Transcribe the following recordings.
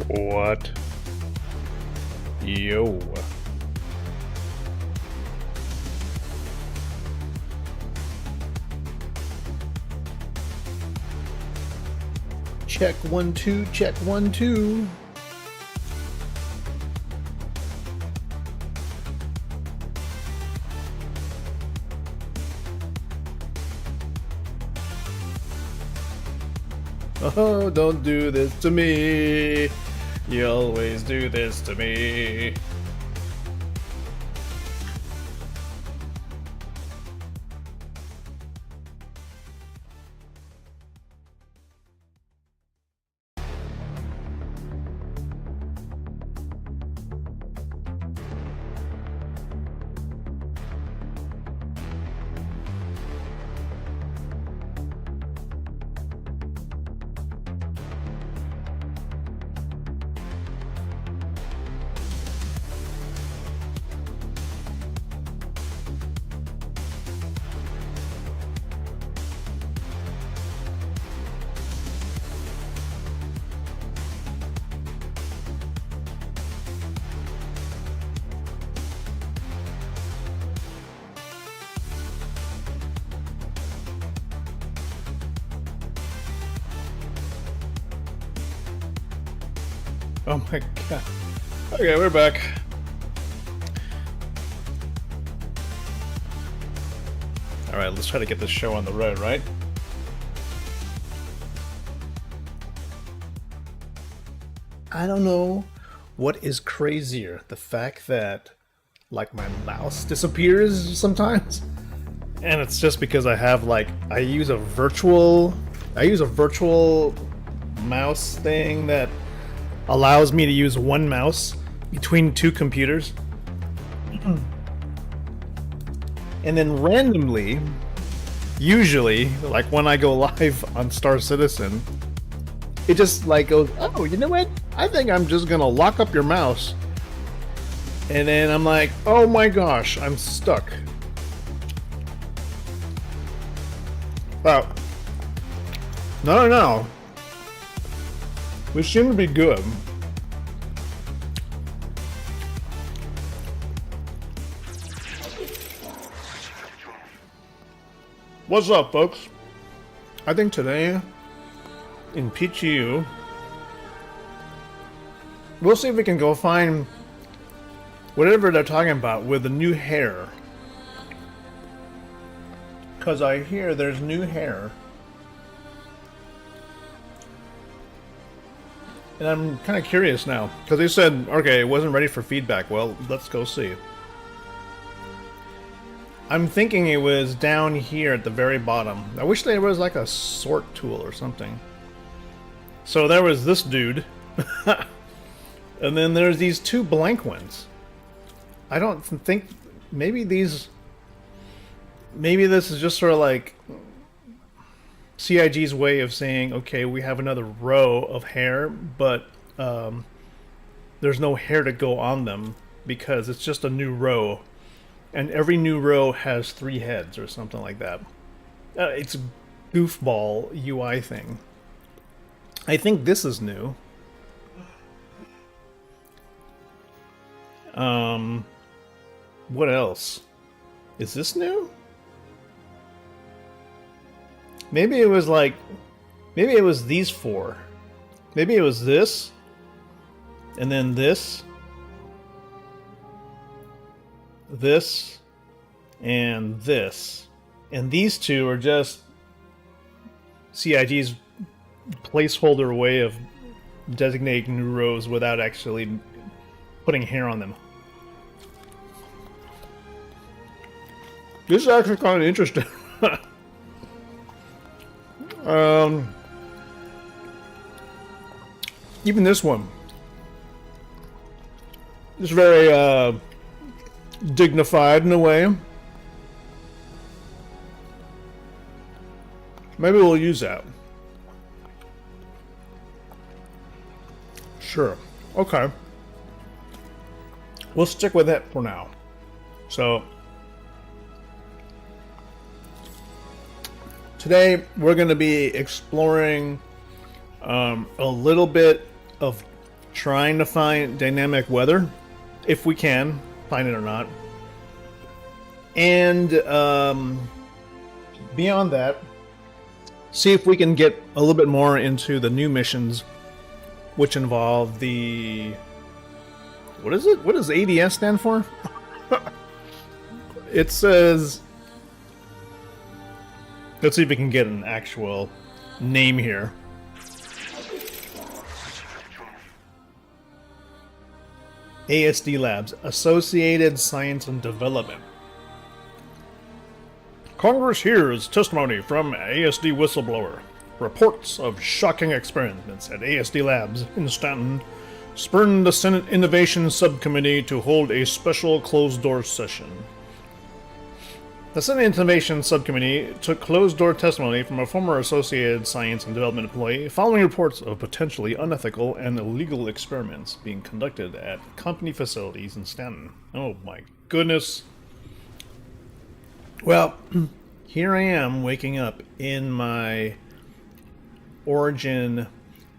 What? Yo. Check 1 2, check 1 2. Oh, don't do this to me. You always do this to me. Oh my god. Okay, we're back. Alright, let's try to get this show on the road, right? I don't know what is crazier. The fact that, like, my mouse disappears sometimes. And it's just because I have, like, I use a virtual mouse thing that allows me to use one mouse between two computers. And then randomly, usually, like when I go live on Star Citizen, it just like goes, oh, you know what? I think I'm just gonna lock up your mouse. And then I'm like, oh my gosh, I'm stuck. Wow. No. We seem to be good. What's up, folks? I think today in PTU, we'll see if we can go find whatever they're talking about with the new hair. Because I hear there's new hair. And I'm kind of curious now, because they said, okay, it wasn't ready for feedback. Well, let's go see. I'm thinking it was down here at the very bottom. I wish there was like a sort tool or something. So there was this dude. And then there's these two blank ones. I don't think... Maybe this is just sort of like CIG's way of saying, okay, we have another row of hair, but there's no hair to go on them because it's just a new row. And every new row has 3 heads or something like that. It's a goofball UI thing. I think this is new. What else? Is this new? Maybe it was like... Maybe it was these 4. Maybe it was this. And then this. This. And this. And these 2 are just CIG's placeholder way of designating new rows without actually putting hair on them. This is actually kind of interesting. Even this one is very dignified in a way. Maybe we'll use that. Sure. Okay. We'll stick with it for now. So today we're going to be exploring a little bit of trying to find dynamic weather, if we can find it or not. And beyond that, see if we can get a little bit more into the new missions, which involve the... What is it? What does ADS stand for? It says... Let's see if we can get an actual name here. ASD Labs, Associated Science and Development. Congress hears testimony from ASD whistleblower. Reports of shocking experiments at ASD Labs in Stanton spurned the Senate Innovation Subcommittee to hold a special closed-door session. The Senate Innovation Subcommittee took closed-door testimony from a former Associated Science and Development employee following reports of potentially unethical and illegal experiments being conducted at company facilities in Stanton. Oh my goodness. Well, here I am waking up in my Origin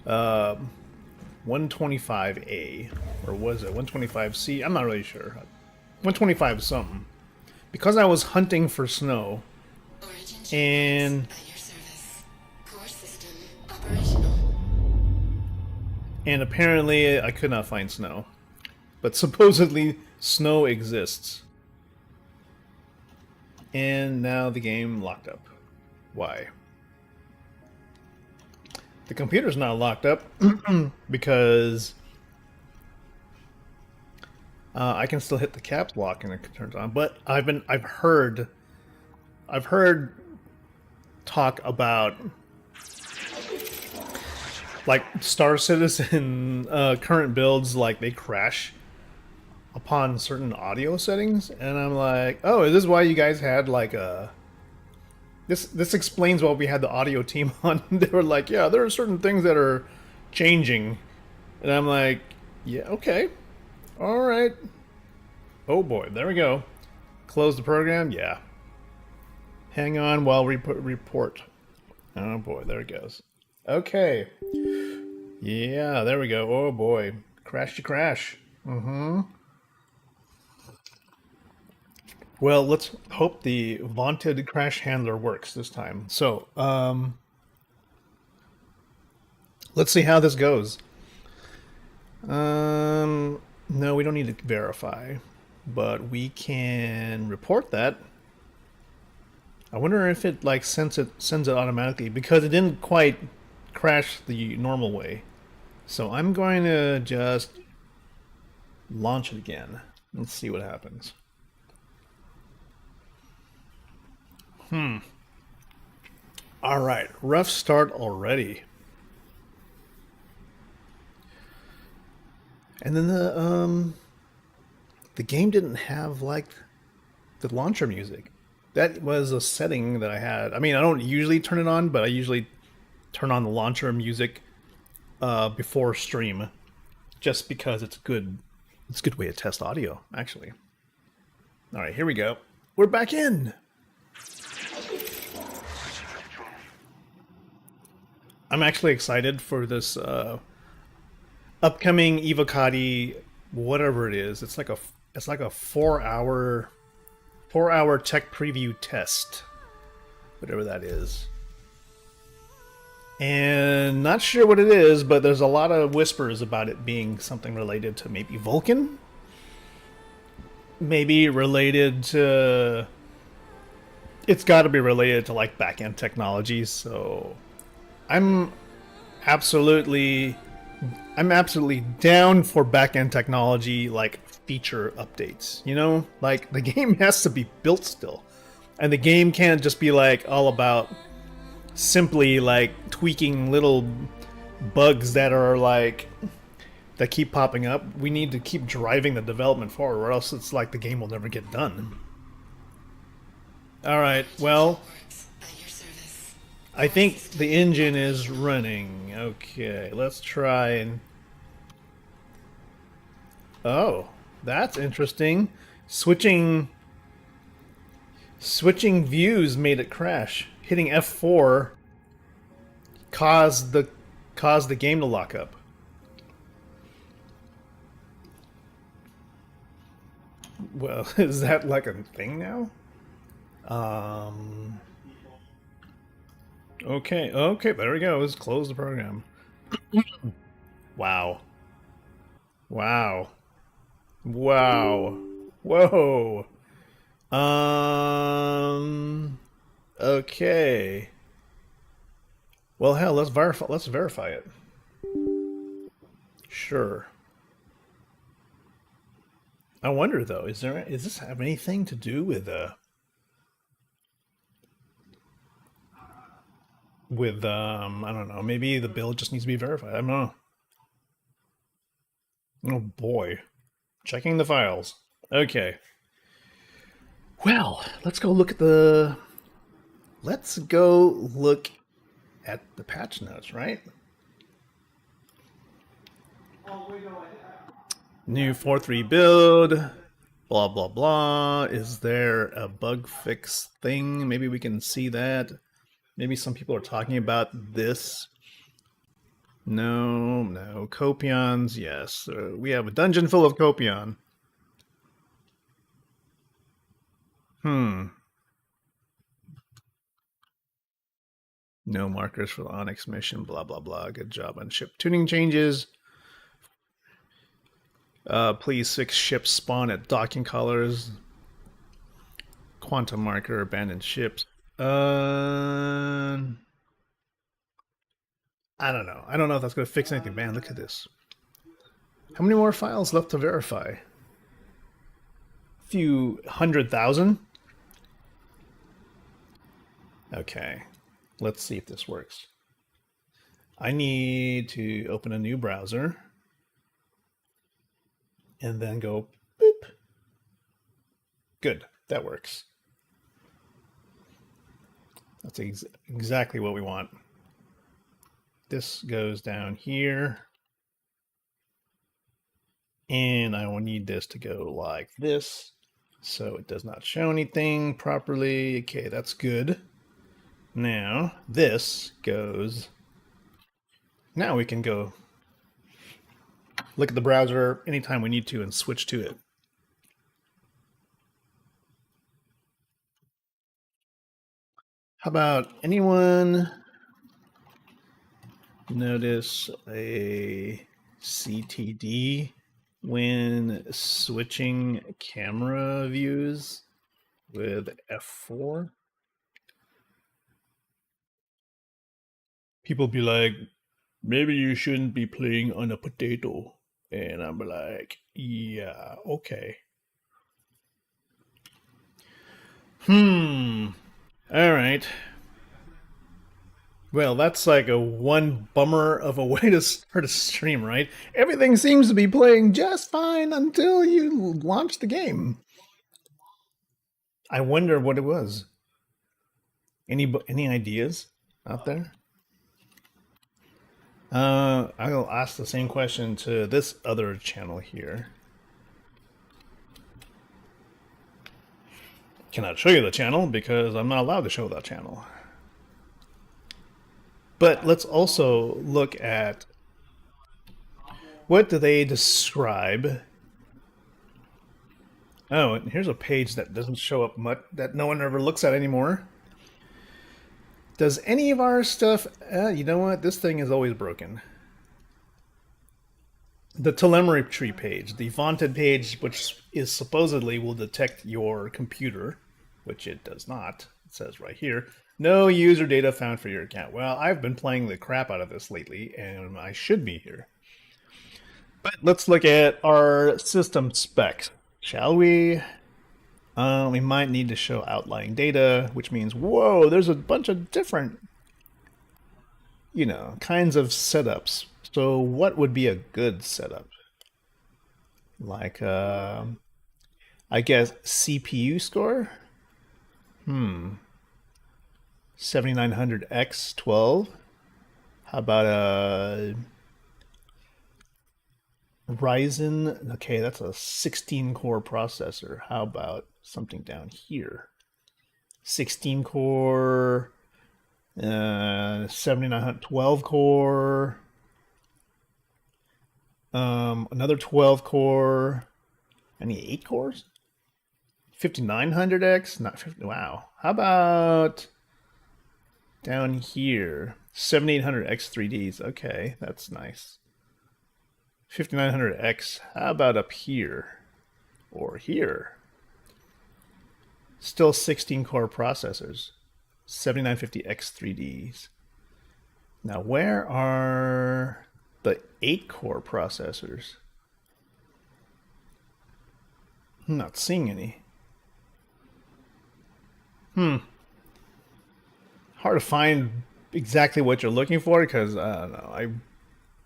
125A, or was it 125C? I'm not really sure. 125 something. Because I was hunting for snow, and apparently I could not find snow, but supposedly snow exists. And now the game locked up. Why? The computer's not locked up because I can still hit the caps lock and it turns on. But I've heard talk about like Star Citizen current builds, like they crash upon certain audio settings, and I'm like, oh, is this why you guys had like a... This explains why we had the audio team on. They were like, yeah, there are certain things that are changing, and I'm like, yeah, okay, all right. Oh boy, there we go. Close the program. Yeah. Hang on while we report. Oh boy, there it goes. Okay. Yeah, there we go. Oh boy, crash to crash. Mm-hmm. Well, let's hope the vaunted crash handler works this time. So, let's see how this goes. No, we don't need to verify, but we can report that. I wonder if it like sends it automatically, because it didn't quite crash the normal way. So I'm going to just launch it again. Let's see what happens. All right, rough start already. And then the game didn't have like the launcher music. That was a setting that I had. I mean, I don't usually turn it on, but I usually turn on the launcher music before stream, just because it's good. It's a good way to test audio, actually. All right, here we go. We're back in. I'm actually excited for this upcoming Evocati, whatever it is. It's like a 4-hour tech preview test, whatever that is. And not sure what it is, but there's a lot of whispers about it being something related to maybe Vulkan, maybe related to... It's got to be related to like back-end technologies, so I'm absolutely down for back-end technology, like feature updates, you know? Like, the game has to be built still. And the game can't just be like all about simply like tweaking little bugs that are like, that keep popping up. We need to keep driving the development forward, or else it's like the game will never get done. Alright, well, I think the engine is running. Okay, let's try and... Oh, that's interesting. Switching views made it crash. Hitting F4 caused the game to lock up. Well, is that like a thing now? Um, okay, okay, there we go. Let's close the program. Wow. Wow. Wow. Whoa. Okay. Well, hell, let's verify. Let's verify it. Sure. I wonder though, is this have anything to do with I don't know, maybe the bill just needs to be verified. I don't know. Oh boy. Checking the files. Okay. Well, let's go look at the patch notes, right? New 4.3 build, blah blah blah. Is there a bug fix thing? Maybe we can see that. Maybe some people are talking about this. No, no. Copions, yes. We have a dungeon full of Copion. Hmm. No markers for the Onyx mission, blah, blah, blah. Good job on ship tuning changes. Please fix ship spawn at docking colors. Quantum marker, abandoned ships. I don't know. I don't know if that's going to fix anything. Man, look at this. How many more files left to verify? A few 100,000? Okay. Let's see if this works. I need to open a new browser and then go boop. Good. That works. That's exactly what we want. This goes down here. And I will need this to go like this. So it does not show anything properly. Okay, that's good. Now, this goes... Now we can go look at the browser anytime we need to and switch to it. How about anyone notice a CTD when switching camera views with F4? People be like, maybe you shouldn't be playing on a potato. And I'm like, yeah, okay. All right. Well, that's like a one bummer of a way to start a stream, right? Everything seems to be playing just fine until you launch the game. I wonder what it was. Any ideas out there? I'll ask the same question to this other channel here. Cannot show you the channel because I'm not allowed to show that channel. But let's also look at what do they describe. Oh, and here's a page that doesn't show up much, that no one ever looks at anymore. Does any of our stuff... you know what? This thing is always broken. The telemetry page, the vaunted page, which is supposedly will detect your computer, which it does not. It says right here, no user data found for your account. Well, I've been playing the crap out of this lately, and I should be here. But let's look at our system specs, shall we? We might need to show outlying data, which means, whoa, there's a bunch of different, kinds of setups. So what would be a good setup? Like, I guess CPU score? 7900X12? How about a Ryzen? Okay, that's a 16 core processor. How about something down here? 16 core, 7900, 12 core, another 12 core. Any 8 cores? 5900X? Not 50. Wow. How about down here? 7800X 3Ds. Okay, that's nice. 5900X. How about up here? Or here? Still 16 core processors. 7950X 3Ds. Now, where are the 8 core processors? I'm not seeing any. Hard to find exactly what you're looking for because I don't know. I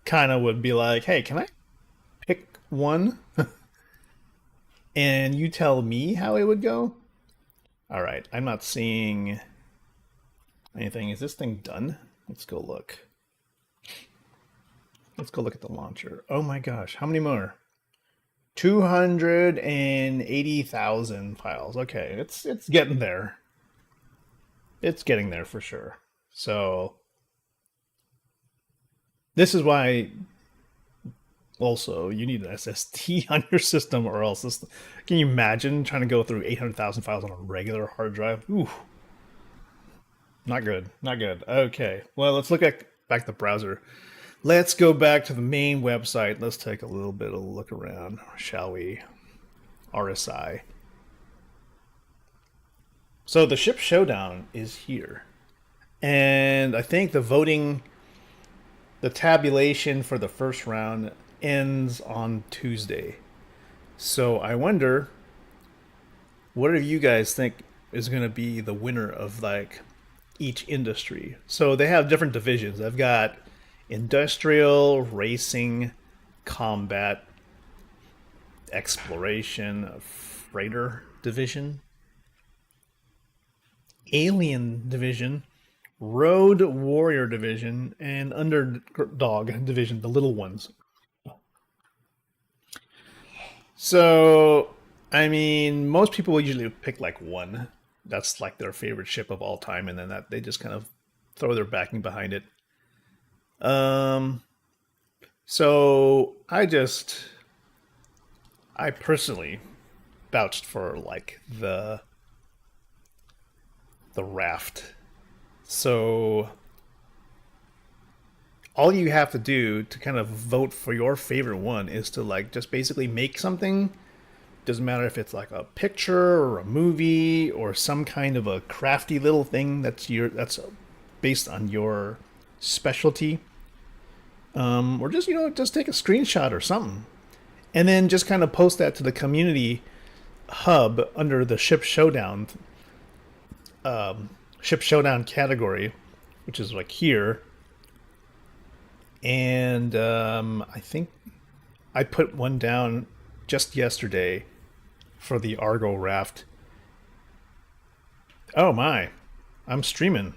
kind of would be like, hey, can I pick one and you tell me how it would go? All right, I'm not seeing anything. Is this thing done? Let's go look. Let's go look at the launcher. Oh my gosh, how many more? 280,000 files. Okay, it's getting there. It's getting there for sure. So this is why also you need an SSD on your system or else this, can you imagine trying to go through 800,000 files on a regular hard drive? Ooh, not good. Not good. Okay. Well, let's look at back the browser. Let's go back to the main website. Let's take a little bit of a look around, shall we? RSI. So the ship showdown is here. And I think the voting, the tabulation for the first round ends on Tuesday. So I wonder, what do you guys think is going to be the winner of like each industry? So they have different divisions. I've got industrial, racing, combat, exploration, freighter division, alien division, road warrior division, and underdog division, the little ones. So, I mean, most people will usually pick like one. That's like their favorite ship of all time, and then that they just kind of throw their backing behind it. Um, so I personally vouched for like the raft. So all you have to do to kind of vote for your favorite one is to like just basically make something. Doesn't matter if it's like a picture or a movie or some kind of a crafty little thing that's based on your specialty. Or just just take a screenshot or something, and then just kind of post that to the community hub under the ship showdown category, which is like here. And I think I put one down just yesterday for the Argo raft. Oh my, I'm streaming.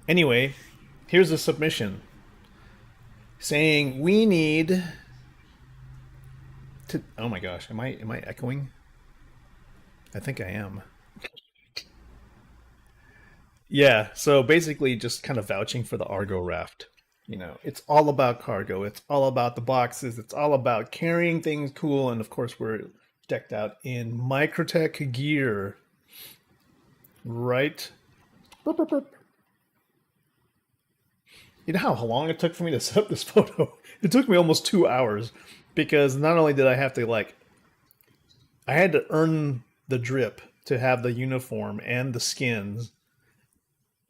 Anyway, here's a submission saying we need to. Oh my gosh, am I echoing? I think I am. Yeah, so basically just kind of vouching for the Argo raft. It's all about cargo. It's all about the boxes. It's all about carrying things cool. And of course, we're decked out in Microtech gear, right? Burp, burp, burp. You know how long it took for me to set up this photo? It took me almost 2 hours because not only did I have to I had to earn the drip to have the uniform and the skins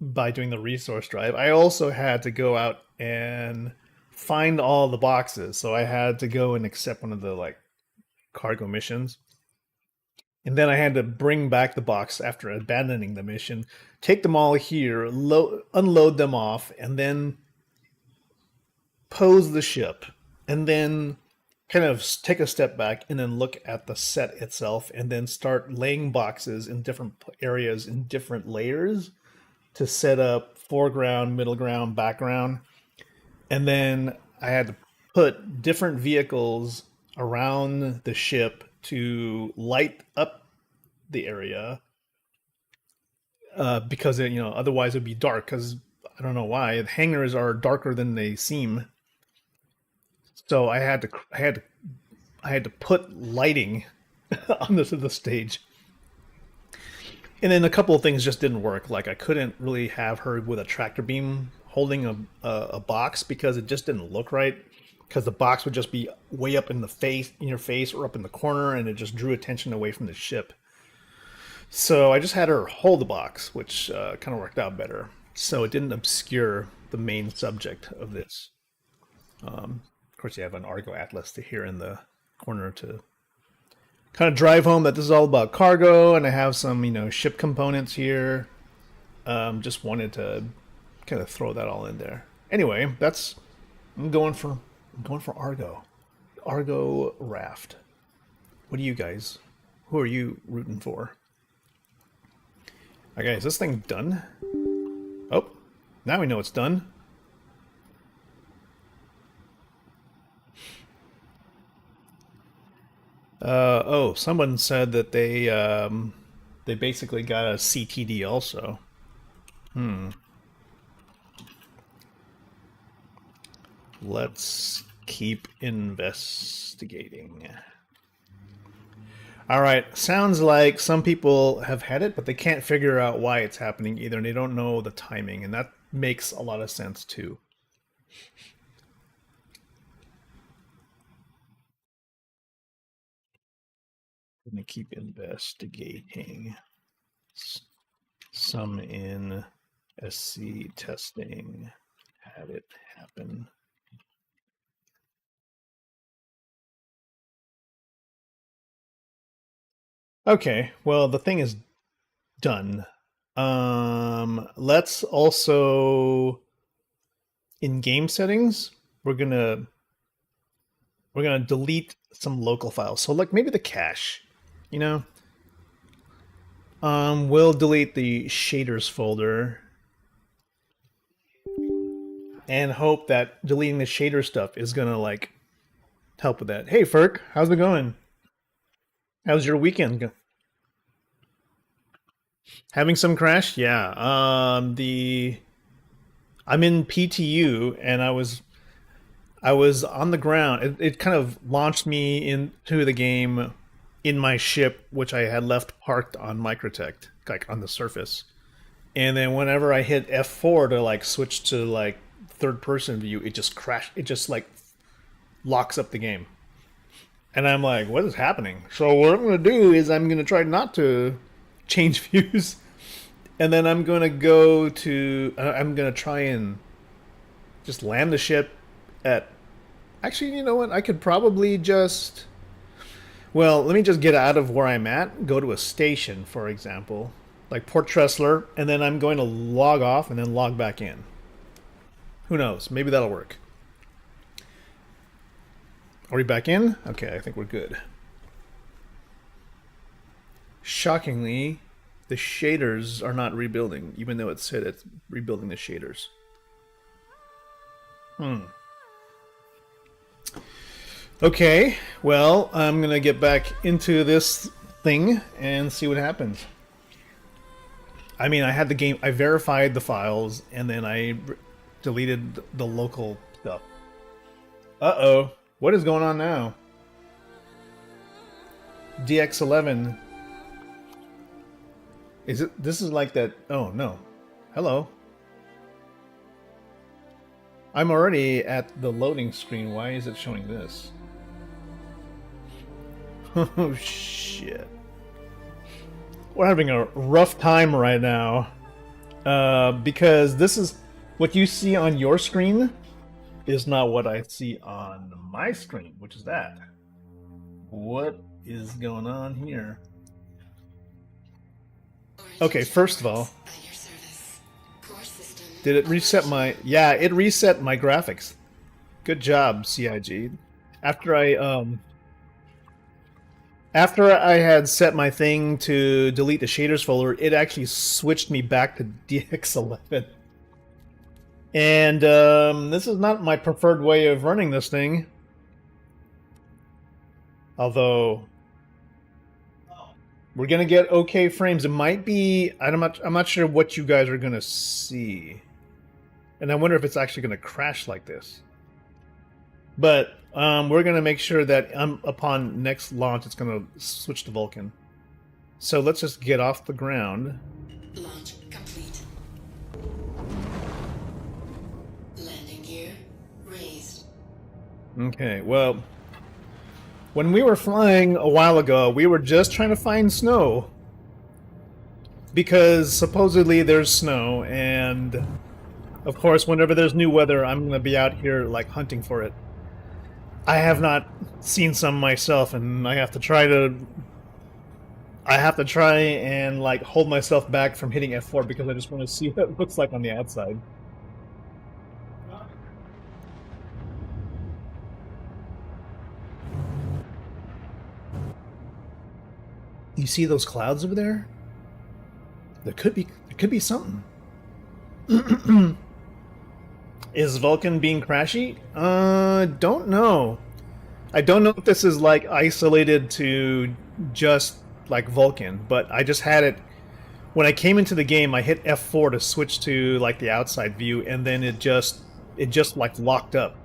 by doing the resource drive. I also had to go out and find all the boxes. So I had to go and accept one of the like cargo missions. And then I had to bring back the box after abandoning the mission, take them all here, unload them off, and then pose the ship. And then kind of take a step back and then look at the set itself and then start laying boxes in different areas in different layers to set up foreground, middle ground, background. And then I had to put different vehicles around the ship to light up the area because otherwise it'd be dark. Because I don't know why the hangars are darker than they seem. So I had to put lighting on the stage. And then a couple of things just didn't work. Like I couldn't really have her with a tractor beam holding a box because it just didn't look right. Because the box would just be way up in the face, in your face, or up in the corner, and it just drew attention away from the ship. So I just had her hold the box, which kind of worked out better. So it didn't obscure the main subject of this. Of course, you have an Argo Atlas to here in the corner to kind of drive home that this is all about cargo, and I have some, ship components here. Just wanted to kind of throw that all in there. Anyway, I'm going for Argo. Argo Raft. What do you guys? Who are you rooting for? Okay, is this thing done? Oh, now we know it's done. Someone said that they basically got a CTD also. Let's keep investigating. All right, sounds like some people have had it, but they can't figure out why it's happening either, and they don't know the timing, and that makes a lot of sense too. I'm gonna keep investigating. Some in SC testing had it happen. Okay, well, the thing is done. Let's also, in game settings, we're gonna delete some local files. So like maybe the cache, we'll delete the shaders folder and hope that deleting the shader stuff is gonna like help with that. Hey Ferk, how's it going? How's your weekend? Having some crash? Yeah. I'm in PTU and I was on the ground. It kind of launched me into the game in my ship, which I had left parked on Microtech, like on the surface. And then whenever I hit F4 to like switch to like third person view, it just crashed. It just like locks up the game. And I'm like, what is happening? So what I'm going to do is I'm going to try not to change views. And then I'm going to I'm going to try and just land the ship at... Actually, you know what? I could probably just... Well, let me just get out of where I'm at, go to a station, for example, like Port Tressler, and then I'm going to log off and then log back in. Who knows? Maybe that'll work. Are we back in? Okay, I think we're good. Shockingly, the shaders are not rebuilding, even though it said it's rebuilding the shaders. Okay, well, I'm gonna get back into this thing and see what happens. I mean, I had the game, I verified the files, and then I deleted the local stuff. Uh-oh. What is going on now? DX11. Is it? This is like that. Oh, no. Hello. I'm already at the loading screen. Why is it showing this? Oh, shit. We're having a rough time right now. Because this is what you see on your screen is not what I see on my screen, which is that. What is going on here? Okay, first of all, did it reset my... Yeah, it reset my graphics. Good job, CIG. After I had set my thing to delete the shaders folder, it actually switched me back to DX11. And this is not my preferred way of running this thing. Although we're gonna get okay frames. It might be... I'm not sure what you guys are gonna see. And I wonder if it's actually gonna crash like this. But we're going to make sure that upon next launch, it's going to switch to Vulcan. So let's just get off the ground. Launch complete. Landing gear raised. Okay, well, when we were flying a while ago, we were just trying to find snow. Because supposedly there's snow, and of course, whenever there's new weather, I'm going to be out here, like, hunting for it. I have not seen some myself, and I have to try and, like, hold myself back from hitting F4 because I just want to see what it looks like on the outside. You see those clouds over there? There could be something. Is Vulcan being crashy? Don't know. I don't know if this is like isolated to just like Vulcan, but I just had it when I came into the game. I hit F4 to switch to like the outside view, and then it just like locked up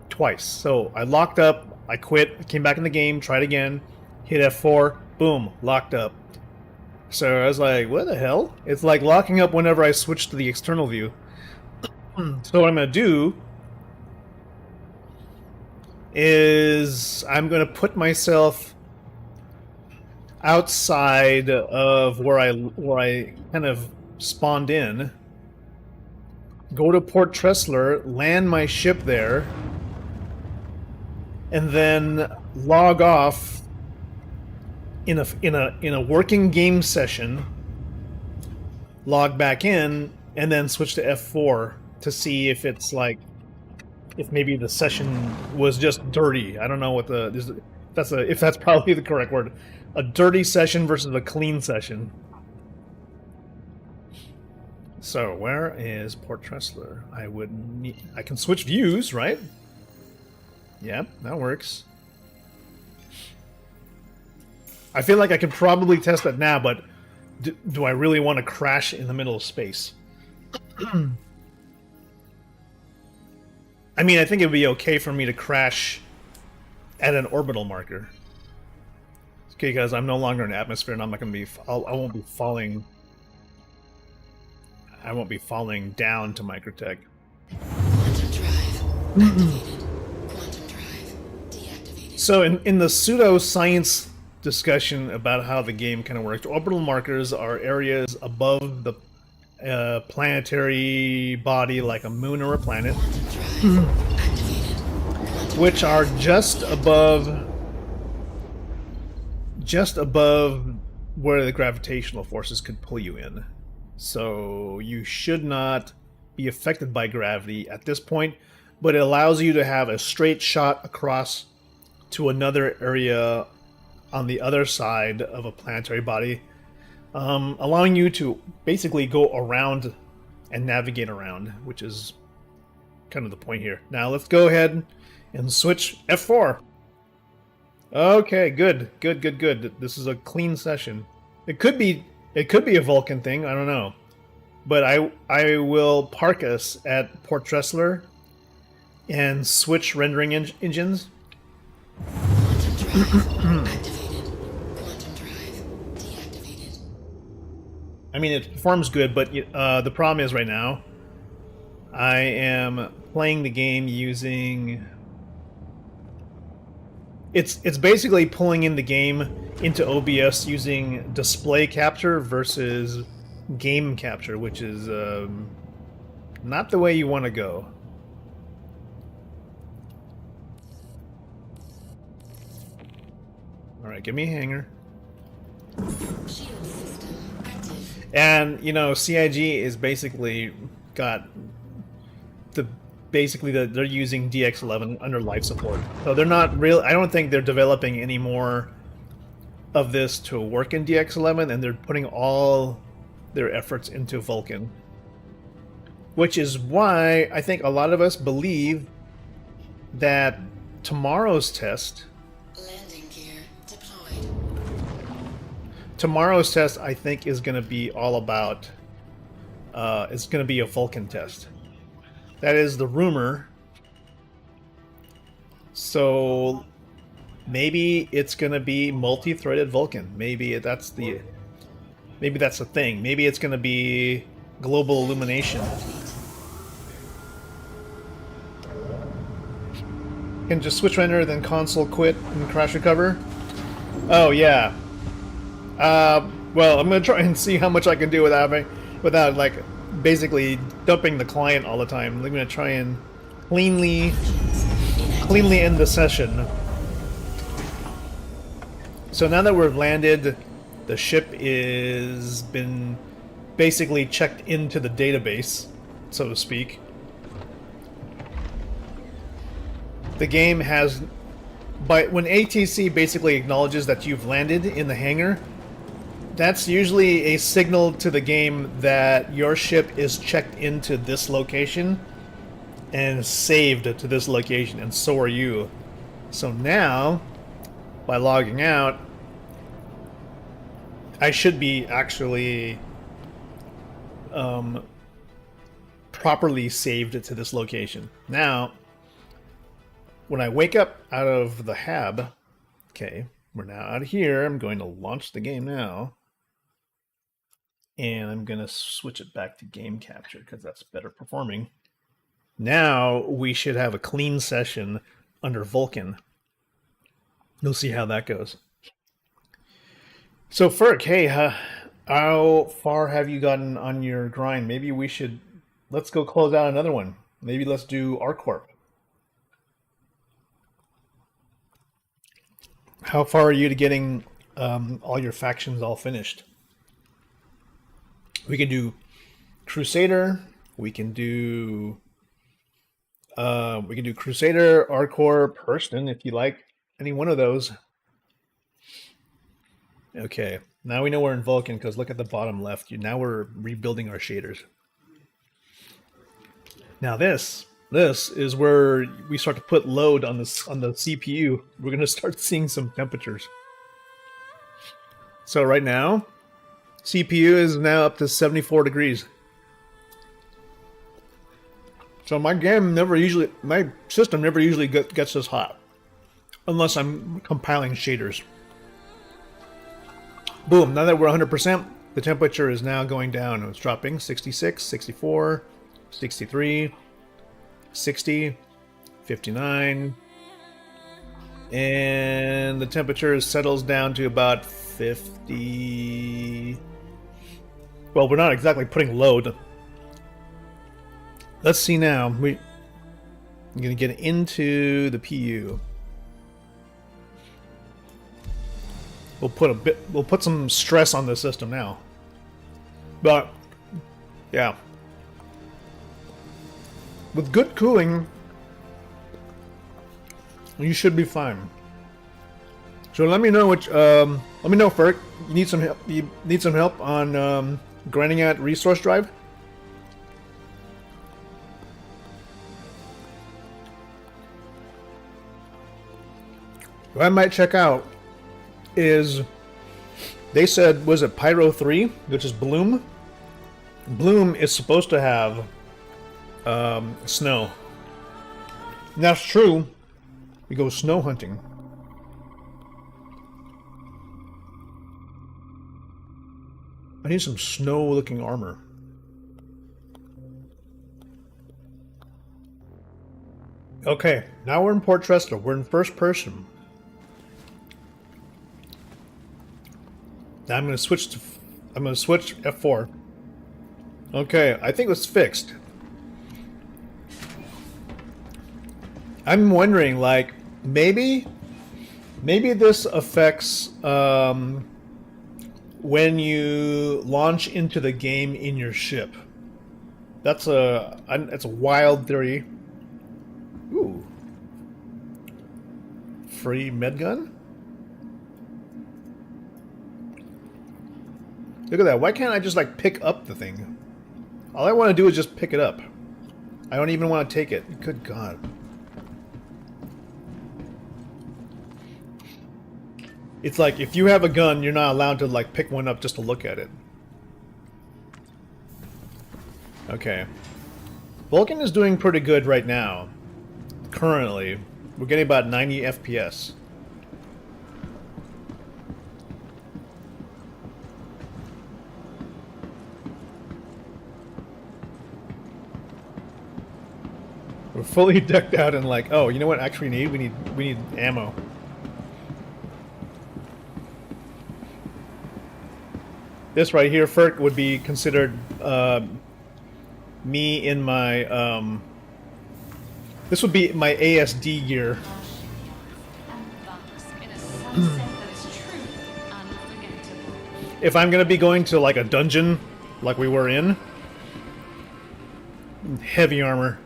twice. So I locked up, I quit, came back in the game, tried again, hit F4, boom, locked up. So I was like, what the hell? It's like locking up whenever I switch to the external view. So what I'm going to do is I'm going to put myself outside of where I kind of spawned in, go to Port Tressler, land my ship there, and then log off in a working game session, log back in, and then switch to F4 to see if it's like, if maybe the session was just dirty. I don't know what if that's probably the correct word. A dirty session versus a clean session. So where is Port Tressler? I can switch views, right? Yep, that works. I feel like I could probably test that now, but do I really want to crash in the middle of space? I mean, I think it would be okay for me to crash at an orbital marker. Okay, because I'm no longer in atmosphere, and I'm not going to be. I won't be falling. I won't be falling down to microtech. Quantum drive activated. Quantum drive deactivated. So, in the pseudoscience discussion about how the game kind of works, orbital markers are areas above the planetary body, like a moon or a planet, which are just above where the gravitational forces could pull you in. So you should not be affected by gravity at this point, but it allows you to have a straight shot across to another area on the other side of a planetary body, allowing you to basically go around and navigate around, which is kind of the point here. Now let's go ahead and switch F4. Okay, good. This is a clean session. It could be a Vulcan thing, I don't know. But I will park us at Port Tressler and switch rendering engines. Quantum drive activated. Quantum drive deactivated. I mean, it performs good, but the problem is right now I am playing the game using... It's basically pulling in the game into OBS using display capture versus game capture, which is not the way you want to go. Alright, give me a hanger. Shield system active. And, you know, CIG is basically got they're using DX11 under life support. So they're not real. I don't think they're developing any more of this to work in DX11, and they're putting all their efforts into Vulcan. Which is why I think a lot of us believe that tomorrow's test... Landing gear deployed. Tomorrow's test, I think, is going to be all about... it's going to be a Vulcan test. That is the rumor. So maybe it's gonna be multi-threaded Vulcan. Maybe that's the thing. Maybe it's gonna be global illumination. Can just switch render, then console quit and crash recover. Oh yeah. Well, I'm gonna try and see how much I can do without like basically dumping the client all the time. I'm gonna try and cleanly end the session. So now that we've landed, the ship is been basically checked into the database, so to speak. The game has, when ATC basically acknowledges that you've landed in the hangar, that's usually a signal to the game that your ship is checked into this location and saved to this location, and so are you. So now, by logging out, I should be actually properly saved to this location. Now, when I wake up out of the hab, okay, we're now out of here. I'm going to launch the game now. And I'm going to switch it back to game capture because that's better performing. Now we should have a clean session under Vulcan. We'll see how that goes. So Ferg, hey, how far have you gotten on your grind? Maybe let's go close out another one. Maybe let's do ArcCorp. How far are you to getting all your factions all finished? We can do Crusader. We can do Crusader, ArcCorp, Hurston, if you like any one of those. Okay, now we know we're in Vulcan because look at the bottom left. Now we're rebuilding our shaders. Now this is where we start to put load on the CPU. We're going to start seeing some temperatures. So right now, CPU is now up to 74 degrees. So my system never usually gets this hot, unless I'm compiling shaders. Boom, now that we're 100%, the temperature is now going down. It's dropping 66, 64, 63, 60, 59, and the temperature settles down to about 50. Well, we're not exactly putting load. Let's see now. I'm going to get into the PU. We'll put some stress on the system now. But yeah. With good cooling, you should be fine. So let me know Ferg, you need some help. You need some help on grinding out resource drive? What I might check out is, they said, was it Pyro 3, which is Bloom? Bloom is supposed to have snow. And that's true. We go snow hunting. I need some snow-looking armor. Okay, now we're in Port Tresta. We're in first person. Now I'm going to switch F4. Okay, I think it's fixed. I'm wondering, like, maybe this affects when you launch into the game in your ship. That's a wild theory. Ooh. Free med gun? Look at that. Why can't I just, like, pick up the thing? All I want to do is just pick it up. I don't even want to take it. Good God. It's like, if you have a gun, you're not allowed to, like, pick one up just to look at it. Okay. Vulcan is doing pretty good right now. Currently. We're getting about 90 FPS. We're fully decked out and like, oh, you know what? Actually, we need ammo. This right here, Ferk, would be considered me in my this would be my ASD gear. If I'm gonna be going to like a dungeon, like we were in, heavy armor.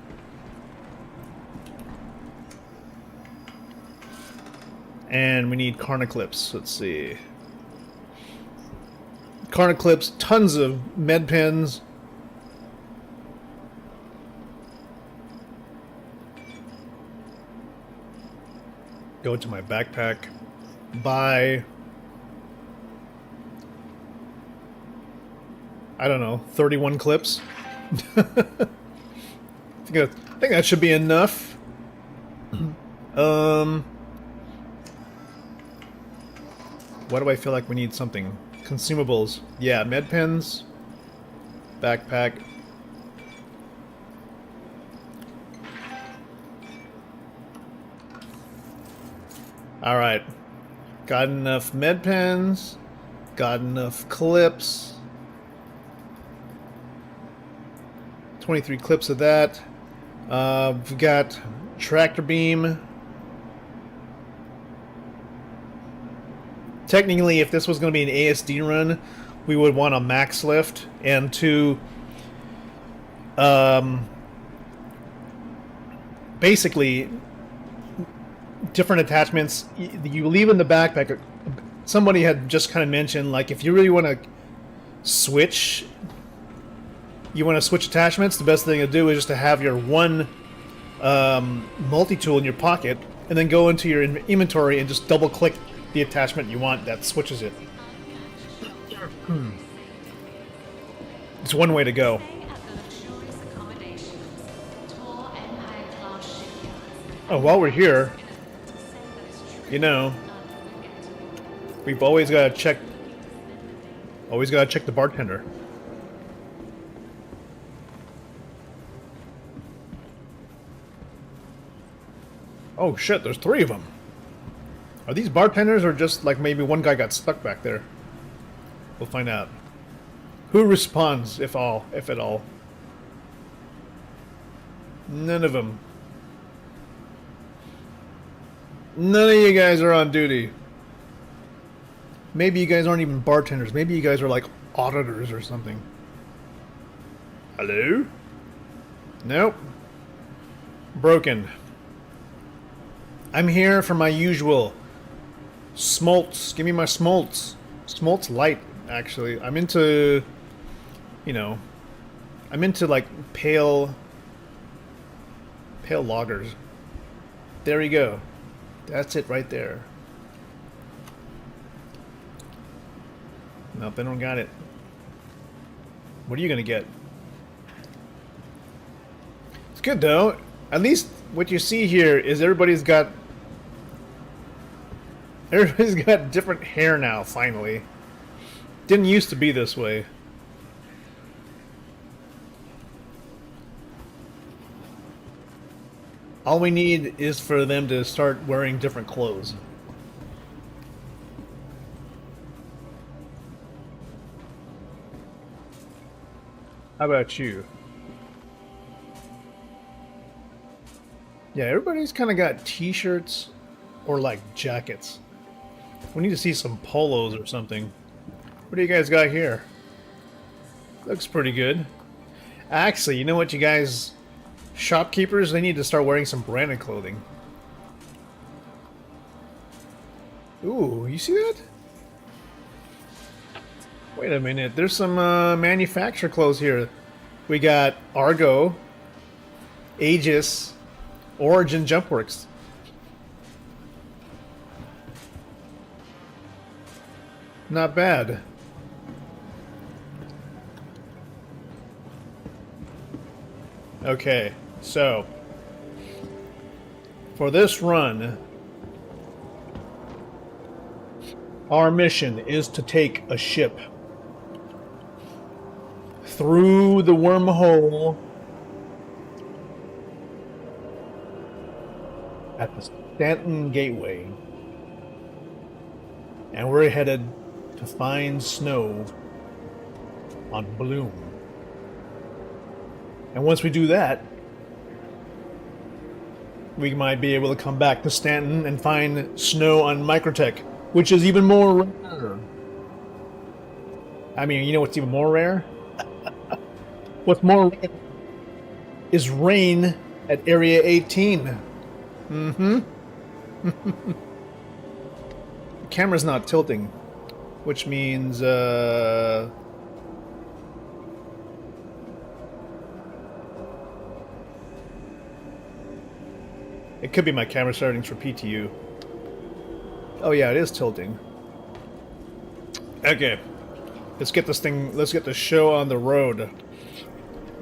And we need Carniclips. Let's see. Carniclips, tons of med pens. Go to my backpack. Buy, I don't know, 31 clips. I think that should be enough. Why do I feel like we need something? Consumables. Yeah, med pens. Backpack. Alright. Got enough med pens. Got enough clips. 23 clips of that. We've got tractor beam. Technically, if this was going to be an ASD run, we would want a max lift and two, basically, different attachments. You leave in the backpack. Somebody had just kind of mentioned, like, if you really want to switch, attachments, the best thing to do is just to have your one multi-tool in your pocket, and then go into your inventory and just double-click the attachment you want that switches it. It's one way to go. Oh, while we're here, you know, we've always got to check the bartender. Oh shit, there's 3 of them. Are these bartenders or just like maybe one guy got stuck back there? We'll find out. Who responds, if at all? None of them. None of you guys are on duty. Maybe you guys aren't even bartenders. Maybe you guys are like auditors or something. Hello? Nope. Broken. I'm here for my usual smolts. Give me my smolts. Smolts light, actually. I'm into, you know, I'm into like pale lagers. There you go. That's it right there. Nope, I don't got it. What are you gonna get? It's good though. At least what you see here is everybody's got different hair now, finally. Didn't used to be this way. All we need is for them to start wearing different clothes. How about you? Yeah, everybody's kind of got t-shirts or like jackets. We need to see some polos or something. What do you guys got here? Looks pretty good. Actually, you know what, you guys... Shopkeepers, they need to start wearing some branded clothing. Ooh, you see that? Wait a minute, there's some manufacturer clothes here. We got Argo, Aegis, Origin Jumpworks. Not bad. Okay, so For this run, our mission is to take a ship through the wormhole at the Stanton Gateway. And we're headed to find snow on Bloom. And once we do that, we might be able to come back to Stanton and find snow on Microtech, which is even more rare. I mean, you know what's even more rare? What's more rare is rain at Area 18. Mm-hmm. The camera's not tilting, which means, it could be my camera settings for PTU. Oh yeah, it is tilting. Okay. Let's get the show on the road.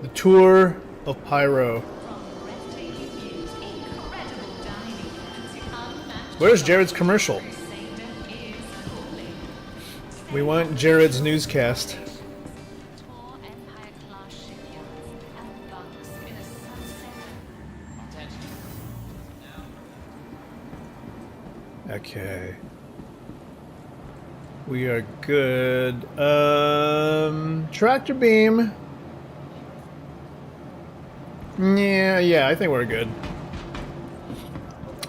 The tour of Pyro. Where's Jared's commercial? We want Jared's newscast. Okay. We are good. Tractor beam. Yeah, I think we're good.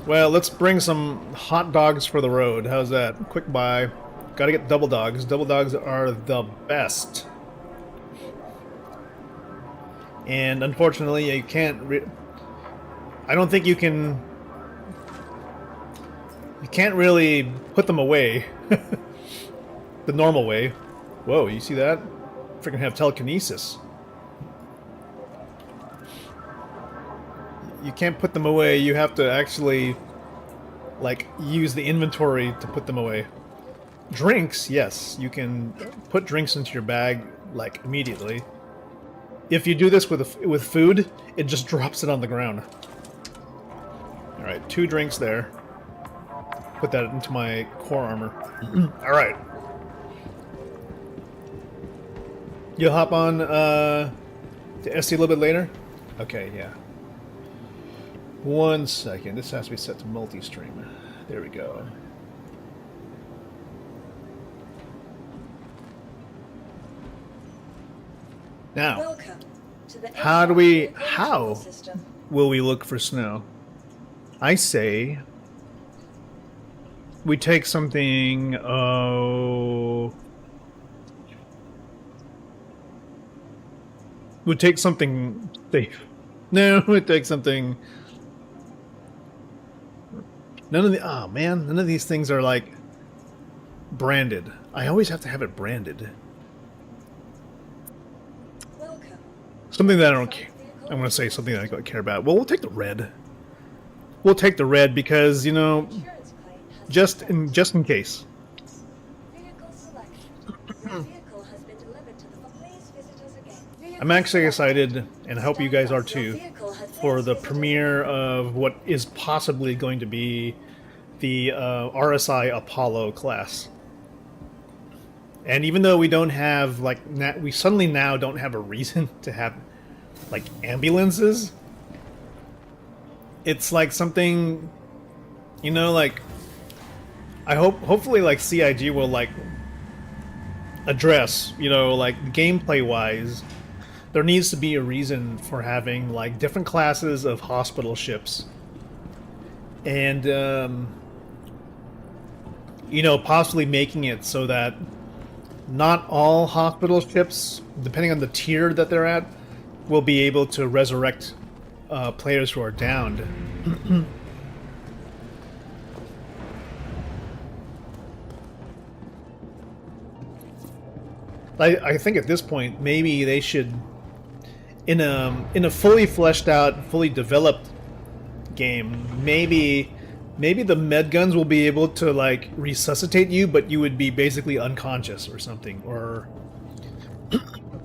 Well, let's bring some hot dogs for the road. How's that? Quick buy. Gotta get double dogs. Double dogs are the best. And unfortunately, you can't. I don't think you can. You can't really put them away the normal way. Whoa, you see that? Freaking have telekinesis. You can't put them away. You have to actually, like, use the inventory to put them away. Drinks, yes. You can put drinks into your bag, like, immediately. If you do this with food, it just drops it on the ground. Alright, 2 drinks there. Put that into my core armor. Alright. You'll hop on to SC a little bit later? Okay, yeah. 1 second. This has to be set to multi-stream. There we go. Now, how will we look for snow? I say we take something, we take something safe. No, we take something. None of these things are like branded. I always have to have it branded. Something that I don't care. I'm going to say something that I don't care about. Well, we'll take the red. We'll take the red because, you know, just in case. I'm actually excited, and I hope you guys are too, for the premiere of what is possibly going to be the RSI Apollo class. And even though we don't have, like, we suddenly now don't have a reason to have, like, ambulances, it's like something, you know, like, hopefully, like, CIG will, like, address, you know, like, gameplay-wise, there needs to be a reason for having, like, different classes of hospital ships. And, you know, possibly making it so that not all hospital ships, depending on the tier that they're at, will be able to resurrect players who are downed. I think at this point, maybe they should, in a fully fleshed out, fully developed game, maybe the med guns will be able to, like, resuscitate you, but you would be basically unconscious or something, or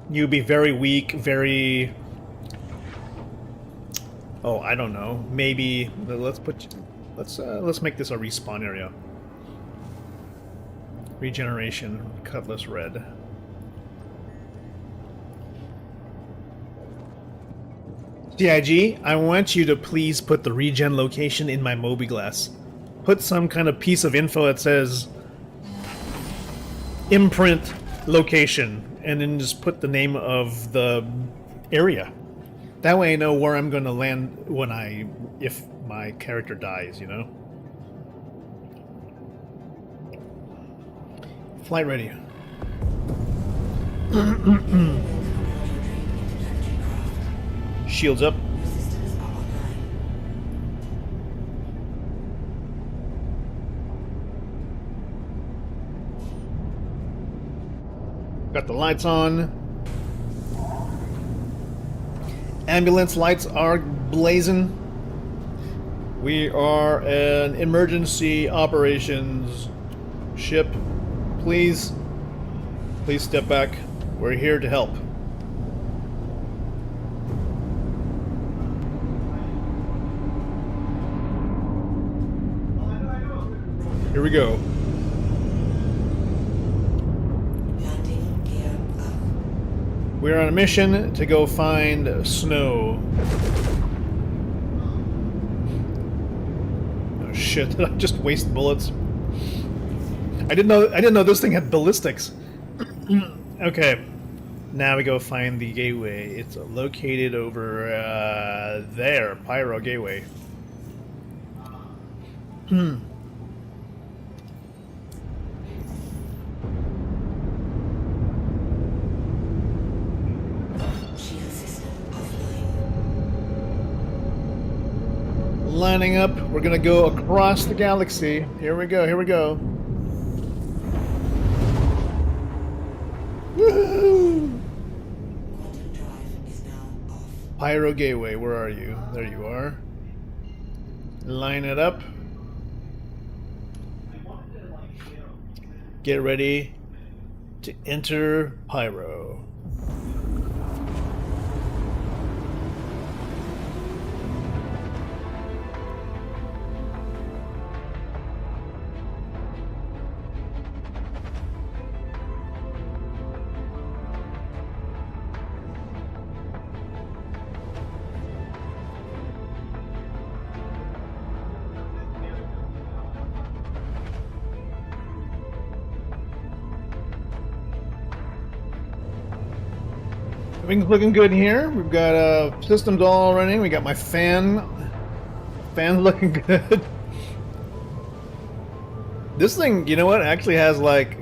you'd be very weak, very Oh, I don't know. Maybe let's make this a respawn area. Regeneration, cutlass red. CIG, I want you to please put the regen location in my Mobi-Glass. Put some kind of piece of info that says imprint location, and then just put the name of the area. That way I know where I'm going to land if my character dies, you know? Flight ready. Shields up. Got the lights on. Ambulance lights are blazing. We are an emergency operations ship. Please step back. We're here to help. Here we go. Landing gear up. We're on a mission to go find snow. Oh shit! Did I just waste bullets? I didn't know this thing had ballistics. Okay, now we go find the gateway. It's located over there, Pyro Gateway. Shield system offline. Lining up. We're gonna go across the galaxy. Here we go. Here we go. Woohoo! Quantum drive is now off. Pyro Gateway, where are you? There you are. Line it up. Get ready to enter Pyro. Everything's looking good here. We've got systems all running. We got my fan's looking good. This thing, you know what, actually has like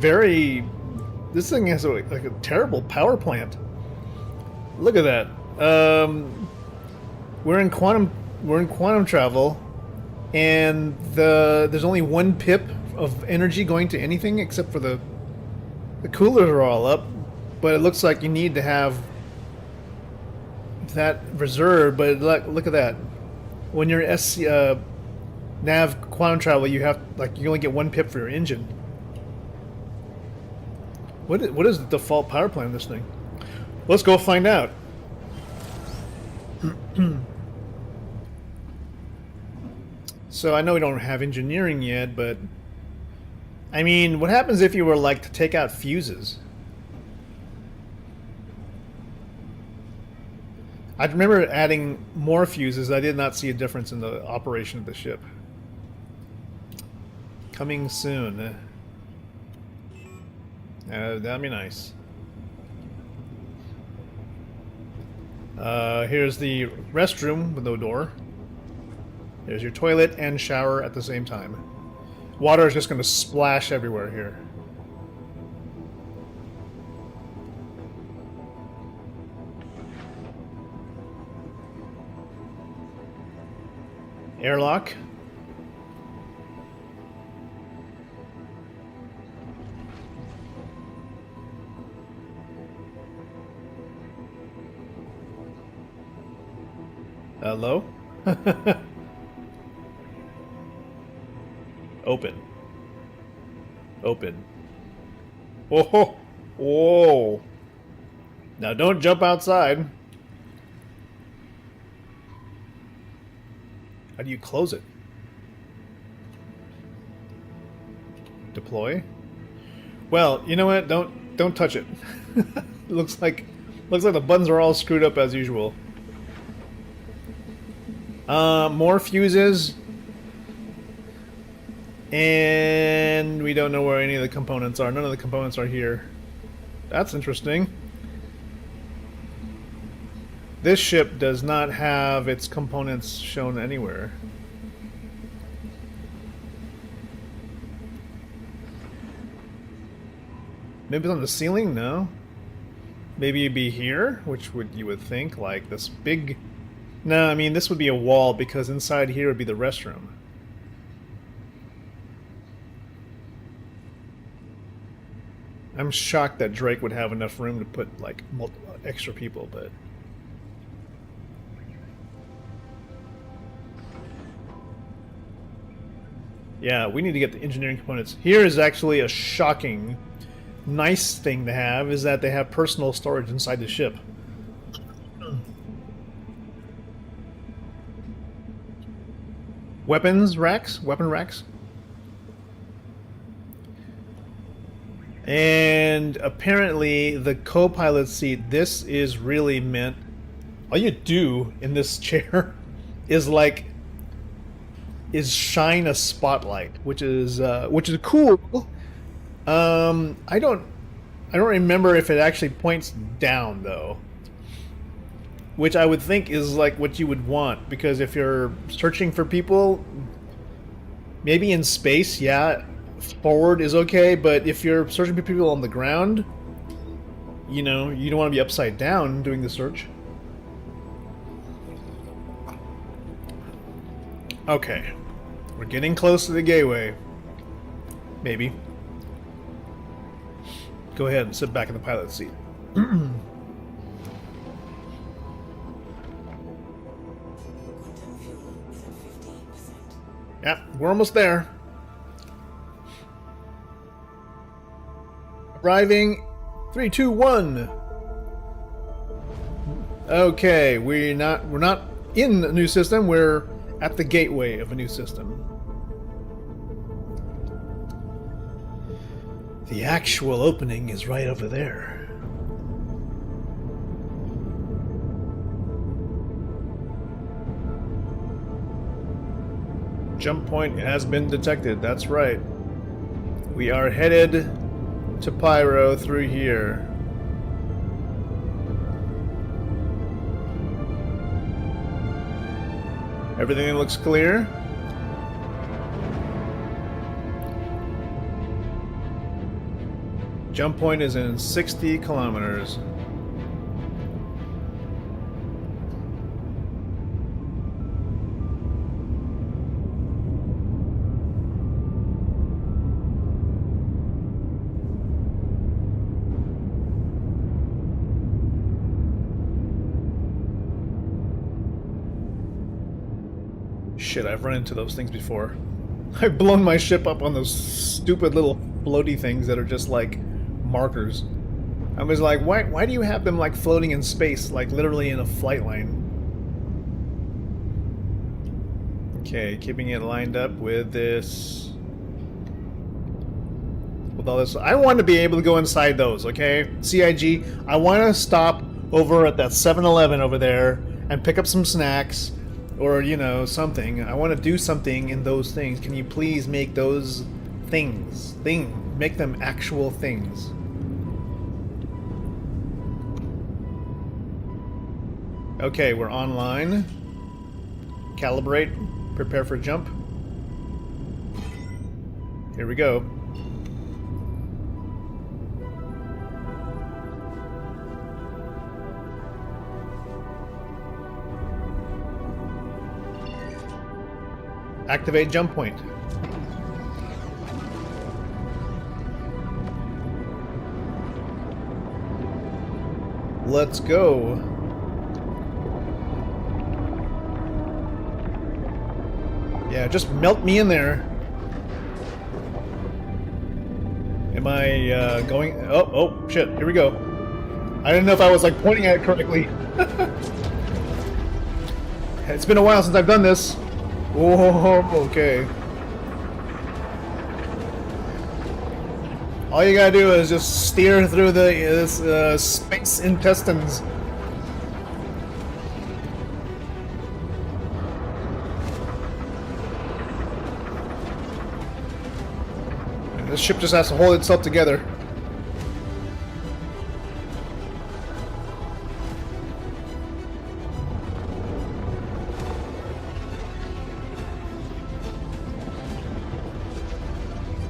this thing has like a terrible power plant. Look at that. We're in quantum travel, and there's only one pip of energy going to anything except for the coolers are all up. But it looks like you need to have that reserve. But look at that. When you're nav quantum travel, you only get one pip for your engine. What is the default power plant of this thing? Let's go find out. So I know we don't have engineering yet, but I mean, what happens if you were like to take out fuses? I remember adding more fuses. I did not see a difference in the operation of the ship. Coming soon. That'd be nice. Here's the restroom with no door. There's your toilet and shower at the same time. Water is just going to splash everywhere here. Airlock. Hello? Open. Open. Whoa! Whoa! Now don't jump outside. How do you close it? Deploy? Well, you know what? Don't touch it. looks like the buttons are all screwed up as usual. More fuses. And we don't know where any of the components are. None of the components are here. That's interesting. This ship does not have its components shown anywhere. Maybe it's on the ceiling? No. Maybe it'd be here, which you would think, like this big... No, I mean this would be a wall because inside here would be the restroom. I'm shocked that Drake would have enough room to put like multiple extra people, but... Yeah, we need to get the engineering components. Here is actually a shocking, nice thing to have, is that they have personal storage inside the ship. Weapons racks? Weapon racks? And apparently the co-pilot seat, this is really meant... All you do in this chair is like... is shine a spotlight, which is cool. I don't remember if it actually points down though, which I would think is like what you would want, because if you're searching for people, maybe in space, yeah, forward is okay, but if you're searching for people on the ground, you know, you don't want to be upside down doing the search. Okay. We're getting close to the gateway. Maybe. Go ahead and sit back in the pilot's seat. Quantum fuel is at 15%. Yeah, we're almost there. Arriving. 3, 2, 1. Okay, we're not in a new system. We're at the gateway of a new system. The actual opening is right over there. Jump point has been detected, that's right. We are headed to Pyro through here. Everything looks clear. Jump point is in 60 kilometers. Shit, I've run into those things before. I've blown my ship up on those stupid little floaty things that are just like markers. I was like, why do you have them like floating in space, like literally in a flight line? Okay, keeping it lined up with this. With all this, I want to be able to go inside those, okay? CIG, I want to stop over at that 7-Eleven over there and pick up some snacks. Or, you know, something. I want to do something in those things. Can you please make those things? Make them actual things. Okay, we're online. Calibrate. Prepare for jump. Here we go. Activate jump point. Let's go. Yeah, just melt me in there. Am I going? Oh, shit, here we go. I didn't know if I was like pointing at it correctly. It's been a while since I've done this. Whoa, okay. All you gotta do is just steer through the space intestines. And this ship just has to hold itself together.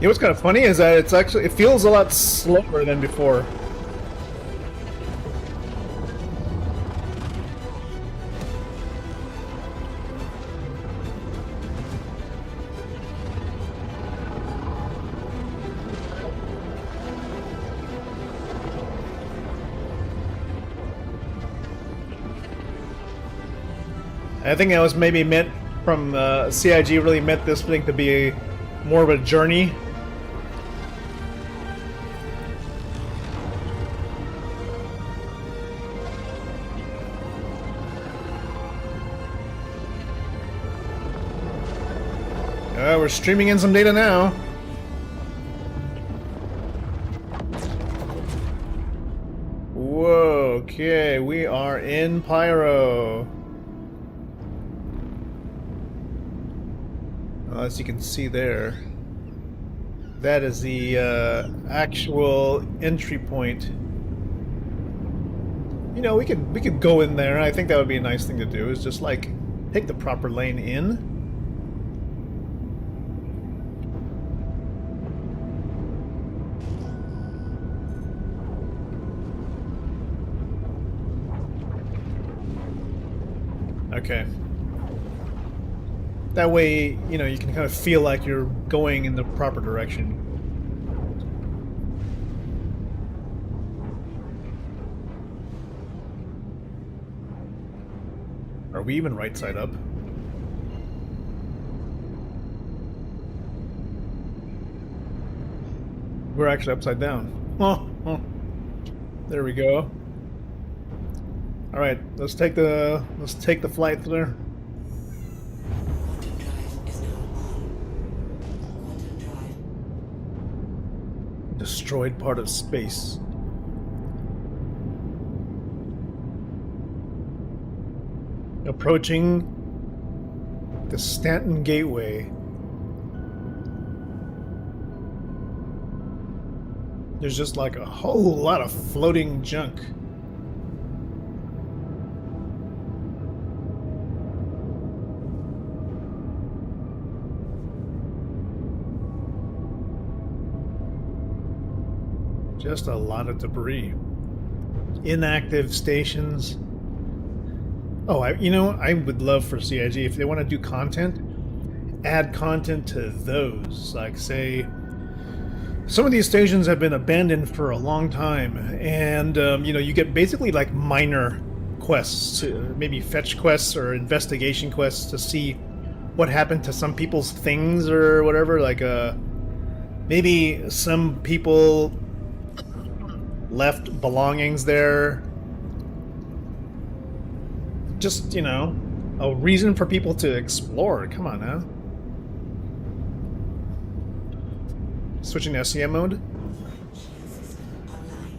You know what's kind of funny is that it feels a lot slower than before. I think that was maybe meant from CIG really meant this thing to be more of a journey. We're streaming in some data now. Whoa, okay, we are in Pyro. As you can see there, that is the actual entry point. You know, we could go in there. I think that would be a nice thing to do, is just like take the proper lane in. Okay. That way, you know, you can kind of feel like you're going in the proper direction. Are we even right side up? We're actually upside down. Oh. There we go. All right, let's take the flight there. Quantum drive is now on. Quantum drive. Destroyed part of space. Approaching the Stanton Gateway. There's just like a whole lot of floating junk. Just a lot of debris. Inactive stations. Oh, I would love for CIG, if they want to do content, add content to those. Like, say, some of these stations have been abandoned for a long time, and, you know, you get basically like minor quests, maybe fetch quests or investigation quests to see what happened to some people's things or whatever. Like, maybe some people left belongings there. Just, you know, a reason for people to explore. Come on now. Switching to SCM mode. Shield system online.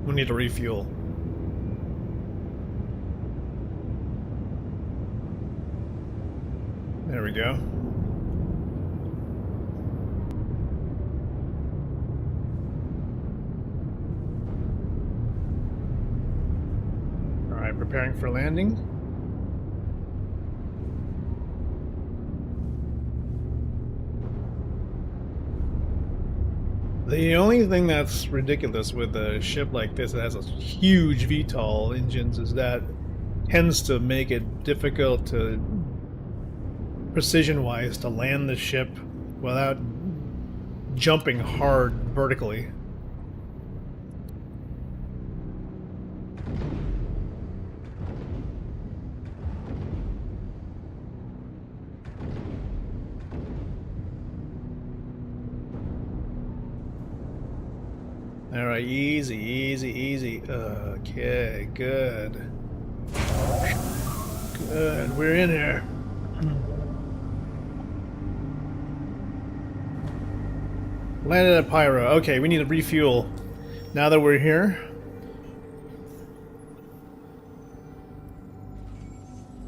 We need to refuel. There we go. Alright, preparing for landing. The only thing that's ridiculous with a ship like this that has a huge VTOL engines is that tends to make it difficult to precision-wise to land the ship without jumping hard vertically. All right, easy, easy, easy. Okay, good. Good, we're in here. Landed at Pyro. Okay, we need to refuel. Now that we're here.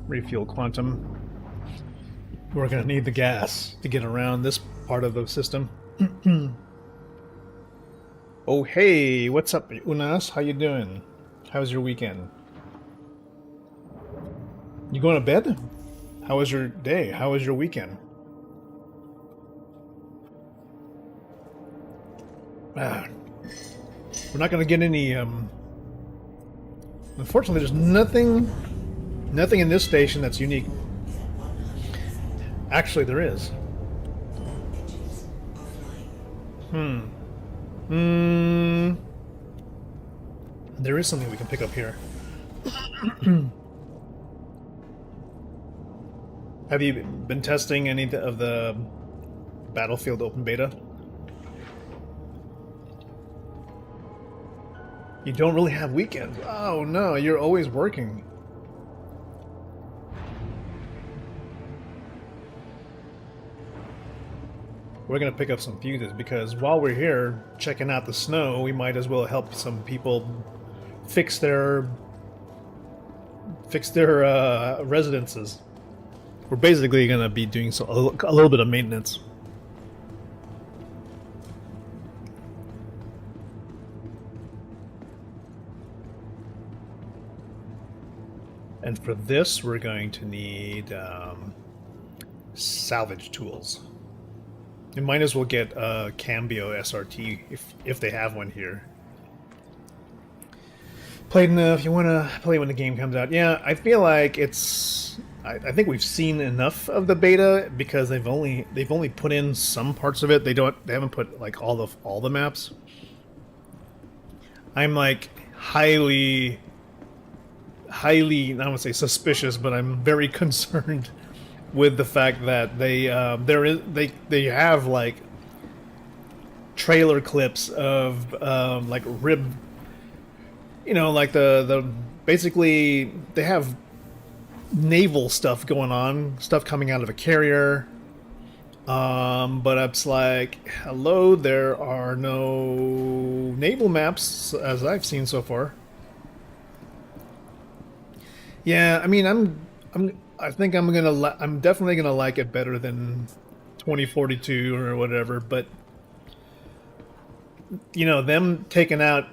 Refuel Quantum. We're gonna need the gas to get around this part of the system. Oh, hey, what's up, Unas? How you doing? How's your weekend? You going to bed? How was your day? How was your weekend? Ah, we're not gonna get any. Unfortunately, there's nothing in this station that's unique. Actually, there is. There is something we can pick up here. Have you been testing any of the Battlefield open beta? You don't really have weekends. Oh no, you're always working. We're gonna pick up some fuses because while we're here checking out the snow, we might as well help some people fix their residences. We're basically gonna be doing a little bit of maintenance. And for this, we're going to need salvage tools. We might as well get a Cambio SRT if they have one here. Played enough. You want to play when the game comes out? Yeah, I feel like it's. I think we've seen enough of the beta because they've only put in some parts of it. They haven't put like all the maps. I'm like highly, I don't want to say suspicious, but I'm very concerned with the fact that they have like trailer clips of like like the basically they have naval stuff going on, stuff coming out of a carrier. But it's like, hello, there are no naval maps as I've seen so far. Yeah, I mean, I think I'm definitely gonna like it better than 2042 or whatever. But them taking out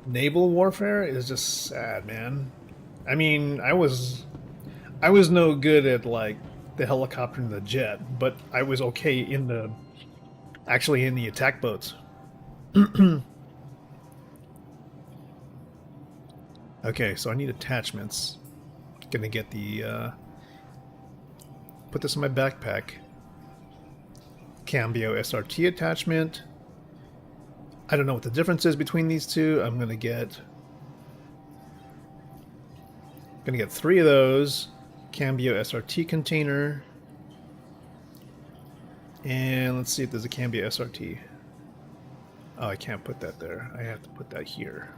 naval warfare is just sad, man. I mean, I was no good at like the helicopter and the jet, but I was okay in the attack boats. Okay, so I need attachments. Gonna get the put this in my backpack. Cambio SRT attachment. I don't know what the difference is between these two. I'm gonna get 3 of those. Cambio SRT container. And let's see if there's a Cambio SRT. Oh, I can't put that there. I have to put that here.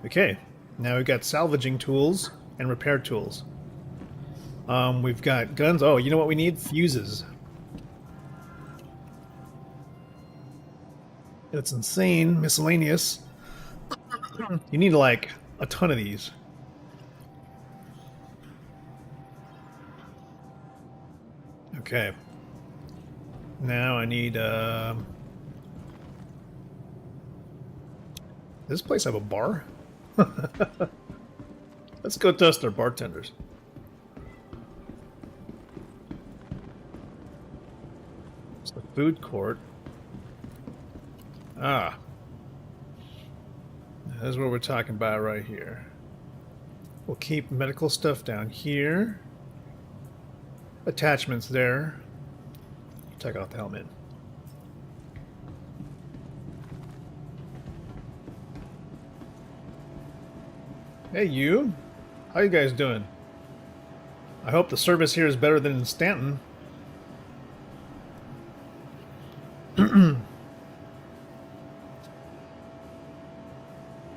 Okay, now we've got salvaging tools and repair tools. We've got guns. Oh, you know what we need? Fuses. It's insane. Miscellaneous. You need like a ton of these. Okay. Now I need does this place have a bar? Let's go test our bartenders. It's the food court. Ah. That's what we're talking about right here. We'll keep medical stuff down here. Attachments there. Take off the helmet. Hey, you. How you guys doing? I hope the service here is better than in Stanton.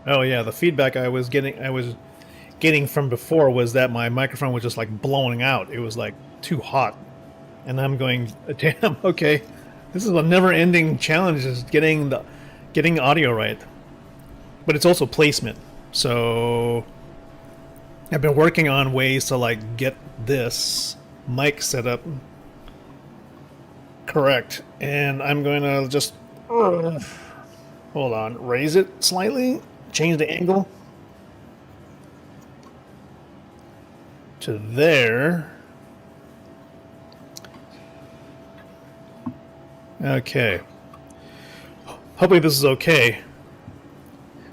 Oh yeah, the feedback I was getting from before was that my microphone was just like blowing out. It was like too hot. And I'm going, damn, okay. This is a never-ending challenge is getting audio right. But it's also placement. So I've been working on ways to like get this mic set up correct. And I'm going to just hold on, raise it slightly, change the angle to there. Okay. Hopefully this is okay.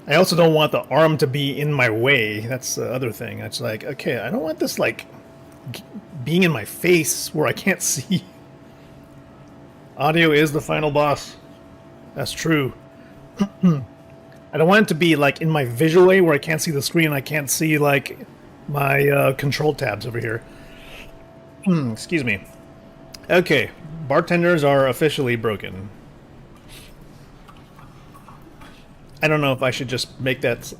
I also don't want the arm to be in my way. That's the other thing. It's like, okay, I don't want this like being in my face where I can't see. Audio is the final boss. That's true. I don't want it to be like in my visual way where I can't see the screen. I can't see like my control tabs over here. Excuse me. Okay, bartenders are officially broken. I don't know if I should just make that.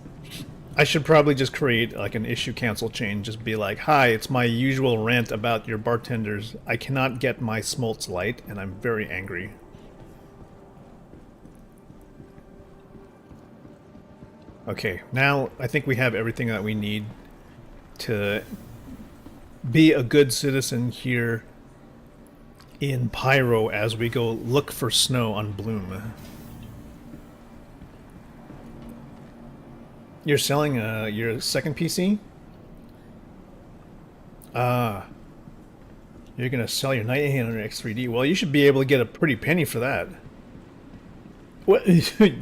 I should probably just create like an issue cancel chain. Just be like, hi, it's my usual rant about your bartenders. I cannot get my smoltz light, and I'm very angry. Okay, now I think we have everything that we need to be a good citizen here in Pyro as we go look for snow on Bloom. You're selling your second PC? Ah. You're gonna sell your 9800X3D. Well, you should be able to get a pretty penny for that. What?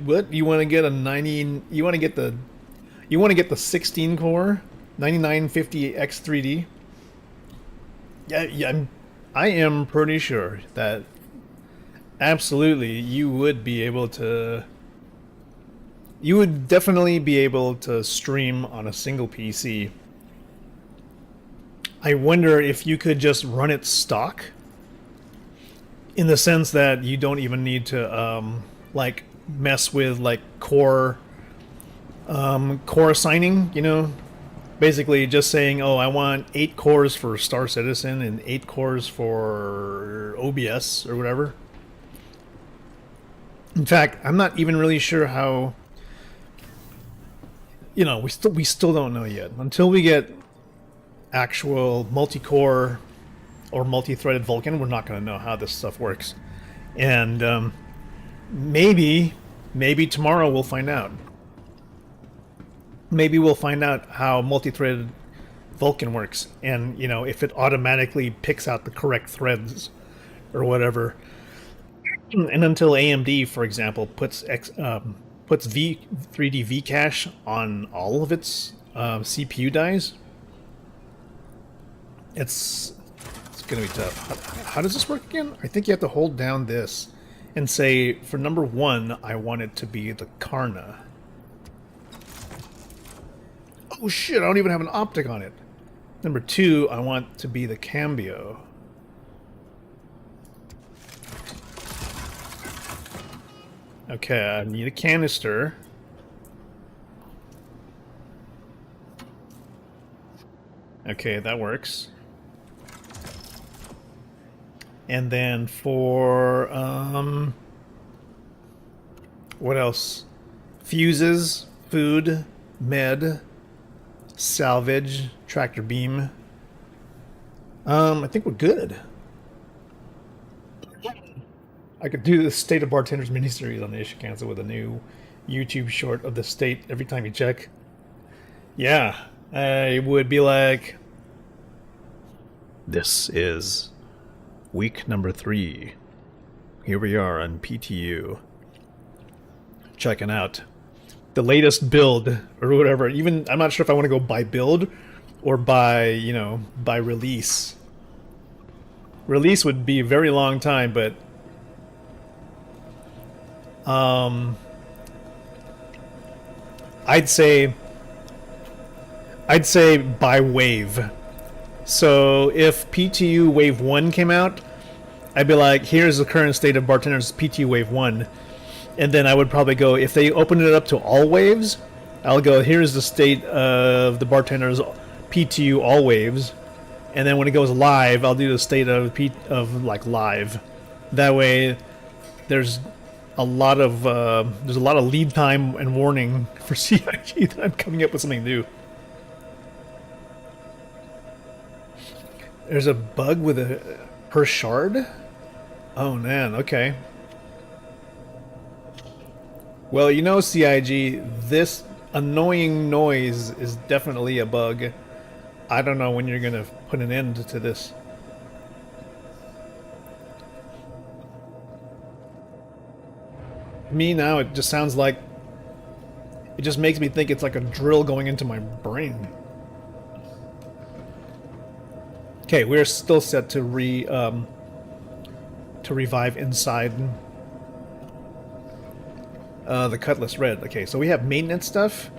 What? You want to get a 90? You want to get the? You want to get the 16 core 9950X3D? Yeah. I am pretty sure that absolutely you would be able to. You would definitely be able to stream on a single PC. I wonder if you could just run it stock, in the sense that you don't even need to like mess with like core assigning. You know, basically just saying, oh, I want 8 cores for Star Citizen and 8 cores for OBS or whatever. In fact, I'm not even really sure how. You know, we still don't know yet. Until we get actual multi-core or multi-threaded Vulkan, we're not going to know how this stuff works. And maybe tomorrow we'll find out. Maybe we'll find out how multi-threaded Vulkan works, and you know, if it automatically picks out the correct threads or whatever. And until AMD, for example, puts V3D V-cache on all of its CPU dies, it's gonna be tough. How does this work again? I think you have to hold down this and say, for number 1, I want it to be the Karna. Oh shit, I don't even have an optic on it. Number 2, I want to be the Cambio. Okay, I need a canister. Okay, that works. And then for what else? Fuses, food, med, salvage, tractor beam. I think we're good. I could do the State of Bartenders miniseries on the issue cancel with a new YouTube short of the state every time you check. Yeah, I would be like, this is week number 3. Here we are on PTU. Checking out the latest build or whatever. Even, I'm not sure if I want to go by build or by, you know, by release. Release would be a very long time, but I'd say by wave. So if PTU Wave 1 came out, I'd be like, here's the current state of Bartenders PTU Wave 1. And then I would probably go, if they opened it up to all waves, I'll go, here's the state of the bartender's PTU all waves, and then when it goes live, I'll do the state of like live. That way, there's a lot of lead time and warning for CIG that I'm coming up with something new. There's a bug with a per shard? Oh man, okay. Well, you know, CIG, this annoying noise is definitely a bug. I don't know when you're gonna put an end to this. Me now, it just sounds like... It just makes me think it's like a drill going into my brain. Okay, we're still set to revive inside. The Cutlass Red. Okay, so we have maintenance stuff.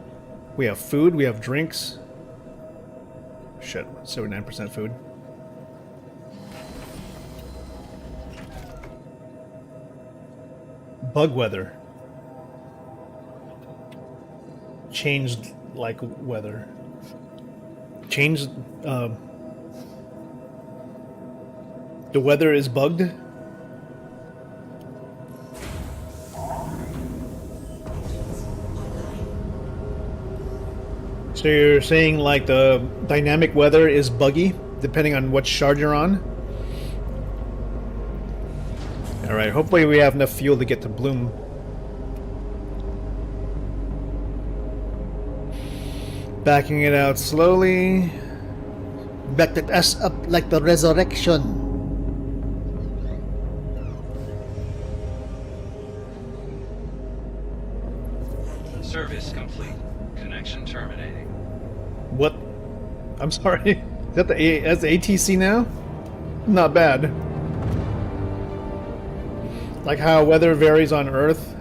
We have food. We have drinks. Shit, 79% food. Bug weather. Changed like weather. Changed. The weather is bugged. So you're saying like the dynamic weather is buggy depending on what shard you're on? Alright, hopefully we have enough fuel to get to Bloom. Backing it out slowly. Backed us up like the resurrection. Service complete. Connection terminating. What? I'm sorry. Is that that's the ATC now? Not bad. Like how weather varies on Earth.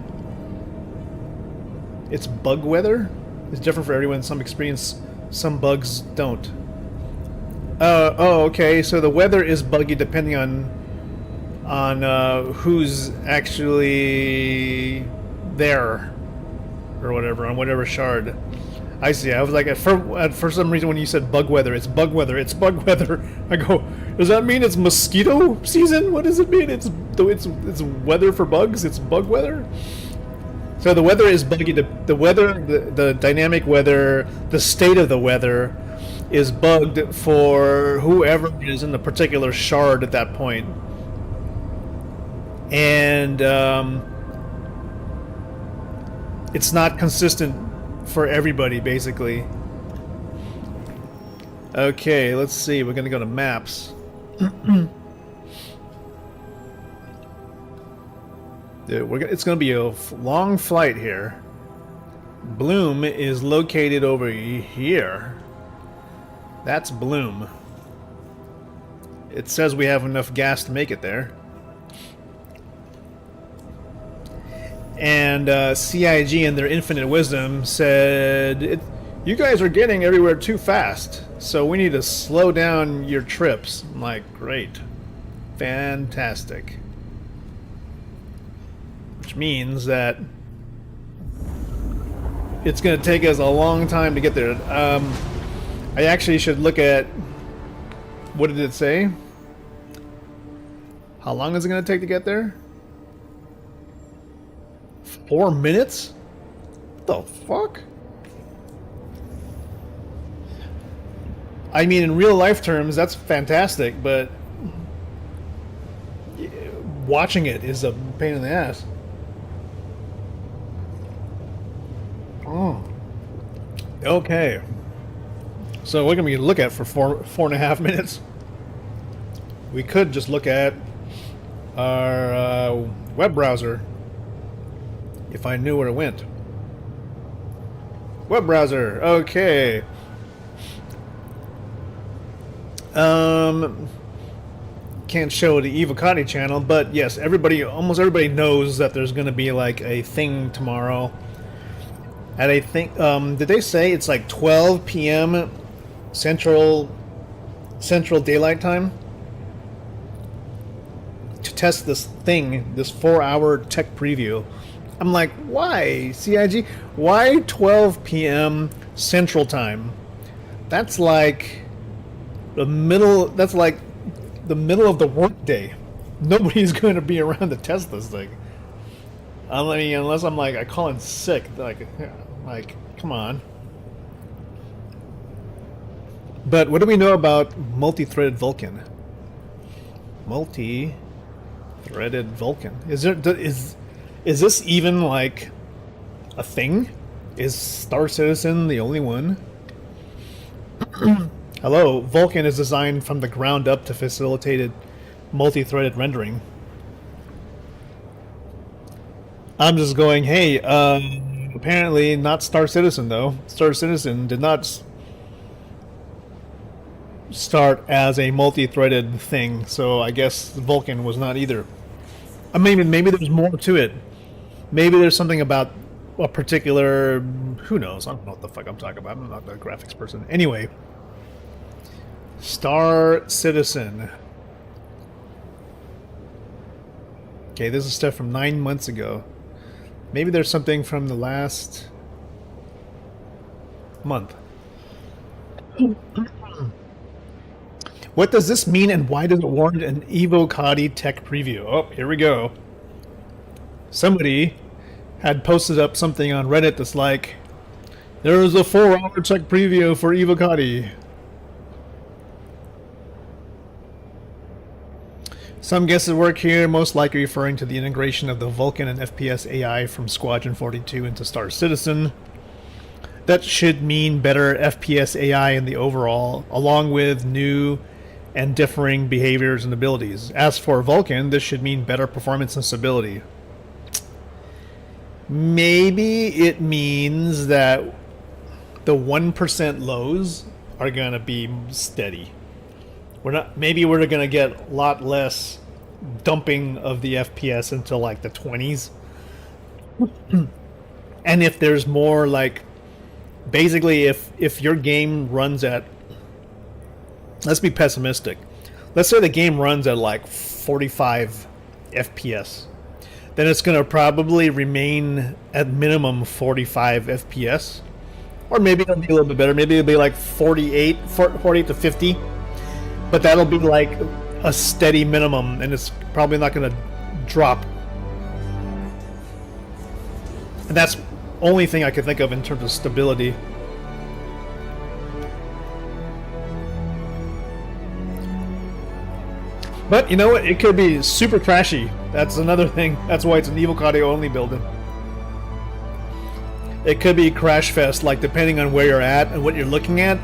It's bug weather? It's different for everyone. Some experience, some bugs don't. Oh, okay. So the weather is buggy depending on who's actually there or whatever, on whatever shard. I see. I was like, for some reason when you said bug weather, it's bug weather, it's bug weather. I go, does that mean it's mosquito season? What does it mean? It's weather for bugs. It's bug weather. So the weather is buggy. The weather, the dynamic weather, the state of the weather is bugged for whoever is in the particular shard at that point. And it's not consistent for everybody, basically. Okay, let's see. We're gonna go to maps. It's gonna be a long flight here. Bloom is located over here. That's Bloom. It says we have enough gas to make it there. And CIG in their infinite wisdom said, you guys are getting everywhere too fast, so we need to slow down your trips. I'm like, great. Fantastic. Which means that it's going to take us a long time to get there. I actually should look at... What did it say? How long is it going to take to get there? 4 minutes? What the fuck? I mean, in real life terms, that's fantastic, but watching it is a pain in the ass. Oh. Okay. So what can we look at for 4.5 minutes? We could just look at our web browser. If I knew where it went. Web browser. Okay. Can't show the Evocati channel, but yes, almost everybody knows that there's going to be like a thing tomorrow. At I think, did they say it's like 12 p.m. Central Daylight Time to test this thing, this 4-hour tech preview I'm like, why CIG? Why 12 p.m. Central Time? That's like the middle. That's like the middle of the workday. Nobody's going to be around to test this thing. I mean, unless I'm like I call in sick. Like, come on. But what do we know about multi-threaded Vulkan? Multi-threaded Vulkan. Is this even like a thing? Is Star Citizen the only one? Hello, Vulkan is designed from the ground up to facilitate multi-threaded rendering. I'm just going, hey, apparently not Star Citizen though. Star Citizen did not start as a multi-threaded thing, so I guess Vulkan was not either. Maybe there's more to it. Maybe there's something about a particular... Who knows? I don't know what the fuck I'm talking about. I'm not a graphics person. Anyway. Star Citizen. Okay, this is stuff from 9 months ago. Maybe there's something from the last month. What does this mean and why does it warrant an Evocati tech preview? Oh, here we go. Somebody had posted up something on Reddit that's like, there is a 4-hour tech preview for Evocati. Some guesses work here, most likely referring to the integration of the Vulkan and FPS AI from Squadron 42 into Star Citizen. That should mean better FPS AI in the overall, along with new and differing behaviors and abilities. As for Vulkan, this should mean better performance and stability. Maybe it means that the 1% lows are gonna be steady. Maybe we're gonna get a lot less dumping of the FPS into like the 20s. And if there's more like, basically if your game runs at, let's be pessimistic. Let's say the game runs at like 45 FPS. Then it's going to probably remain at minimum 45 FPS. Or maybe it'll be a little bit better. Maybe it'll be like 48 to 50. But that'll be like a steady minimum, and it's probably not going to drop. And that's the only thing I could think of in terms of stability. But you know what? It could be super crashy. That's another thing. That's why it's an Evocati only building. It could be crash fest, like depending on where you're at and what you're looking at.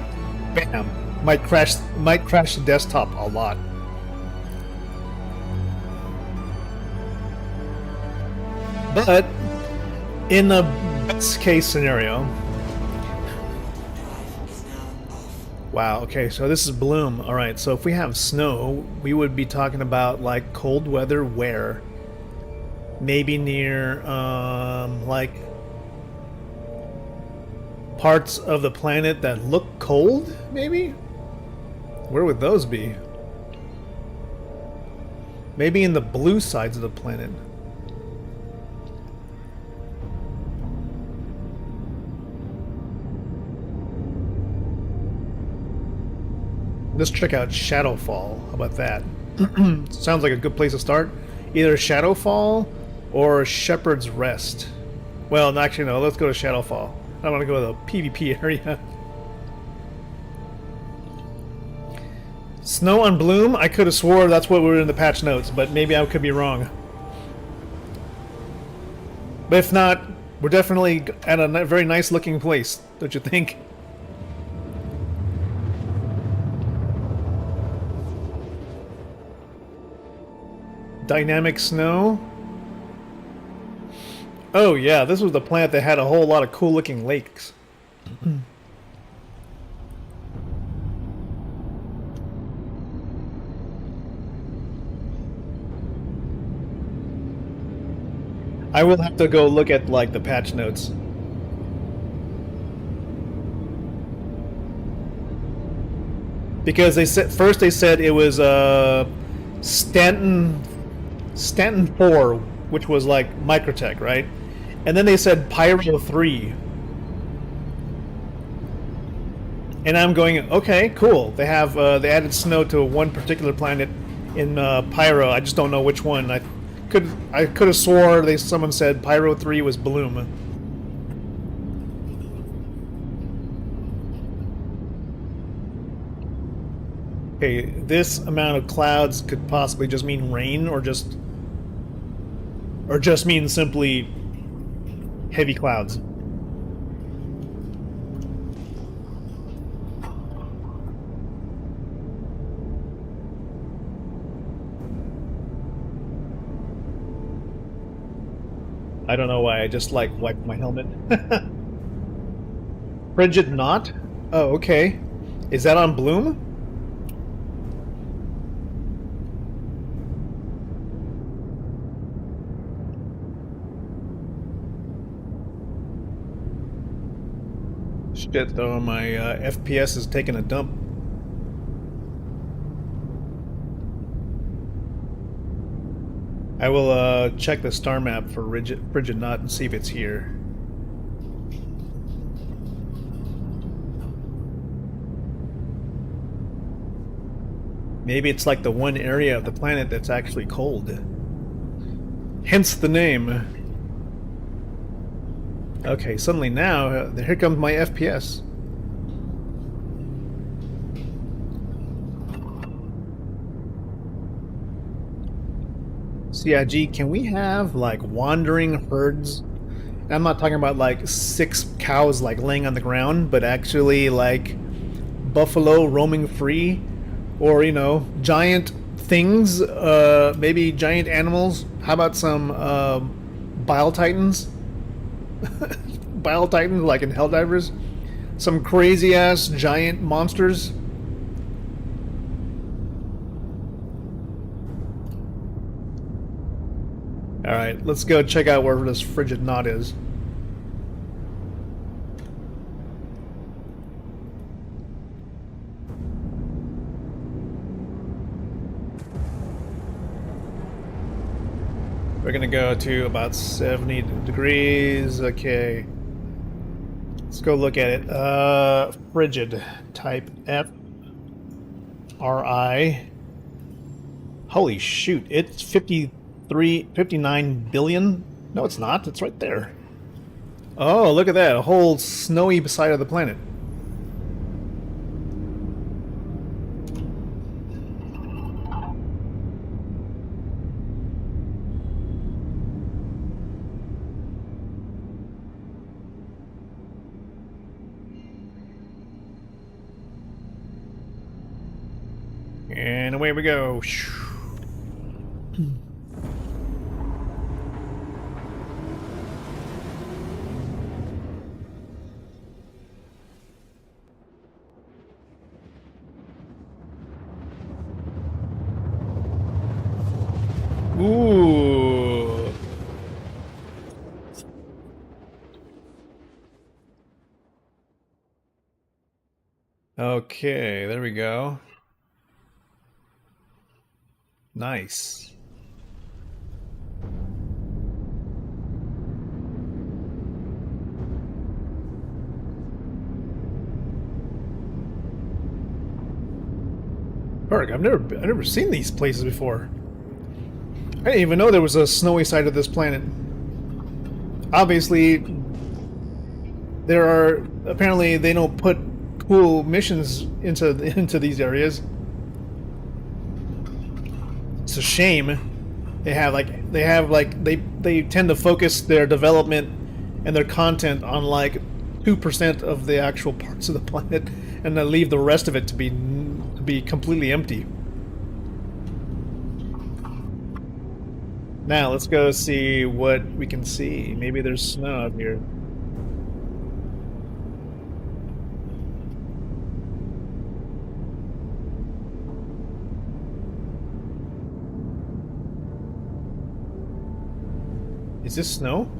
Bam, might crash the desktop a lot. But in the best case scenario, wow, okay, so this is Bloom. Alright, so if we have snow, we would be talking about like cold weather where? Maybe near like parts of the planet that look cold, maybe? Where would those be? Maybe in the blue sides of the planet. Let's check out Shadowfall. How about that? Sounds like a good place to start. Either Shadowfall or Shepherd's Rest. Well, actually, no. Let's go to Shadowfall. I want to go to the PvP area. Snow on Bloom? I could have swore that's what we were in the patch notes, but maybe I could be wrong. But if not, we're definitely at a very nice looking place, don't you think? Dynamic snow. Oh yeah, this was the planet that had a whole lot of cool looking lakes. I will have to go look at like the patch notes. Because they said they said it was Stanton 4, which was like Microtech, right? And then they said Pyro 3. And I'm going, okay, cool. They have they added snow to one particular planet in Pyro. I just don't know which one. I could have swore someone said Pyro 3 was Bloom. Okay, this amount of clouds could possibly just mean rain, or just mean simply heavy clouds. I don't know why I just like wiped my helmet. Frigid knot? Oh, okay. Is that on Bloom? Shit, though, my FPS is taking a dump. I will check the star map for Frigid Knot and see if it's here. Maybe it's like the one area of the planet that's actually cold. Hence the name. Okay, suddenly now, here comes my FPS. CIG, can we have, like, wandering herds? And I'm not talking about, like, 6 cows, like, laying on the ground, but actually, like, buffalo roaming free? Or, you know, giant things, maybe giant animals? How about some, Bile Titans? Bile Titans, like in Helldivers? Some crazy-ass giant monsters? Alright, let's go check out where this Frigid Knot is. We're gonna go to about 70 degrees. Okay. Let's go look at it. Frigid. Type F. R-I. Holy shoot, it's 59 billion? No, it's not. It's right there. Oh, look at that. A whole snowy side of the planet. And away we go. Ooh. Okay, there we go. Nice. Berg, I've never seen these places before. I didn't even know there was a snowy side of this planet. Obviously, apparently they don't put cool missions into these areas. It's a shame. They tend to focus their development and their content on like 2% of the actual parts of the planet, and then leave the rest of it to be completely empty. Now let's go see what we can see. Maybe there's snow up here. Is this snow?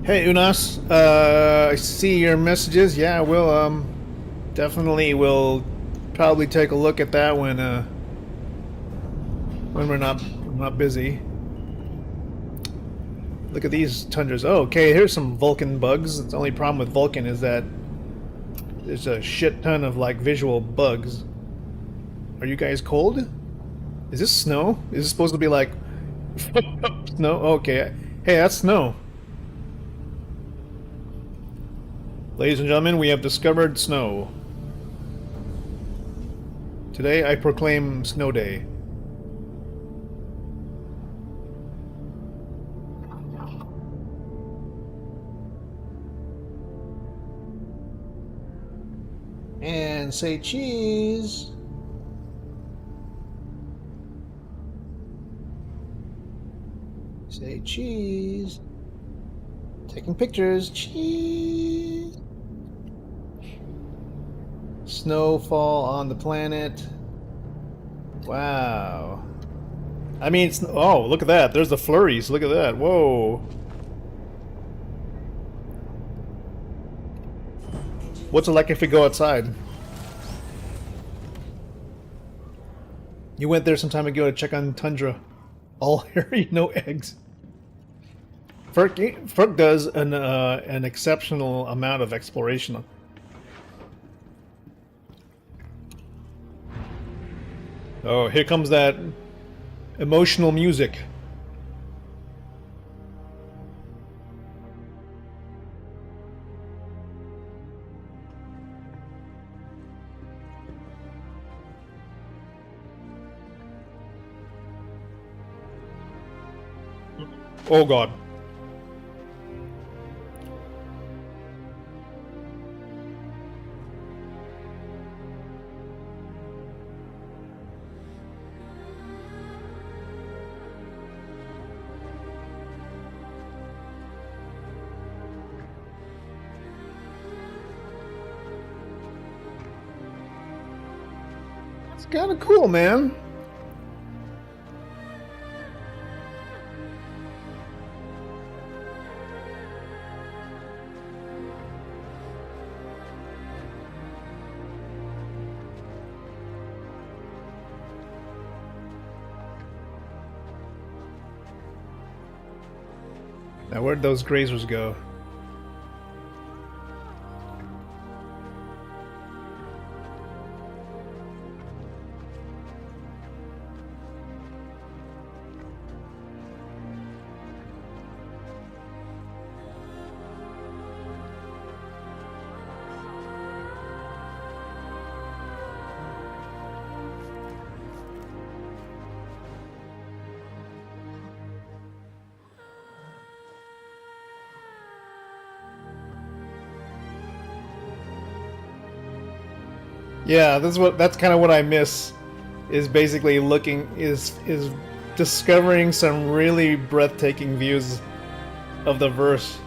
Hey Unas, I see your messages. Yeah, we'll definitely will probably take a look at that when we're not busy. Look at these tundras. Oh, okay, here's some Vulcan bugs. The only problem with Vulcan is that there's a shit ton of like visual bugs. Are you guys cold? Is this snow? Is this supposed to be like snow? Okay. Hey, that's snow. Ladies and gentlemen, we have discovered snow. Today I proclaim Snow Day. And say cheese. Say cheese. Taking pictures. Cheese. Snowfall on the planet. Wow. I mean, it's, oh, look at that. There's the flurries. Look at that. Whoa. What's it like if we go outside? You went there some time ago to check on Tundra. All hairy, no eggs. Ferk does an exceptional amount of exploration. Oh, here comes that emotional music. Oh God. It's kind of cool, man. Now, where'd those grazers go? Yeah, that's kind of what I miss, is basically is discovering some really breathtaking views of the verse.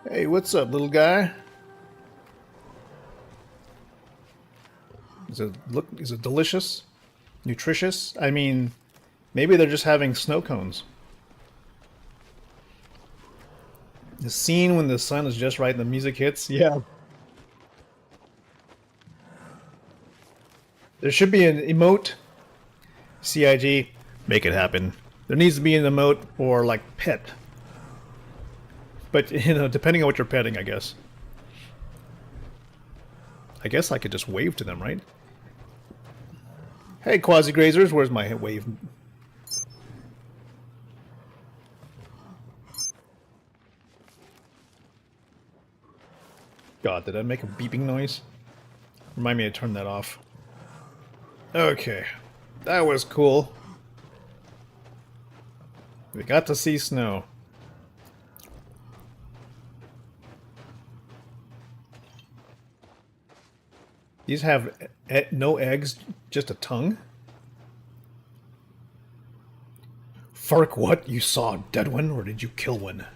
Hey, what's up, little guy? Is it delicious? Nutritious? I mean, maybe they're just having snow cones. The scene when the sun is just right and the music hits, yeah. There should be an emote. CIG, make it happen. There needs to be an emote for, like, pet. But, you know, depending on what you're petting, I guess. I guess I could just wave to them, right? Hey, quasi-grazers, where's my wave? God, did I make a beeping noise? Remind me to turn that off. Okay, that was cool. We got to see snow. These have no eggs, just a tongue? Fark, what? You saw a dead one, or did you kill one?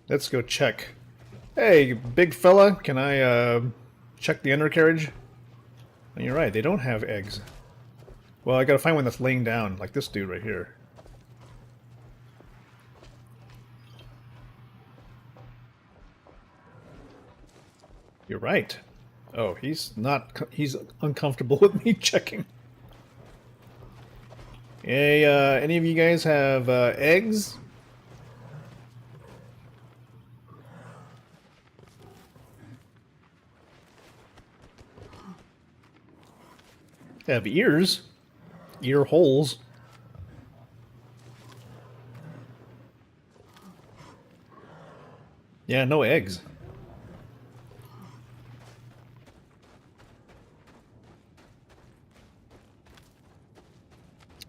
Let's go check. Hey, big fella, can I check the undercarriage. And you're right, they don't have eggs. Well, I gotta find one that's laying down, like this dude right here. You're right. Oh, he's not... He's uncomfortable with me checking. Hey, any of you guys have eggs? They have ears. Ear holes. Yeah, no eggs.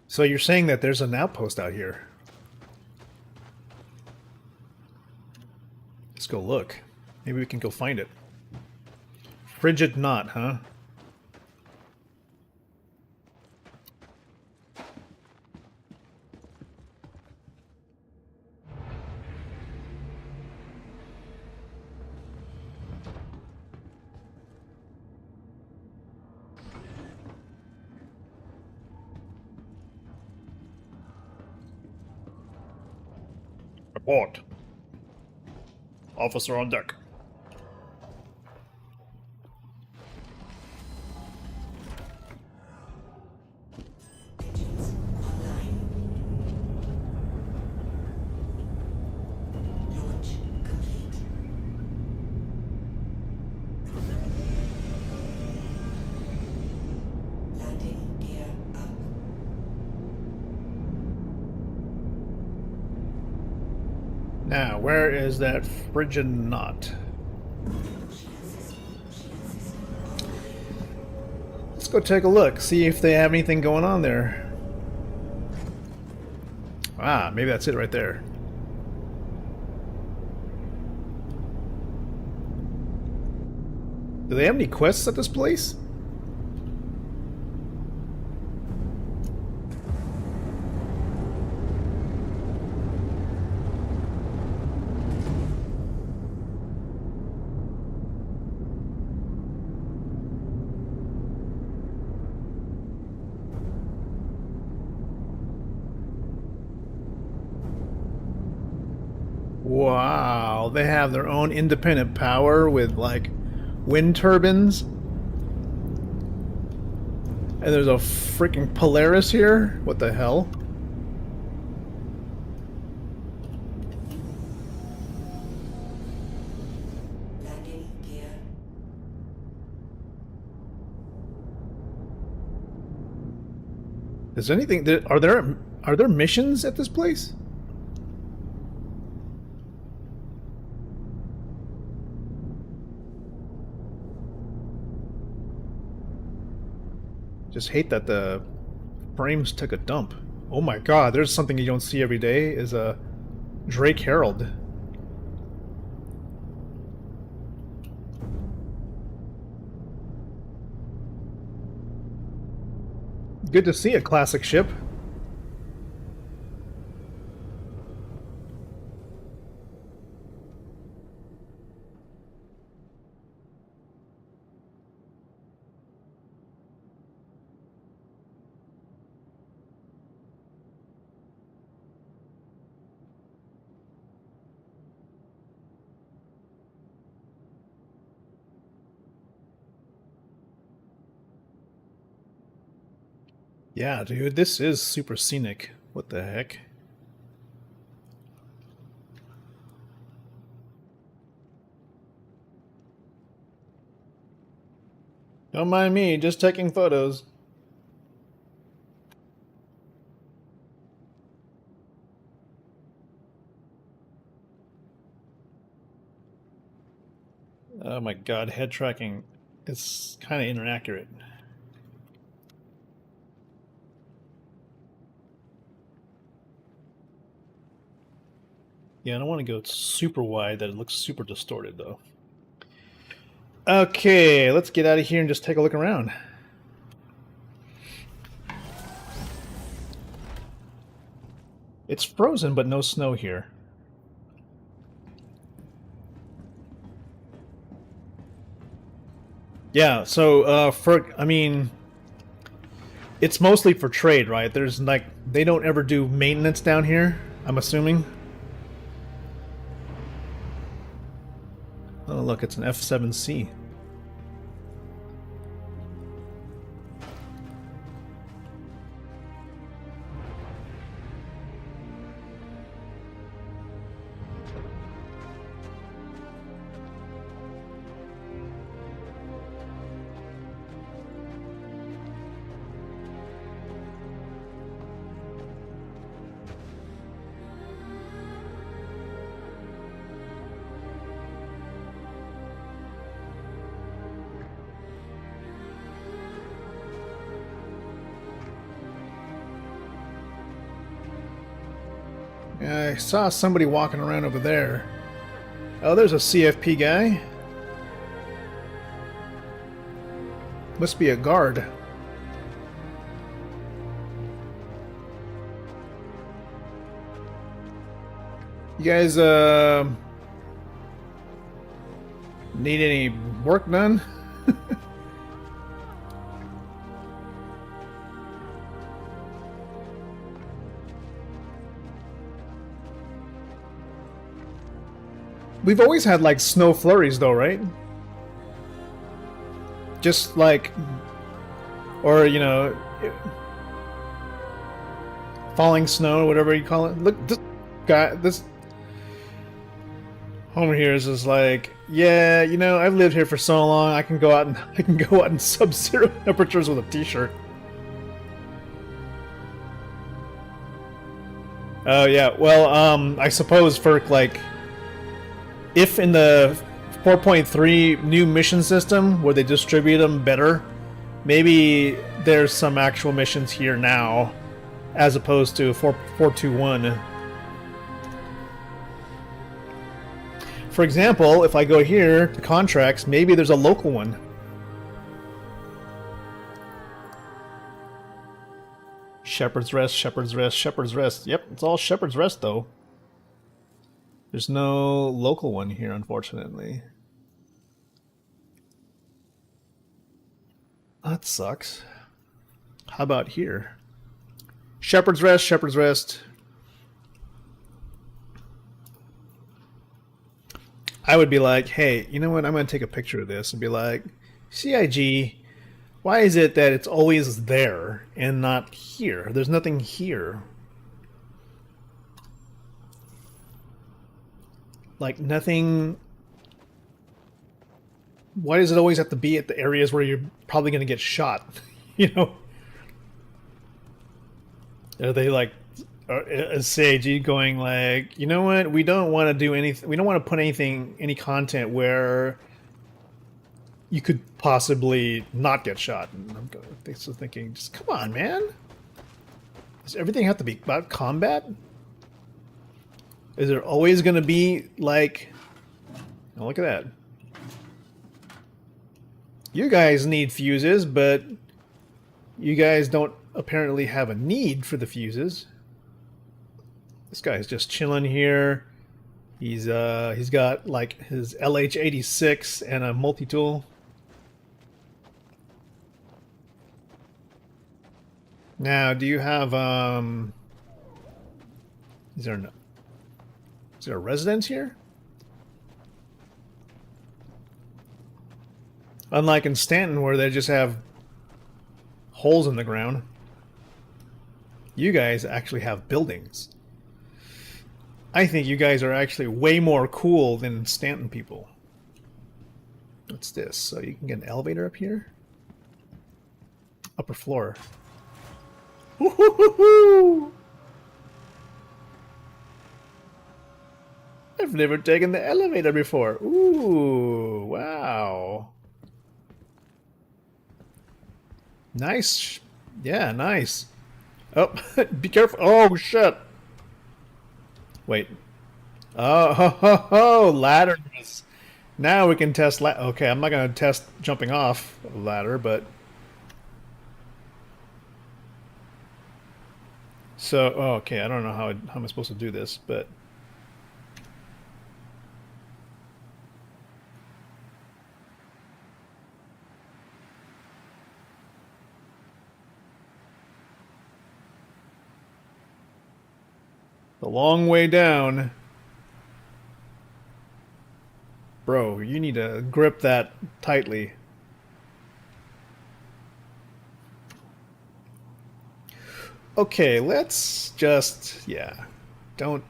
So you're saying that there's an outpost out here? Let's go look. Maybe we can go find it. Frigid knot, huh? Report. Officer on deck. Engines online. Launch complete. Landing gear up. Now, where is that frigid knot? Let's go take a look, see if they have anything going on there. Ah, maybe that's it right there. Do they have any quests at this place? Wow, they have their own independent power with like wind turbines. And there's a freaking Polaris here? What the hell? Landing gear. Is anything are there missions at this place? Just hate that the frames took a dump. Oh my god, there's something you don't see every day, is a Drake Herald. Good to see a classic ship. Yeah, dude, this is super scenic. What the heck? Don't mind me, just taking photos. Oh my god, head tracking is kind of inaccurate. Yeah, I don't want to go super wide that it looks super distorted though. Okay, let's get out of here and just take a look around. It's frozen, but no snow here. Yeah, so I mean, it's mostly for trade, right? There's like they don't ever do maintenance down here, I'm assuming. Oh, look, it's an F7C. Yeah, I saw somebody walking around over there. Oh, there's a CFP guy. Must be a guard. You guys, need any work done? We've always had like snow flurries though, right? Just like, or you know, falling snow, whatever you call it. Look, this guy, this Homer here is just like, yeah, you know, I've lived here for so long. I can go out and I can go out in sub-zero temperatures with a t-shirt. Oh yeah, well, I suppose for like, if in the 4.3 new mission system where they distribute them better, maybe there's some actual missions here now, as opposed to 4.421. For example, if I go here to contracts, maybe there's a local one. Shepherd's Rest, Shepherd's Rest, Shepherd's Rest. Yep, it's all Shepherd's Rest though. There's no local one here, unfortunately. That sucks. How about here? Shepherd's Rest, Shepherd's Rest. I would be like, hey, you know what? I'm going to take a picture of this and be like, CIG, why is it that it's always there and not here? There's nothing here. Like, nothing. Why does it always have to be at the areas where you're probably going to get shot? You know? Are they like, is CAG going like, you know what? We don't want to do anything. We don't want to put anything, any content where you could possibly not get shot. And I'm thinking, just come on, man. Does everything have to be about combat? Is there always going to be like, oh, look at that. You guys need fuses, but you guys don't apparently have a need for the fuses. This guy's just chilling here. He's got like his LH86 and a multi-tool. Now, do you have is there a residence here? Unlike in Stanton where they just have holes in the ground. You guys actually have buildings. I think you guys are actually way more cool than Stanton people. What's this? So you can get an elevator up here? Upper floor. Woo-hoo-hoo-hoo! I've never taken the elevator before. Ooh, wow. Nice. Yeah, nice. Oh, be careful. Oh, shit. Wait. Oh, ho, ho, ho, ladders. Now we can test okay, I'm not going to test jumping off a ladder, but... So, oh, okay, I don't know how I'm supposed to do this, but... The long way down. Bro, you need to grip that tightly. Okay, let's just, yeah. Don't...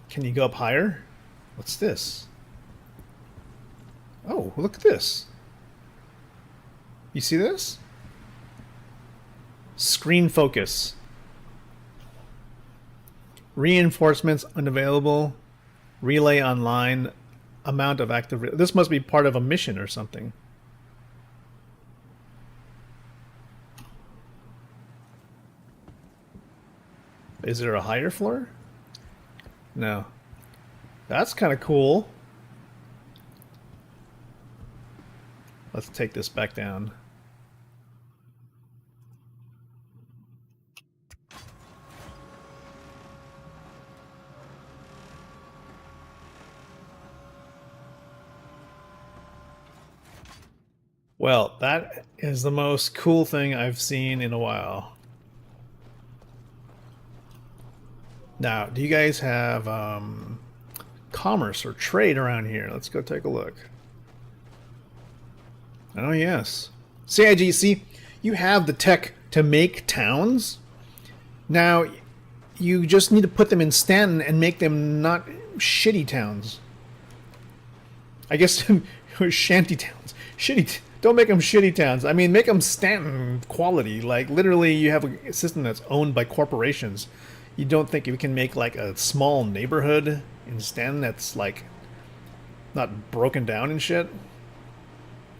Can you go up higher? What's this? Oh, look at this. You see this? Screen focus. Reinforcements unavailable. Relay online. Amount of active... This must be part of a mission or something. Is there a higher floor? No. That's kind of cool. Let's take this back down. Well, that is the most cool thing I've seen in a while. Now, do you guys have commerce or trade around here? Let's go take a look. Oh, yes. CIG, see, you have the tech to make towns. Now, you just need to put them in Stanton and make them not shitty towns. I guess shanty towns. Don't make them shitty towns. I mean, make them Stanton quality. Like, literally, you have a system that's owned by corporations. You don't think you can make, like, a small neighborhood in Stanton that's, like, not broken down and shit?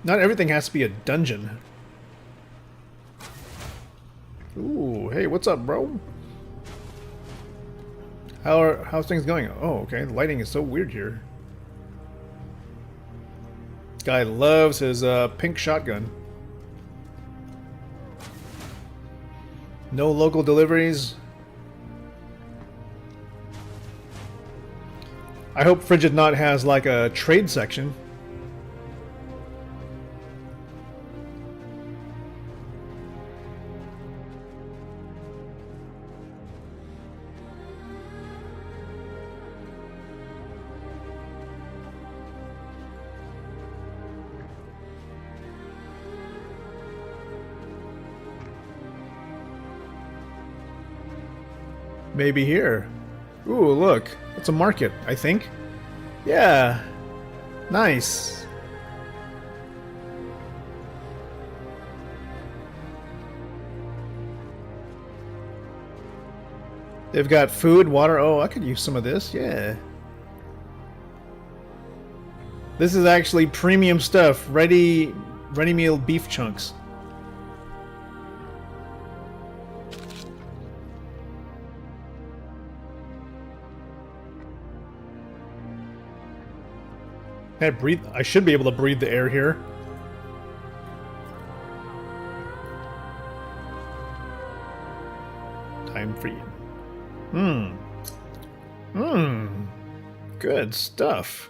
Not everything has to be a dungeon. Ooh, hey, what's up, bro? How's things going? Oh, okay, the lighting is so weird here. This guy loves his pink shotgun. No local deliveries. I hope Frigid Knot has like a trade section. Maybe here. Ooh, look. It's a market, I think. Yeah. Nice. They've got food, water. Oh, I could use some of this. Yeah. This is actually premium stuff. Ready meal beef chunks. Can I breathe? I should be able to breathe the air here. Time for you. Good stuff.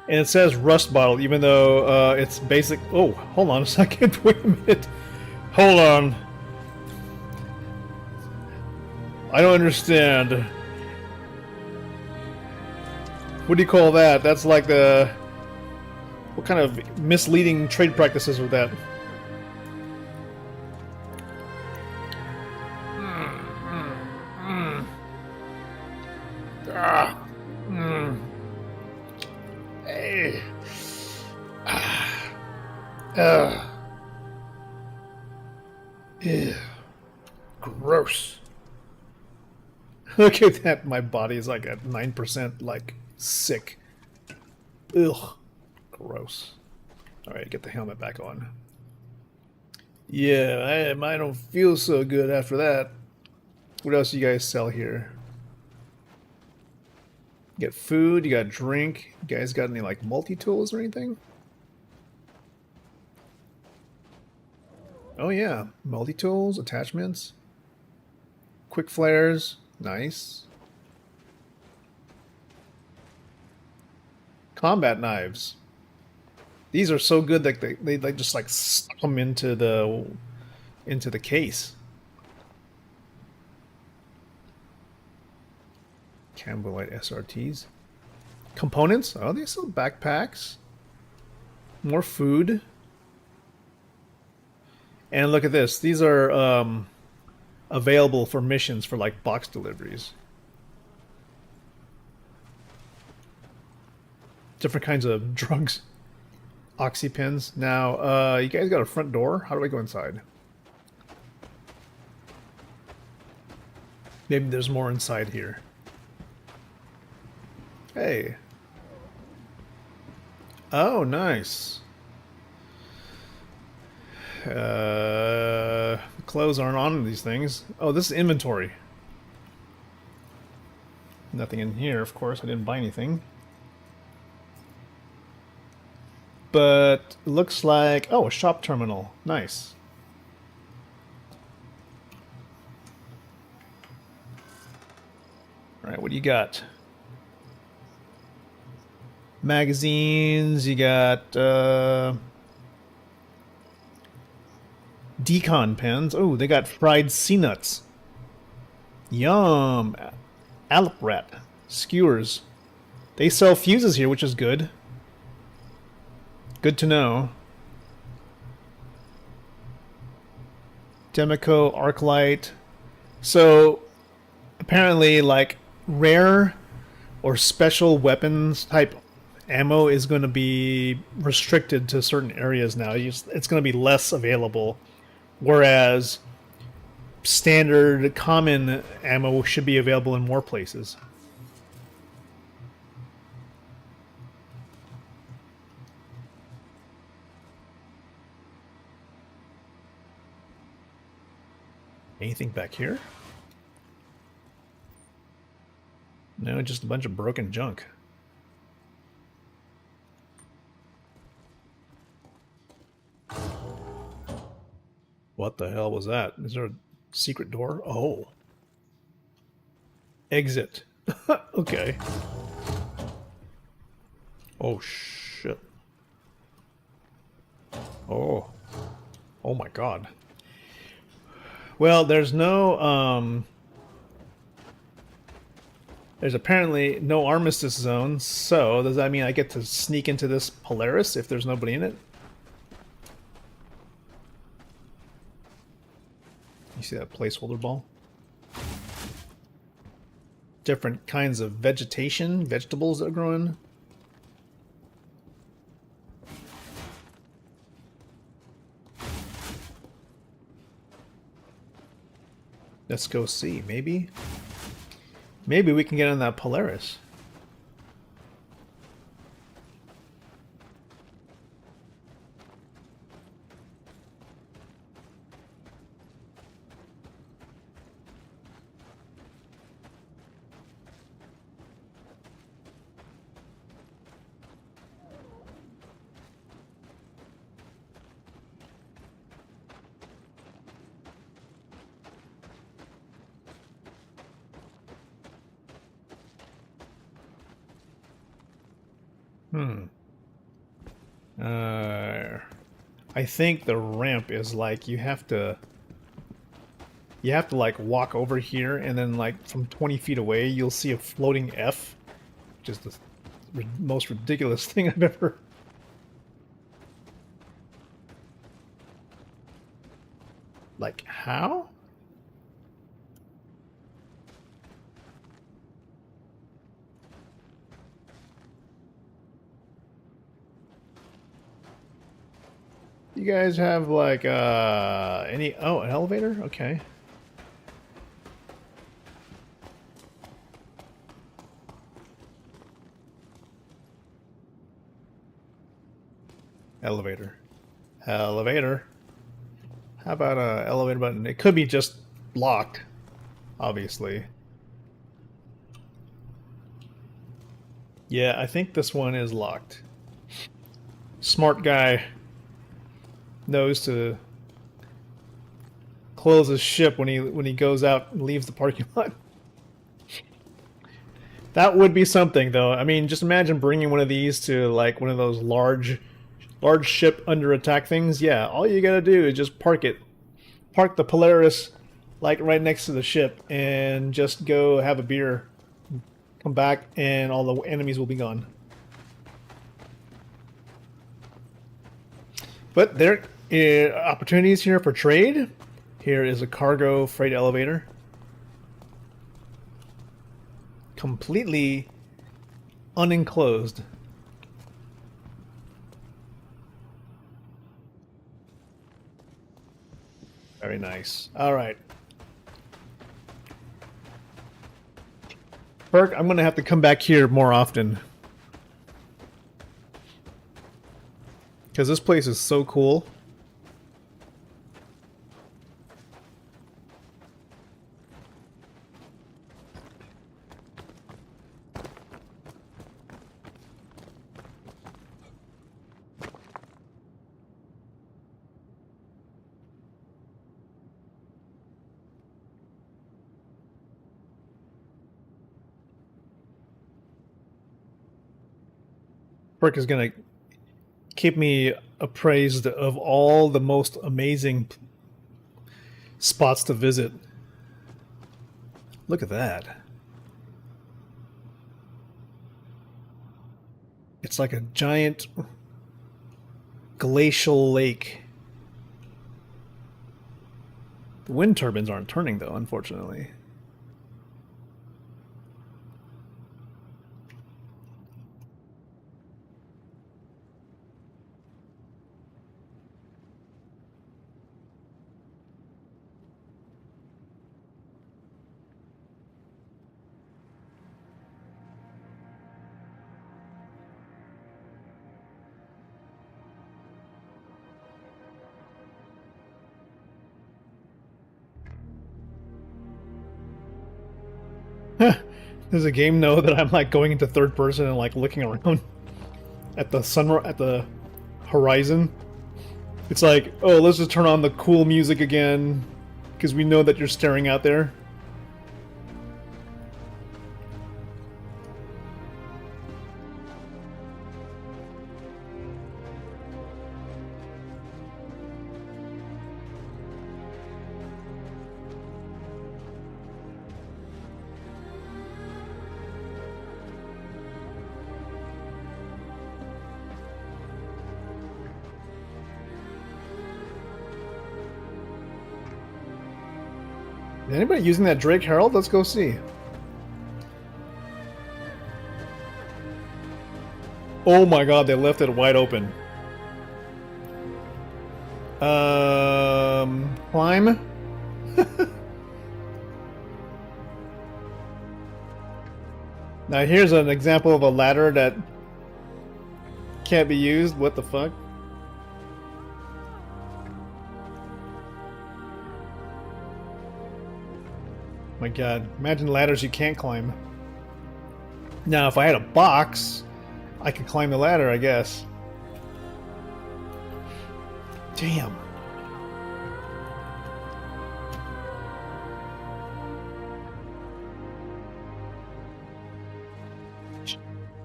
And it says rust bottle, even though it's basic. Oh, hold on a second. Wait a minute. Hold on. I don't understand. What do you call that? That's like the... What kind of misleading trade practices with that? Hey. Ew. Gross. Look at that. My body is like at 9%, like, sick. Ugh. Gross. Alright, get the helmet back on. Yeah, I don't feel so good after that. What else do you guys sell here? You got food, you got drink. You guys got any, like, multi-tools or anything? Oh yeah, multi-tools, attachments. Quick flares. Nice. Combat knives. These are so good that they just like stuck them into the into the case. Cambolite SRTs. Components? Oh, they sell backpacks. More food. And look at this. These are available for missions for like box deliveries. Different kinds of drugs. Oxypens. Now, you guys got a front door? How do I go inside? Maybe there's more inside here. Hey. Oh, nice. Clothes aren't on these things. Oh, this is inventory. Nothing in here, of course. I didn't buy anything. But looks like... Oh, a shop terminal. Nice. Alright, what do you got? Magazines, you got... decon pens. Oh, they got fried sea nuts. Yum. Alprat. Skewers. They sell fuses here, which is good. Good to know. Demico, Arclight. So, apparently, like, rare or special weapons type ammo is going to be restricted to certain areas now. It's going to be less available. Whereas standard, common ammo should be available in more places. Anything back here? No, just a bunch of broken junk. What the hell was that? Is there a secret door? Oh. Exit. Okay. Oh, shit. Oh. Oh my god. Well, there's no, there's apparently no armistice zone, so does that mean I get to sneak into this Polaris if there's nobody in it? You see that placeholder ball? Different kinds of vegetation, vegetables that are growing. Let's go see. Maybe we can get on that Polaris. I think the ramp is like you have to like walk over here, and then like from 20 feet away you'll see a floating F, which is the most ridiculous thing I've ever. Like how? You guys have like any an elevator? Okay. Elevator. Elevator. How about a elevator button? It could be just locked, obviously. Yeah, I think this one is locked. Smart guy knows to close his ship when he goes out and leaves the parking lot. That would be something, though. I mean, just imagine bringing one of these to like one of those large ship under attack things. Yeah, all you gotta do is just park it park the Polaris like right next to the ship and just go have a beer. Come back and all the enemies will be gone. But there are opportunities here for trade. Here is a cargo freight elevator. Completely unenclosed. Very nice. All right. Perk, I'm going to have to come back here more often. Because this place is so cool. Perk is going to keep me appraised of all the most amazing spots to visit. Look at that. It's like a giant glacial lake. The wind turbines aren't turning though, unfortunately. Does the game know that I'm like going into third person and like looking around at the at the horizon? It's like, oh, let's just turn on the cool music again because we know that you're staring out there. Is anybody using that Drake Herald? Let's go see. Oh my god, they left it wide open. Climb? Now here's an example of a ladder that can't be used. What the fuck? My god, imagine ladders you can't climb. Now, if I had a box, I could climb the ladder, I guess. Damn.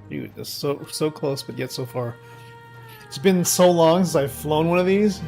Dude, this is so close, but yet so far. It's been so long since I've flown one of these.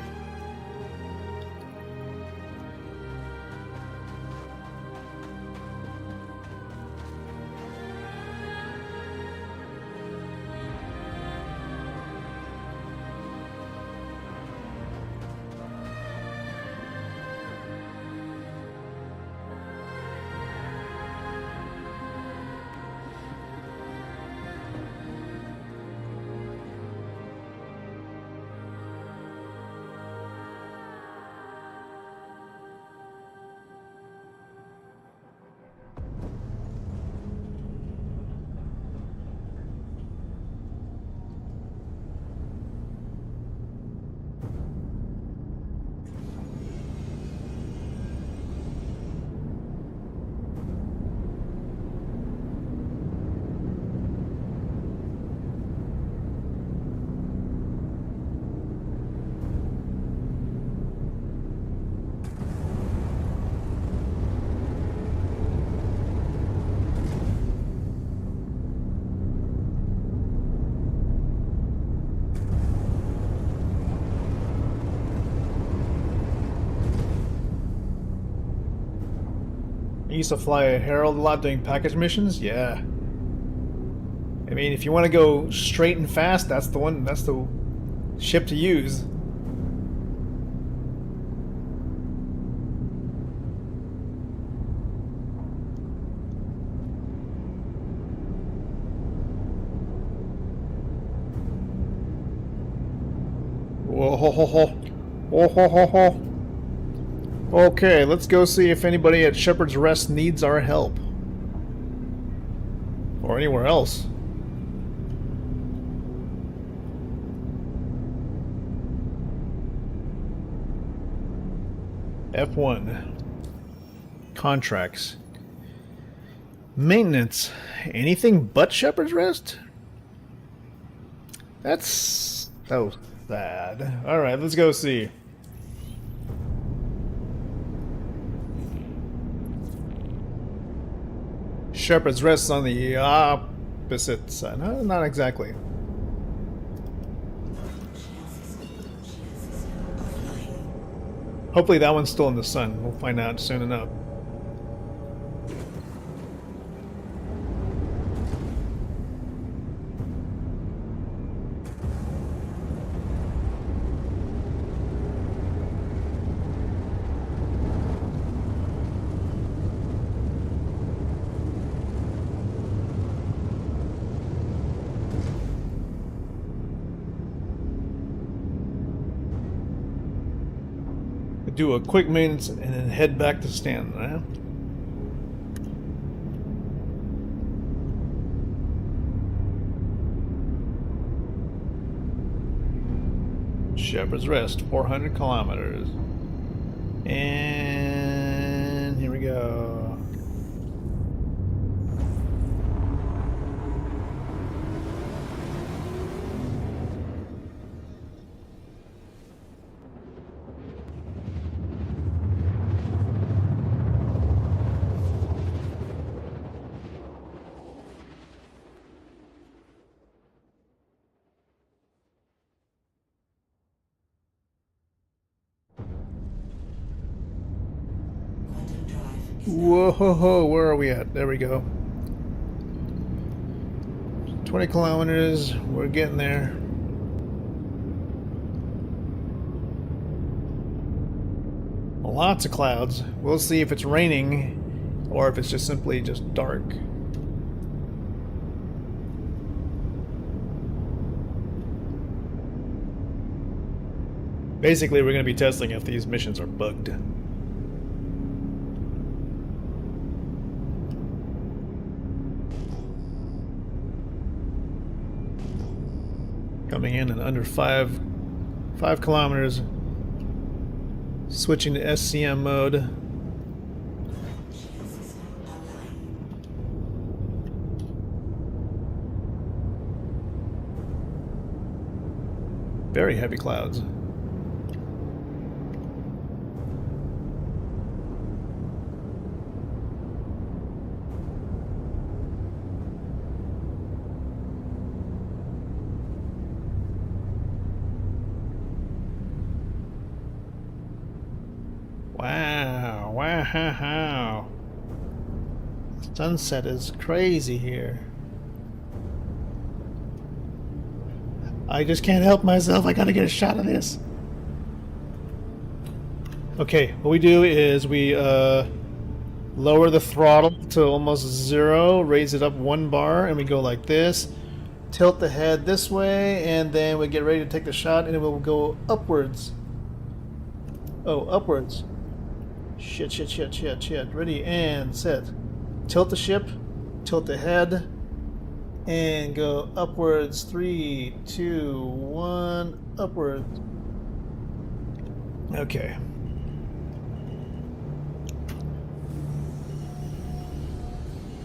used to fly a Herald a lot doing package missions. Yeah. I mean, if you want to go straight and fast, that's the one. That's the ship to use. Whoa, ho, ho, ho. Whoa, ho, ho, ho. Okay, let's go see if anybody at Shepherd's Rest needs our help. Or anywhere else. F1. Contracts. Maintenance. Anything but Shepherd's Rest? That's so sad. Alright, let's go see. Shepherd's Rest is on the opposite side. No, not exactly. Hopefully that one's still in the sun. We'll find out soon enough. Do a quick maintenance and then head back to stand. Shepherd's Rest, 400 kilometers. And here we go. Whoa, ho, ho, where are we at? There we go. 20 kilometers, we're getting there. Lots of clouds. We'll see if it's raining or if it's just simply just dark. Basically, we're going to be testing if these missions are bugged. Coming in under 5 kilometers. Switching to SCM mode. Very heavy clouds. Wow, wow. Sunset is crazy here. I just can't help myself. I gotta get a shot of this. Okay, what we do is we lower the throttle to almost 0, raise it up 1 bar, and we go like this. Tilt the head this way, and then we get ready to take the shot, and it will go upwards. Oh, upwards. Shit. Ready and set. Tilt the ship, tilt the head, and go upwards. 3, 2, 1, upwards. Okay.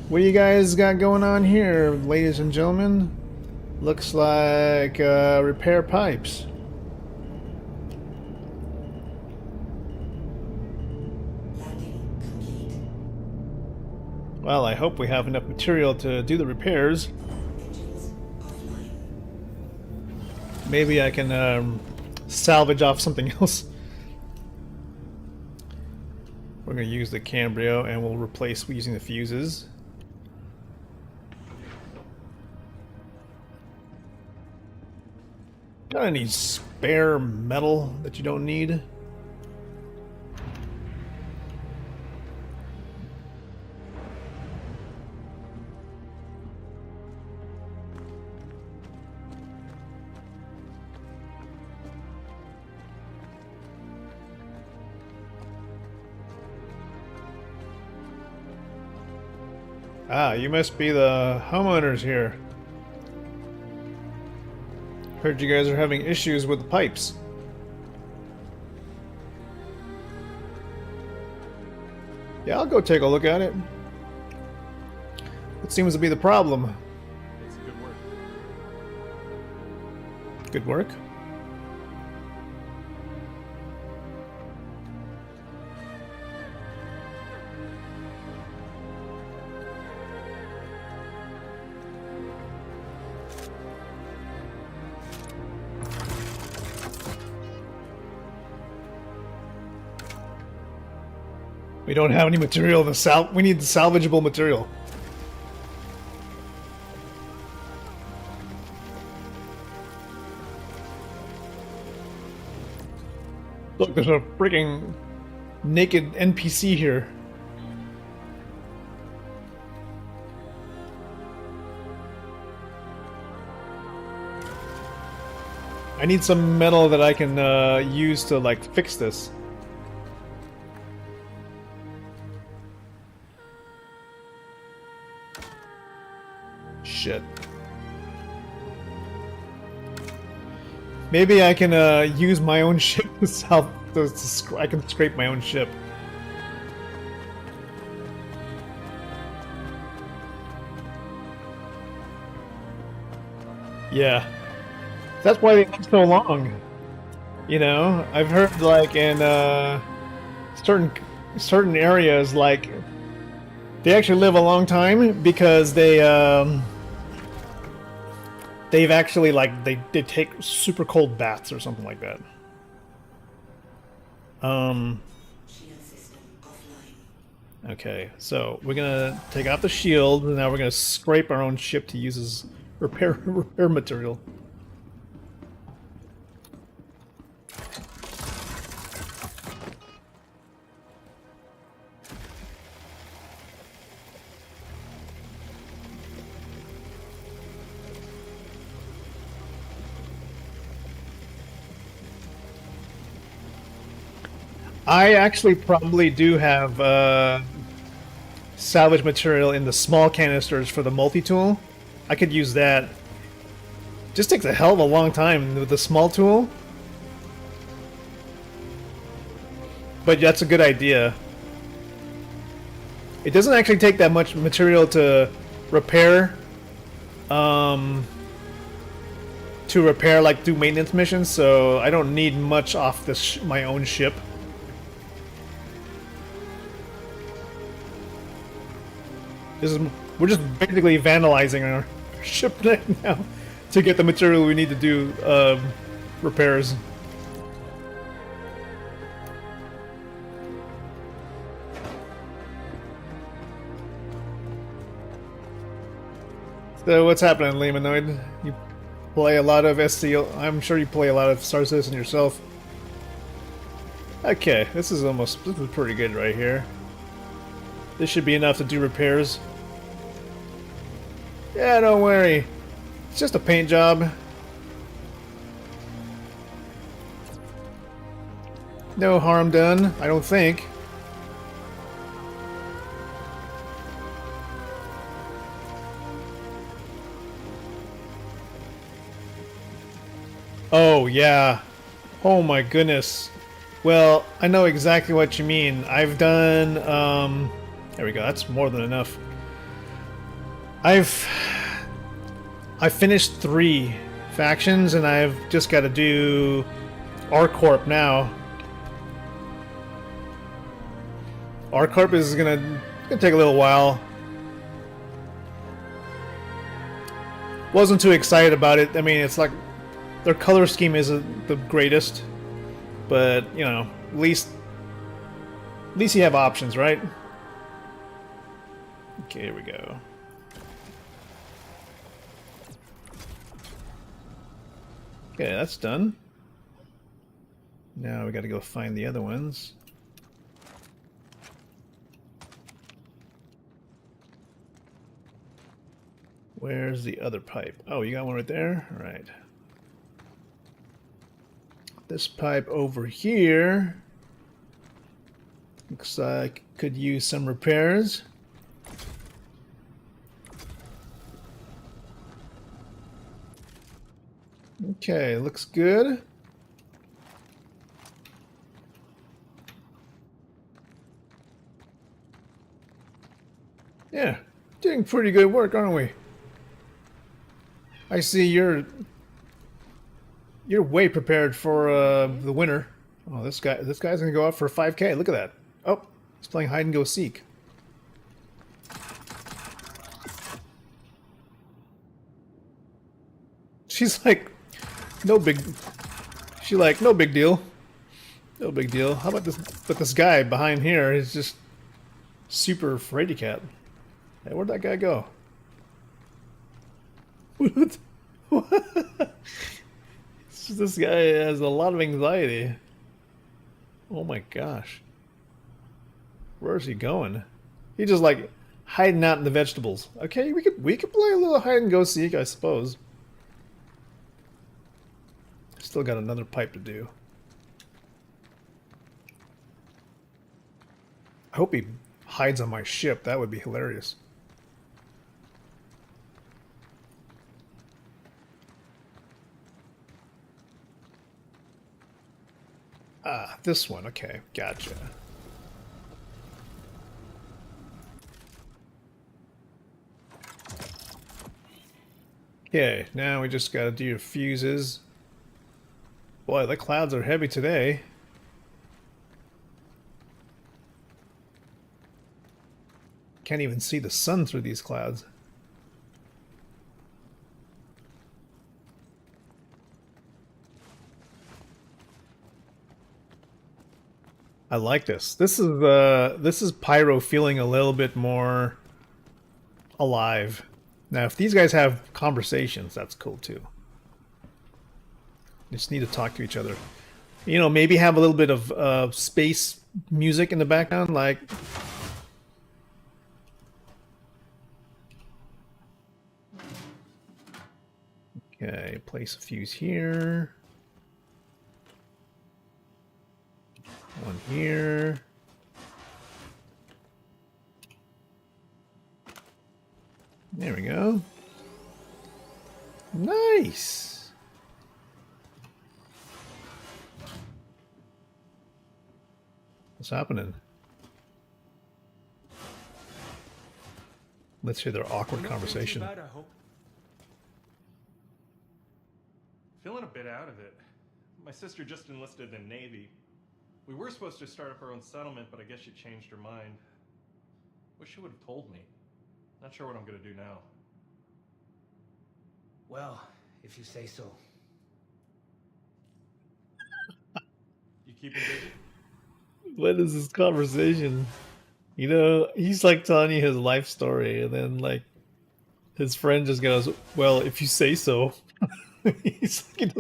What do you guys got going on here, ladies and gentlemen? Looks like repair pipes. Well, I hope we have enough material to do the repairs. Maybe I can salvage off something else. We're going to use the Cambrio and we'll replace using the fuses. Got any spare metal that you don't need? Ah, you must be the homeowners here. Heard you guys are having issues with the pipes. Yeah, I'll go take a look at it. What seems to be the problem? It's good work. Good work? We don't have any material to we need the salvageable material. Look, there's a freaking naked NPC here. I need some metal that I can use to like fix this. Shit. Maybe I can use my own ship to I can scrape my own ship. Yeah. That's why they live so long. You know, I've heard like in certain areas like they actually live a long time because they've actually like they take super cold baths or something like that. Shield system offline. Okay, so we're gonna take out the shield, and now we're gonna scrape our own ship to use as repair material. I actually probably do have salvage material in the small canisters for the multi-tool. I could use that. Just takes a hell of a long time with the small tool. But that's a good idea. It doesn't actually take that much material to repair. Like do maintenance missions, so I don't need much off this my own ship. We're just basically vandalizing our ship right now to get the material we need to do repairs. So what's happening, Lemanoid? You play a lot of SCL. I'm sure you play a lot of Star Citizen yourself. Okay, this is pretty good right here. This should be enough to do repairs. Yeah, don't worry. It's just a paint job. No harm done, I don't think. Oh, yeah. Oh my goodness. Well, I know exactly what you mean. I've done, there we go, that's more than enough. I finished 3 factions, and I've just got to do R-Corp now. R-Corp is gonna take a little while. Wasn't too excited about it. I mean, it's like their color scheme isn't the greatest, but you know, at least At least you have options, right? Okay, here we go. Okay, that's done. Now we gotta go find the other ones. Where's the other pipe? Oh, you got one right there? All right. This pipe over here looks like could use some repairs. Okay, looks good. Yeah, doing pretty good work, aren't we? I see you're way prepared for the winter. Oh, this guy's gonna go out for a 5K. Look at that. Oh, he's playing hide and go seek. She's like, no big. She like, no big deal. No big deal. How about this? But this guy behind here is just super fraidy cat. Hey, where'd that guy go? What? This guy has a lot of anxiety. Oh my gosh. Where's he going? He just like hiding out in the vegetables. Okay, we could play a little hide and go seek, I suppose. Still got another pipe to do. I hope he hides on my ship. That would be hilarious. Ah, this one. Okay, gotcha. Okay, now we just gotta do your fuses. Boy, the clouds are heavy today. Can't even see the sun through these clouds. I like this. This is Pyro feeling a little bit more alive. Now, if these guys have conversations, that's cool too. They just need to talk to each other. You know, maybe have a little bit of space music in the background, like. Okay, place a fuse here. One here. There we go. Nice. What's happening? Let's hear their awkward conversation. Bad, I hope. Feeling a bit out of it. My sister just enlisted in the Navy. We were supposed to start up our own settlement, but I guess she changed her mind. Wish she would have told me. Not sure what I'm gonna do now. Well, if you say so. You keeping busy? What is this conversation? You know, he's like telling you his life story, and then like his friend just goes, "Well, if you say so." He's like,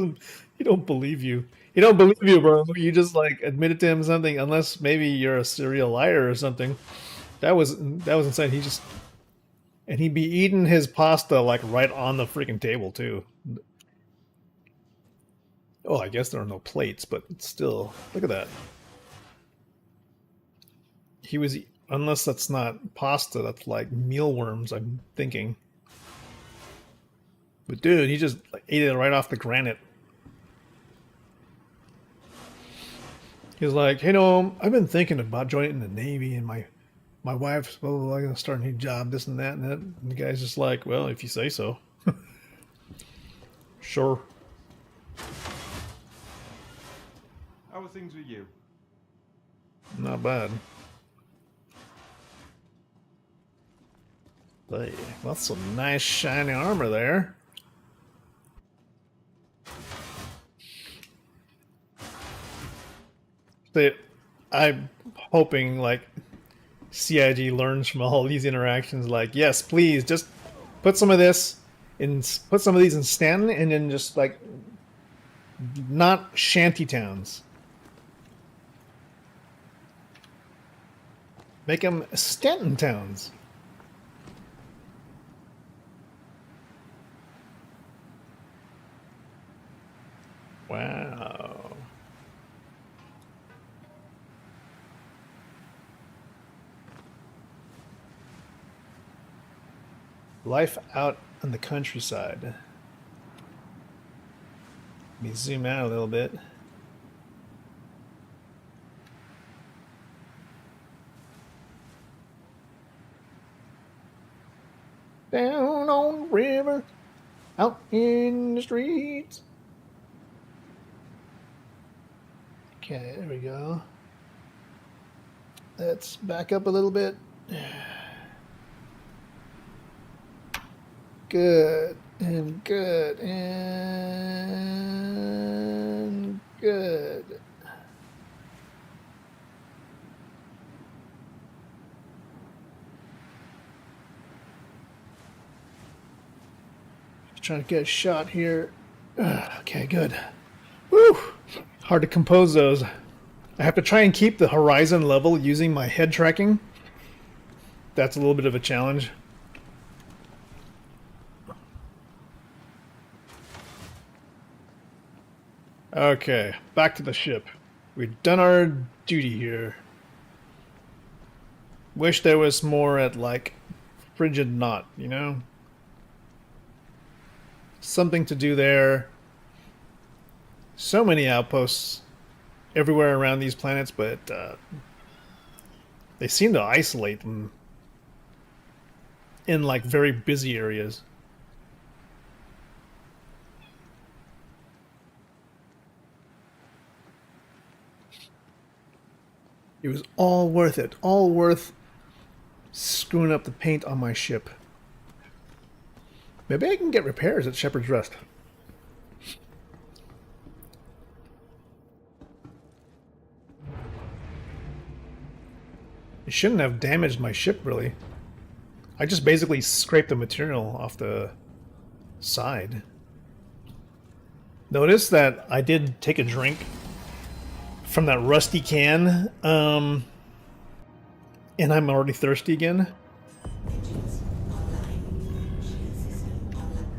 he don't believe you. He don't believe you, bro. You just like admitted to him something, unless maybe you're a serial liar or something. That was insane. He just, and he'd be eating his pasta like right on the freaking table too. Oh, I guess there are no plates, but still, look at that. He was, unless that's not pasta, that's like mealworms, I'm thinking. But dude, he just like, ate it right off the granite. He's like, hey, no, I've been thinking about joining the Navy, and my wife's blah, blah, blah, gonna start a new job, this and that, and that. And the guy's just like, well, if you say so. Sure. How are things with you? Not bad. Hey, that's some nice shiny armor there. I'm hoping like CIG learns from all these interactions. Like, yes, please, just put some of this in, put some of these in Stanton, and then just like not shanty towns. Make them Stanton towns. Wow. Life out in the countryside. Let me zoom out a little bit. Down on the river, out in the streets. Okay, there we go. Let's back up a little bit. Good, and good, and good. Trying to get a shot here. Okay, good. Woo! Hard to compose those. I have to try and keep the horizon level using my head tracking. That's a little bit of a challenge. Okay, back to the ship. We've done our duty here. Wish there was more at, like, Frigid Knot, you know? Something to do there. So many outposts everywhere around these planets, but they seem to isolate them in, like, very busy areas. It was all worth it. All worth screwing up the paint on my ship. Maybe I can get repairs at Shepherd's Rest. It shouldn't have damaged my ship, really. I just basically scraped the material off the side. Notice that I did take a drink from that rusty can, and I'm already thirsty again. Engines online. Shield system online.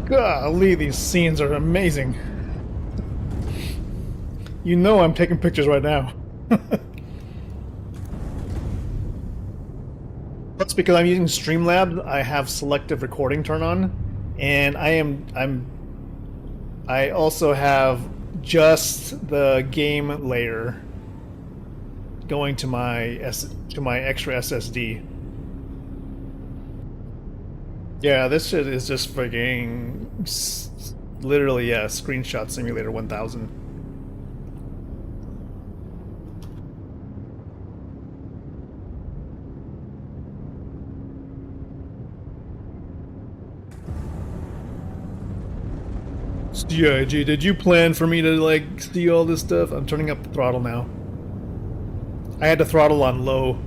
Golly, these scenes are amazing. You know I'm taking pictures right now. That's because I'm using Streamlabs. I have selective recording turned on, and I also have just the game layer going to my extra SSD. Yeah, this shit is just freaking literally, yeah, Screenshot Simulator 1000. CIG, did you plan for me to like see all this stuff? I'm turning up the throttle now. I had the throttle on low.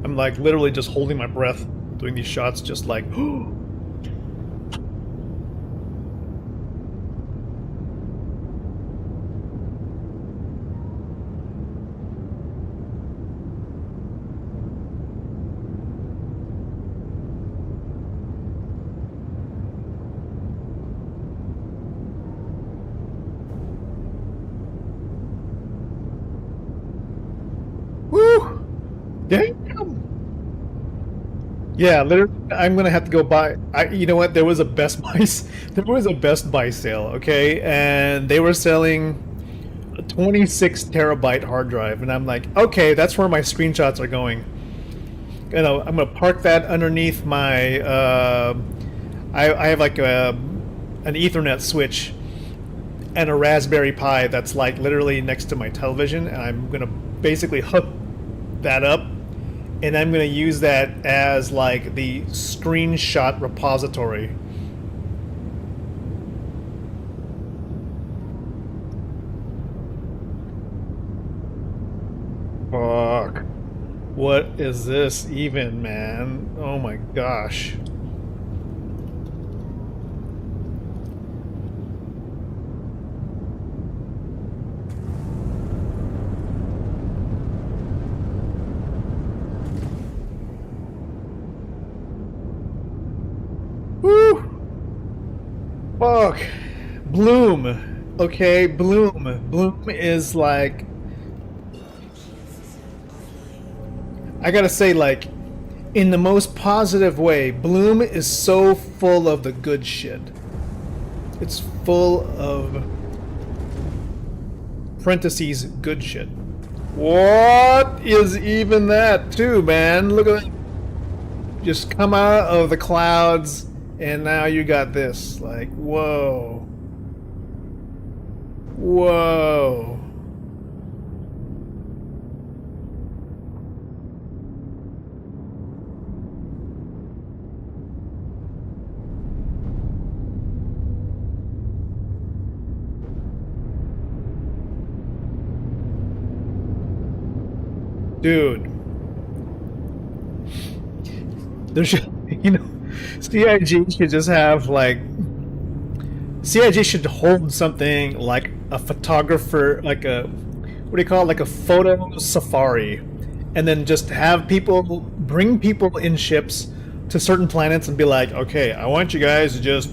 I'm like literally just holding my breath doing these shots, just like woo! Damn! Yeah, literally, I'm gonna have to go buy. You know what? There was a Best Buy. There was a Best Buy sale, okay, and they were selling a 26 terabyte hard drive, and I'm like, okay, that's where my screenshots are going. You know, I'm gonna park that underneath my. I have like an Ethernet switch and a Raspberry Pi that's like literally next to my television, and I'm gonna basically hook that up. And I'm going to use that as like the screenshot repository. Fuck. What is this even, man? Oh my gosh. Woo! Fuck. Bloom. Okay, Bloom. Bloom is like... I gotta say, like, in the most positive way, Bloom is so full of the good shit. It's full of... parentheses, good shit. What is even that, too, man? Look at that. Just come out of the clouds... And now you got this, like, whoa. Whoa. Dude. There's, you know, CIG should just have like CIG should hold something like a photographer, like a what do you call it, like a photo safari, and then just have people bring people in ships to certain planets and be like, okay, I want you guys to just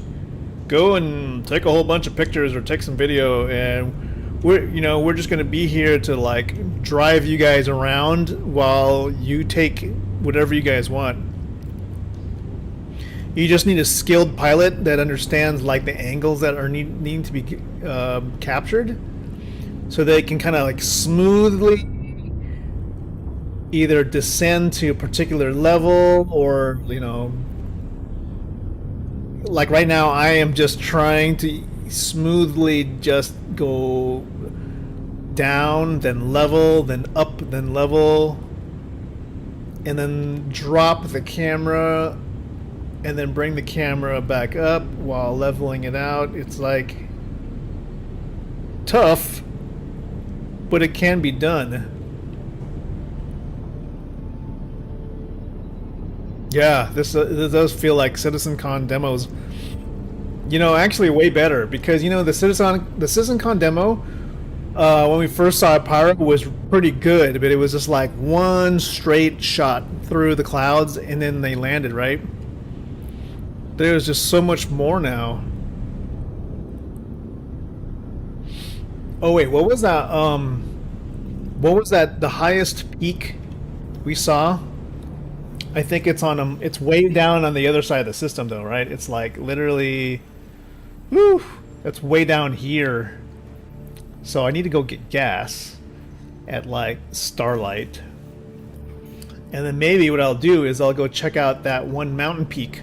go and take a whole bunch of pictures or take some video, and we're just gonna be here to like drive you guys around while you take whatever you guys want. You just need a skilled pilot that understands like the angles that are needing to be captured, so they can kind of like smoothly either descend to a particular level, or like right now I am just trying to smoothly just go down, then level, then up, then level, and then drop the camera, and then bring the camera back up while leveling it out. It's like tough, but it can be done. Yeah, this does feel like CitizenCon demos. Actually way better, because the CitizenCon demo When we first saw it, Pyro was pretty good, but it was just like one straight shot through the clouds, and then they landed, right? There's just so much more now. Oh wait, what was that? What was that? The highest peak we saw? I think it's on it's way down on the other side of the system, though, right? It's like literally, whew, it's way down here. So I need to go get gas at like Starlight. And then maybe what I'll do is I'll go check out that one mountain peak.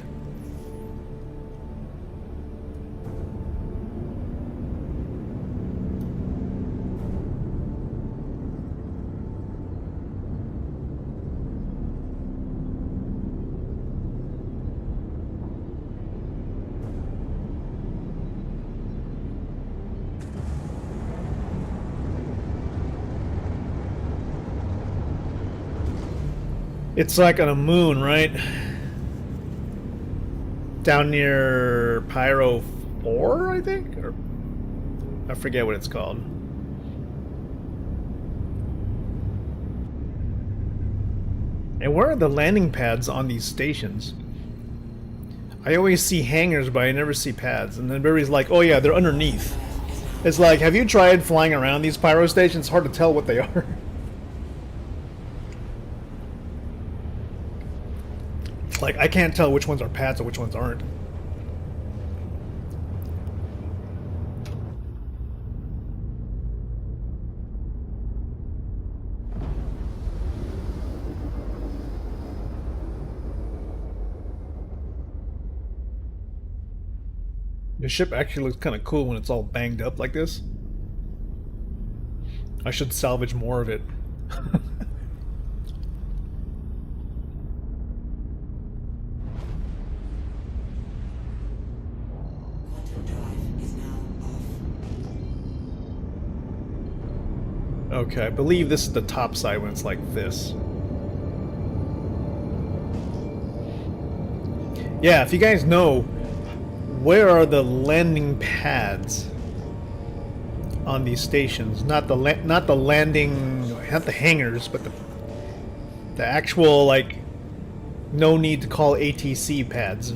It's like on a moon, right? Down near Pyro 4, I think? Or I forget what it's called. And where are the landing pads on these stations? I always see hangars, but I never see pads. And then everybody's like, oh yeah, they're underneath. It's like, have you tried flying around these Pyro stations? It's hard to tell what they are. Like, I can't tell which ones are pads and which ones aren't. The ship actually looks kind of cool when it's all banged up like this. I should salvage more of it. Quantum drive is now off. Okay, I believe this is the top side when it's like this. Yeah, if you guys know, where are the landing pads on these stations? Not the landing, not the hangars, but the actual, like, no need to call ATC pads.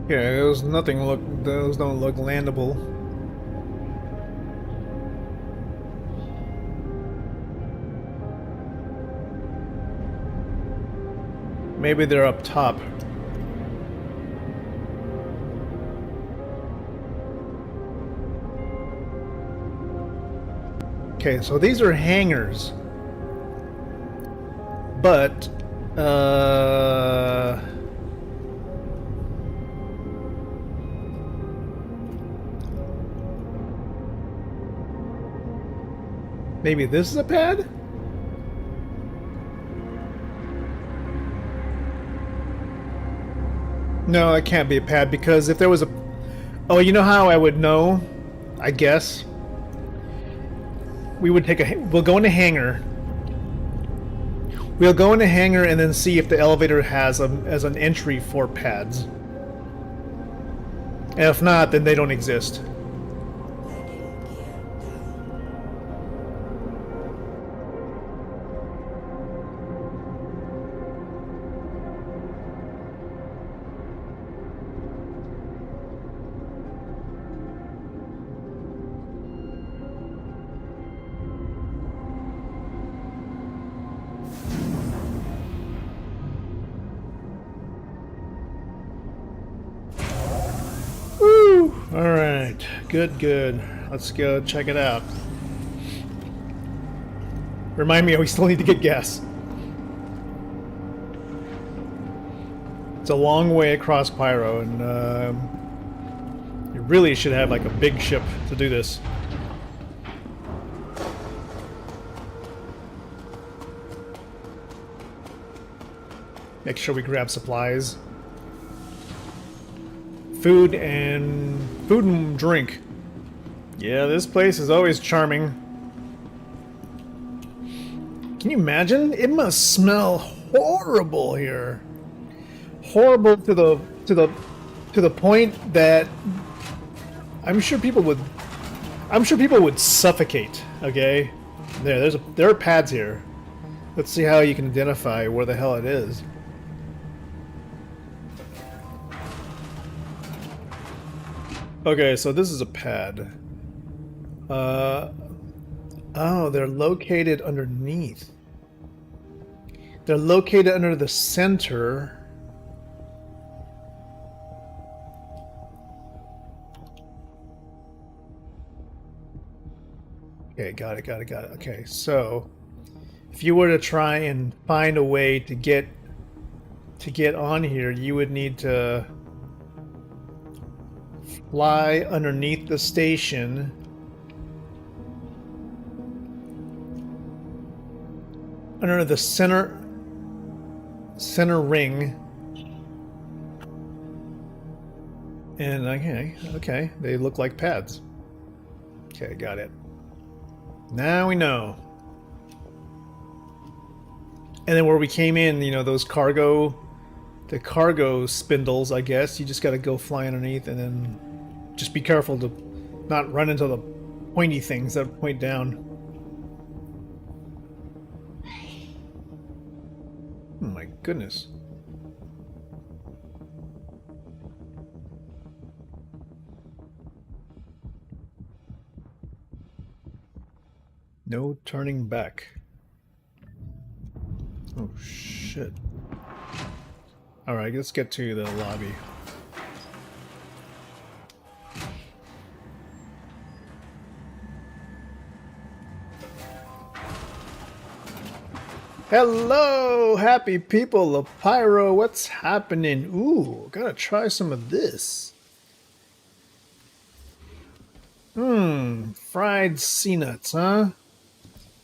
Okay, those don't look landable. Maybe they're up top. Okay, so these are hangars. But maybe this is a pad? No, it can't be a pad because if there was a... Oh, you know how I would know? I guess. We'll go in a hangar. We'll go in a hangar and then see if the elevator has as an entry for pads. And if not, then they don't exist. Landing gear down. Woo! Alright. Good, good. Let's go check it out. Remind me, we still need to get gas. It's a long way across Pyro, and you really should have like a big ship to do this. Make sure we grab supplies. food and drink. Yeah, this place is always charming. Can you imagine? It must smell horrible here. Horrible to the point that I'm sure people would suffocate. Okay, there are pads here. Let's see how you can identify where the hell it is. Okay, so this is a pad. Oh, they're located underneath. They're located under the center. Okay, got it. Okay, so if you were to try and find a way to get on here, you would need to fly underneath the station. Under the center ring. And okay, they look like pads. Okay, got it. Now we know. And then where we came in, you know, the cargo spindles, I guess, you just got to go fly underneath and then just be careful to not run into the pointy things that point down. Oh my goodness. No turning back. Oh shit. Alright, let's get to the lobby. Hello, happy people of Pyro. What's happening? Ooh, gotta try some of this. Fried sea nuts, huh?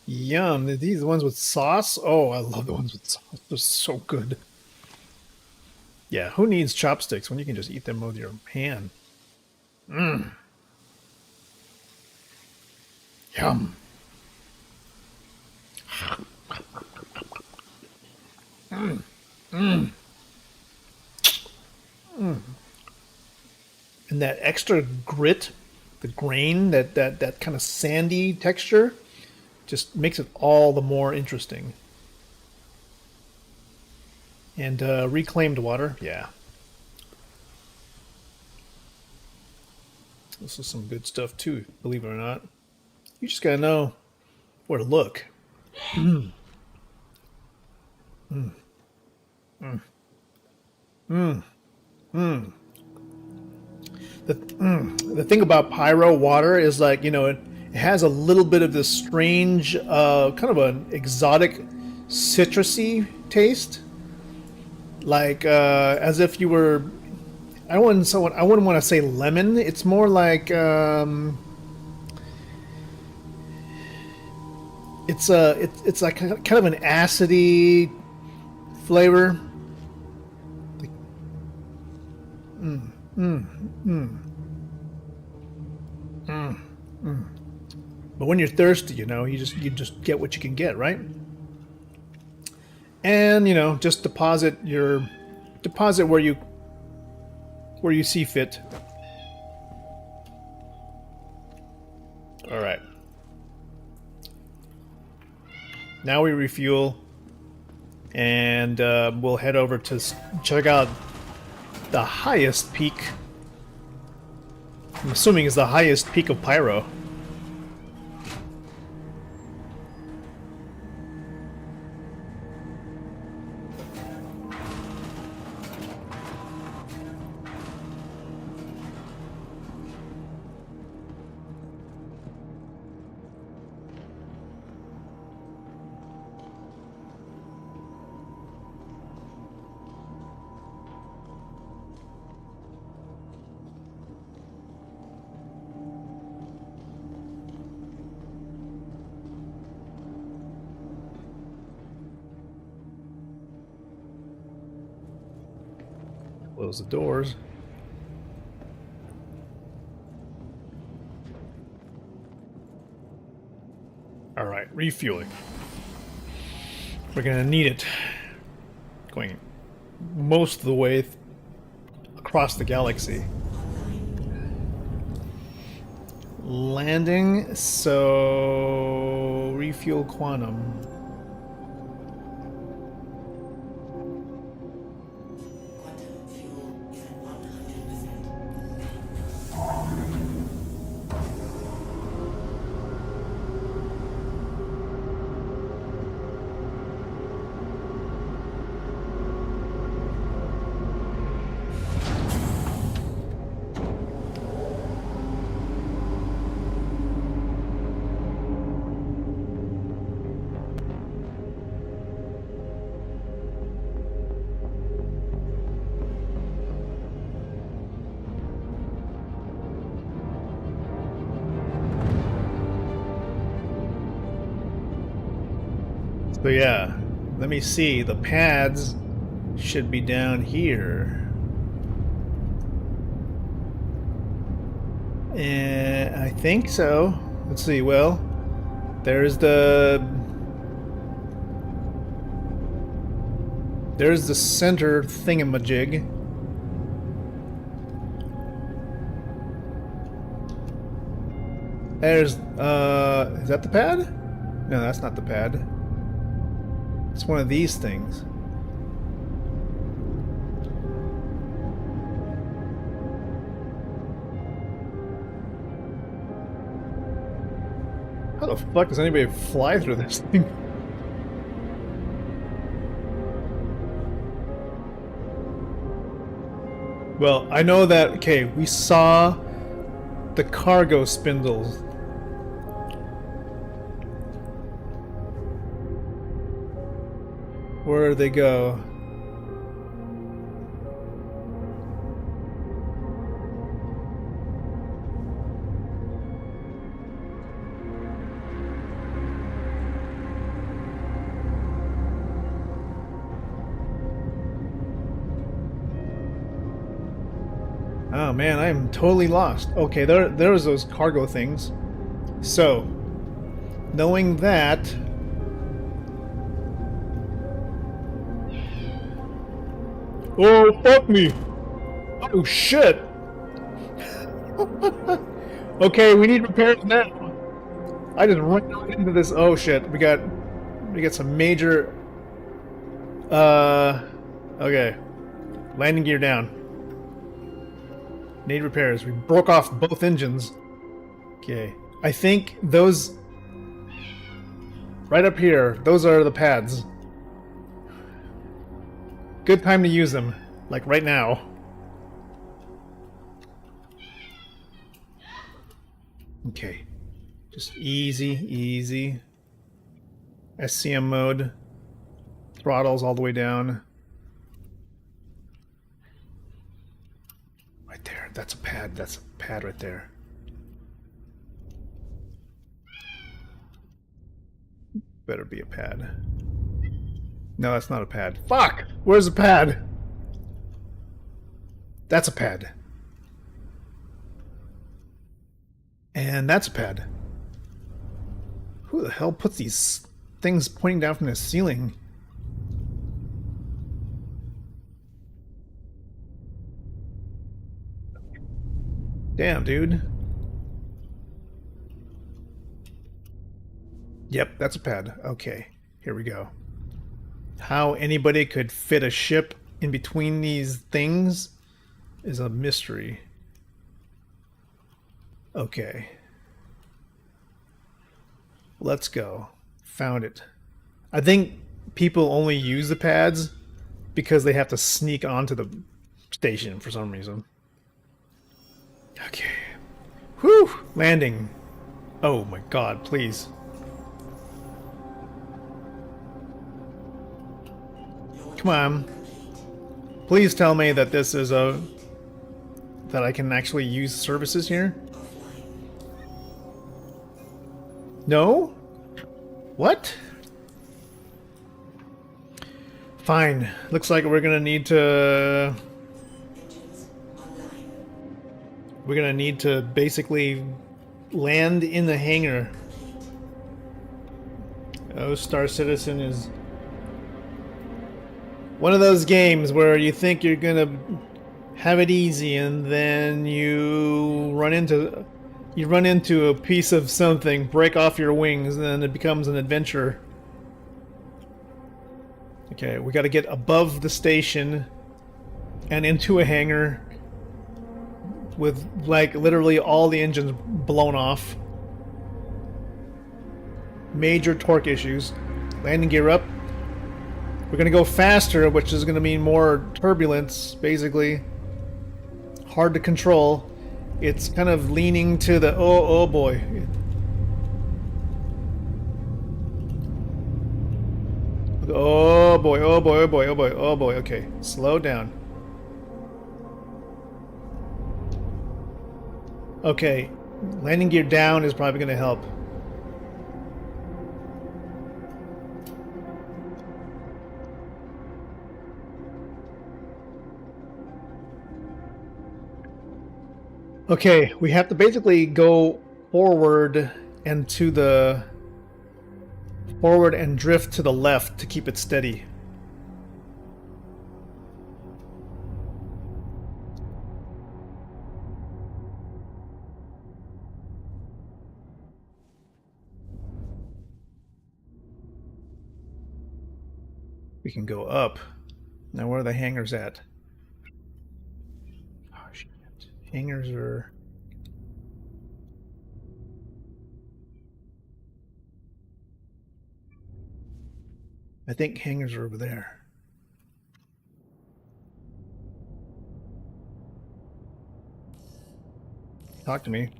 Yum. Are these the ones with sauce? Oh, I love the ones with sauce. They're so good. Yeah, who needs chopsticks when you can just eat them with your hand? Yum. And that extra grit, the grain, that kind of sandy texture, just makes it all the more interesting. And reclaimed water, yeah. This is some good stuff too, believe it or not. You just gotta know where to look. The thing about Pyro water is, like, you know, it has a little bit of this strange, kind of an exotic citrusy taste. Like, as if you were, I wouldn't want to say lemon. It's more like, it's like kind of an acidy flavor. But when you're thirsty, you know, you just get what you can get, right? And, you know, just deposit where you see fit. All right. Now we refuel, and we'll head over to check out the highest peak. I'm assuming is the highest peak of Pyro. Close the doors. refueling. We're gonna need it. Going most of the way across the galaxy. Landing, so refuel quantum. Quantum fuel is at 100%. So yeah, let me see. The pads should be down here. And I think so. Let's see. Well, there's the center thingamajig. There's is that the pad? No, that's not the pad. It's one of these things. How the fuck does anybody fly through this thing? Well, I know that, okay, we saw the cargo spindles. Where do they go? Oh man, I am totally lost. Okay, there's those cargo things. So, knowing that, oh, fuck me! Oh, shit! Okay, we need repairs now. I just ran out into this. Oh, shit. We got some major... Okay. Landing gear down. Need repairs. We broke off both engines. Okay. I think those... Right up here, those are the pads. Good time to use them, like right now. Okay, just easy. SCM mode. Throttles all the way down. Right there, that's a pad. That's a pad right there. Better be a pad. No, that's not a pad. Fuck! Where's the pad? That's a pad. And that's a pad. Who the hell puts these things pointing down from the ceiling? Damn, dude. Yep, that's a pad. Okay, here we go. How anybody could fit a ship in between these things is a mystery. Okay. Let's go. Found it. I think people only use the pads because they have to sneak onto the station for some reason. Okay. Whew! Landing. Oh my god, please. Come on. Please tell me that this is a... that I can actually use services here? No? What? Fine. Looks like we're gonna need to... we're gonna need to basically land in the hangar. Oh, Star Citizen is one of those games where you think you're gonna have it easy, and then you run into a piece of something, break off your wings, and then it becomes an adventure. Okay, we got to get above the station and into a hangar with like literally all the engines blown off. Major torque issues. Landing gear up. We're gonna go faster, which is gonna mean more turbulence, basically. Hard to control. It's kind of leaning to the oh boy. Oh boy, oh boy, oh boy, oh boy, oh boy. Okay, slow down. Okay, landing gear down is probably gonna help. Okay, we have to basically go forward and drift to the left to keep it steady. We can go up. Now where are the hangars at? Oh shit. Hangars are... I think hangars are over there. Talk to me.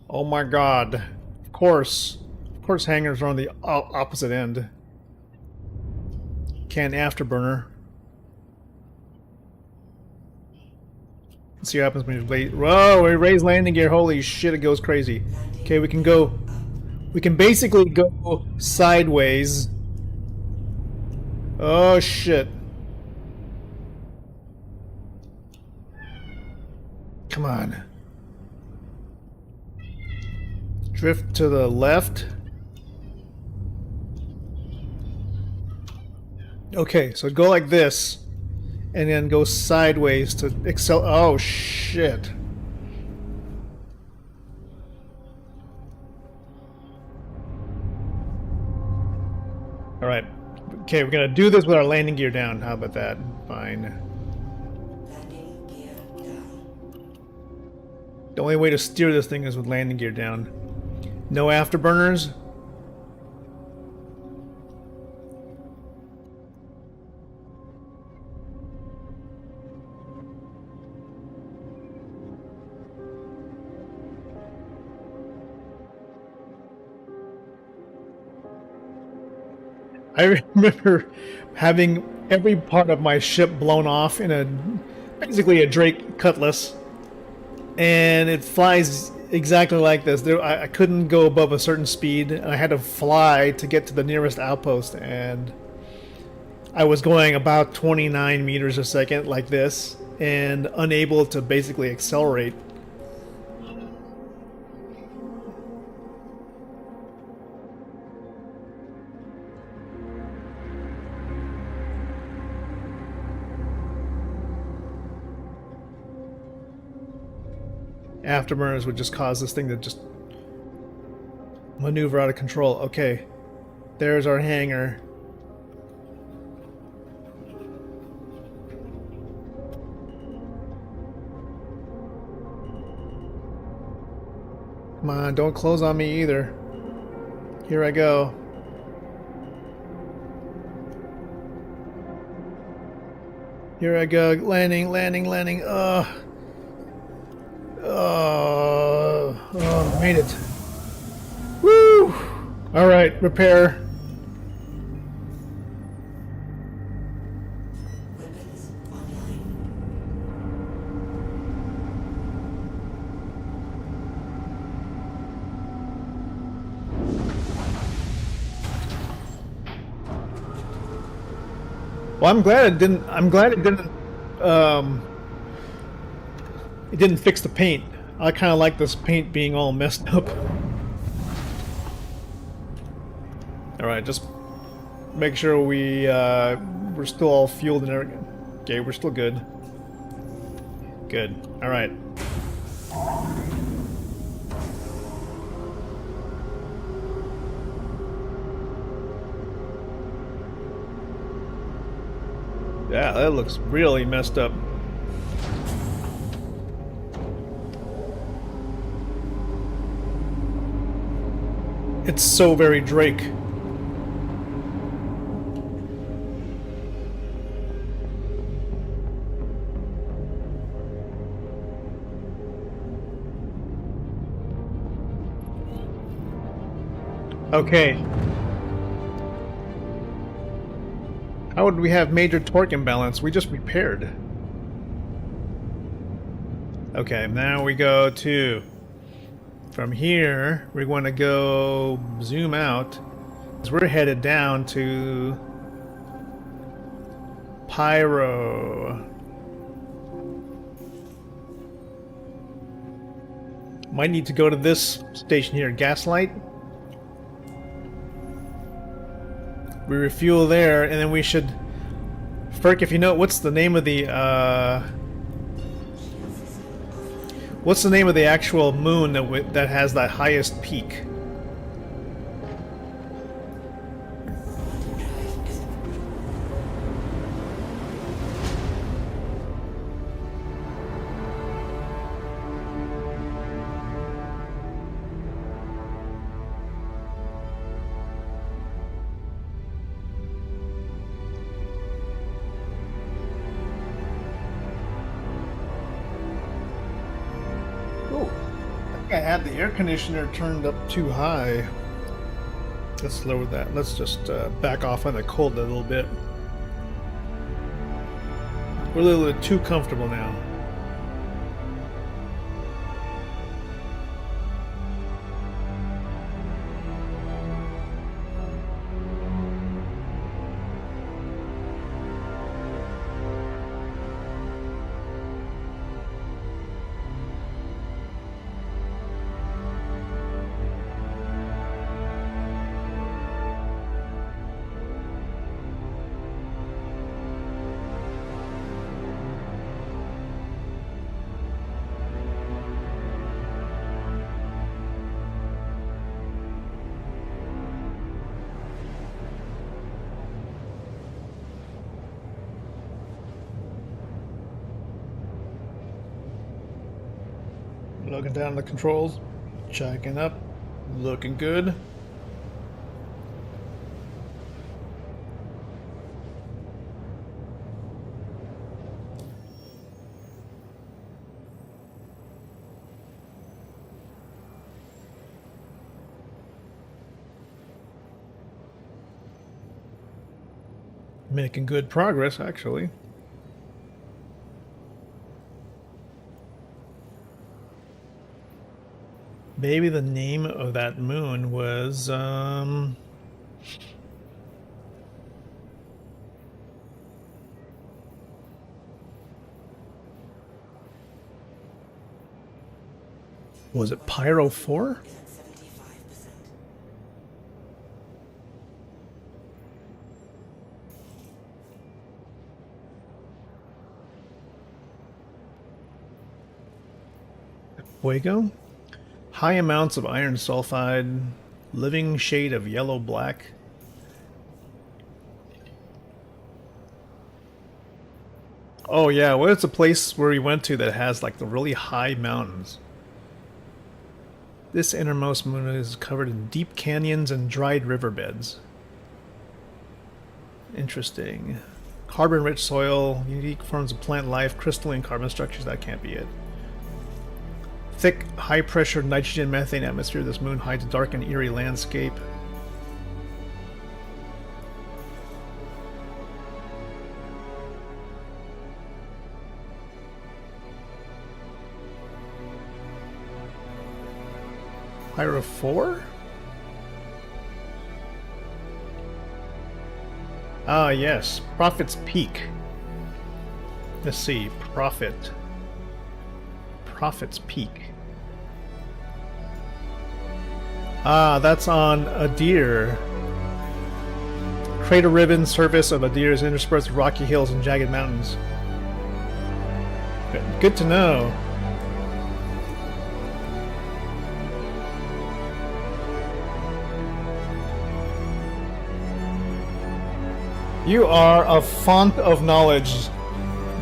Oh my god. Of course. Of course hangars are on the opposite end. Can afterburner. Let's see what happens when you raise... Whoa, we raise landing gear. Holy shit, it goes crazy. Okay, we can go... We can basically go sideways. Oh shit. Come on. Drift to the left. Okay, so go like this. And then go sideways to oh shit. Alright. Okay, we're gonna do this with our landing gear down. How about that? Fine. Landing gear down. The only way to steer this thing is with landing gear down. No afterburners. I remember having every part of my ship blown off in basically a Drake Cutlass, and it flies exactly like this. I couldn't go above a certain speed, and I had to fly to get to the nearest outpost, and I was going about 29 meters a second like this, and unable to basically accelerate. Afterburners would just cause this thing to just maneuver out of control. Okay, there's our hangar. Come on, don't close on me either. Here I go. Here I go. Landing, landing, landing. Oh, made it. Woo! Alright, repair. Weapons online. Well, I'm glad it didn't. It didn't fix the paint. I kind of like this paint being all messed up. All right, just Make sure we're still all fueled and everything. Okay, we're still good. Good. All right. Yeah, that looks really messed up. It's so very Drake. Okay. How would we have major torque imbalance? We just repaired. Okay, now we go to... From here, we want to go zoom out. 'Cause we're headed down to... Pyro. Might need to go to this station here, Gaslight. We refuel there, and then we should... Ferk, if you know, what's the name of the, what's the name of the actual moon that has that highest peak? I had the air conditioner turned up too high. Let's lower that. Let's just back off on the cold a little bit. We're a little bit too comfortable now. Looking down the controls, checking up, looking good. Making good progress, actually. Maybe the name of that moon was, was it Pyro 4? Is at 75%. Fuego? High amounts of iron sulfide, living shade of yellow-black. Oh yeah, what's a place where we went to that has like the really high mountains? This innermost moon is covered in deep canyons and dried riverbeds. Interesting. Carbon-rich soil, unique forms of plant life, crystalline carbon structures, that can't be it. Thick, high-pressure nitrogen methane atmosphere. This moon hides a dark and eerie landscape. Pyro 4? Ah, yes. Prophet's Peak. Let's see. Prophet's Peak. Ah, that's on Adir. crater-riven surface of Adir is interspersed with rocky hills and jagged mountains. Good to know. You are a font of knowledge,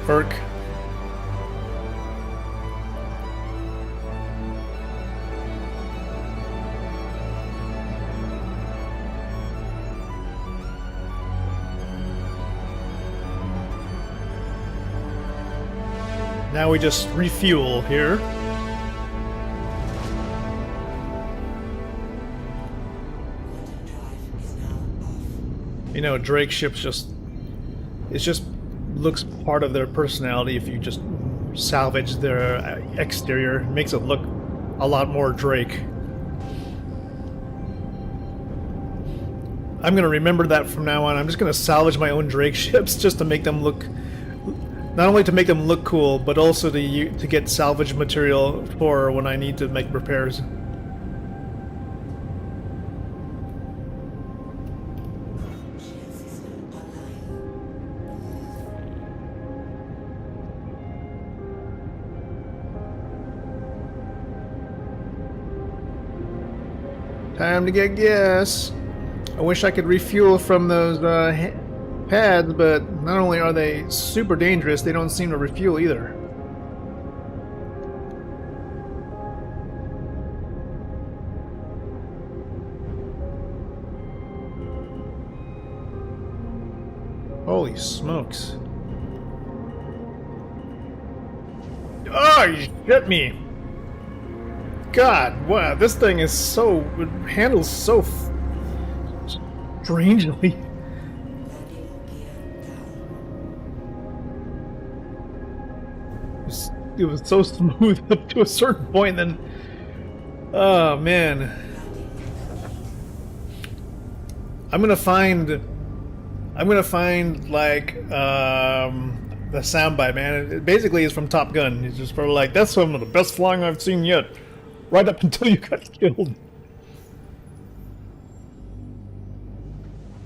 Burke. Now we just refuel here. Quantum drive is now off. You know, Drake ships just looks part of their personality if you just salvage their exterior. It makes it look a lot more Drake. I'm gonna remember that from now on. I'm just gonna salvage my own Drake ships just to make them look, not only to make them look cool, but also to get salvage material for when I need to make repairs. Shield system online. Time to get gas. I wish I could refuel from those pads, but not only are they super dangerous, they don't seem to refuel either. Holy smokes. Oh, you shit me! God, wow, this thing is so... it handles so strangely. Landing gear down. It was so smooth up to a certain point, then... oh, man. I'm gonna find, like, the soundbite, man. It basically is from Top Gun. It's just sort of like, that's some of the best flying I've seen yet. Right up until you got killed.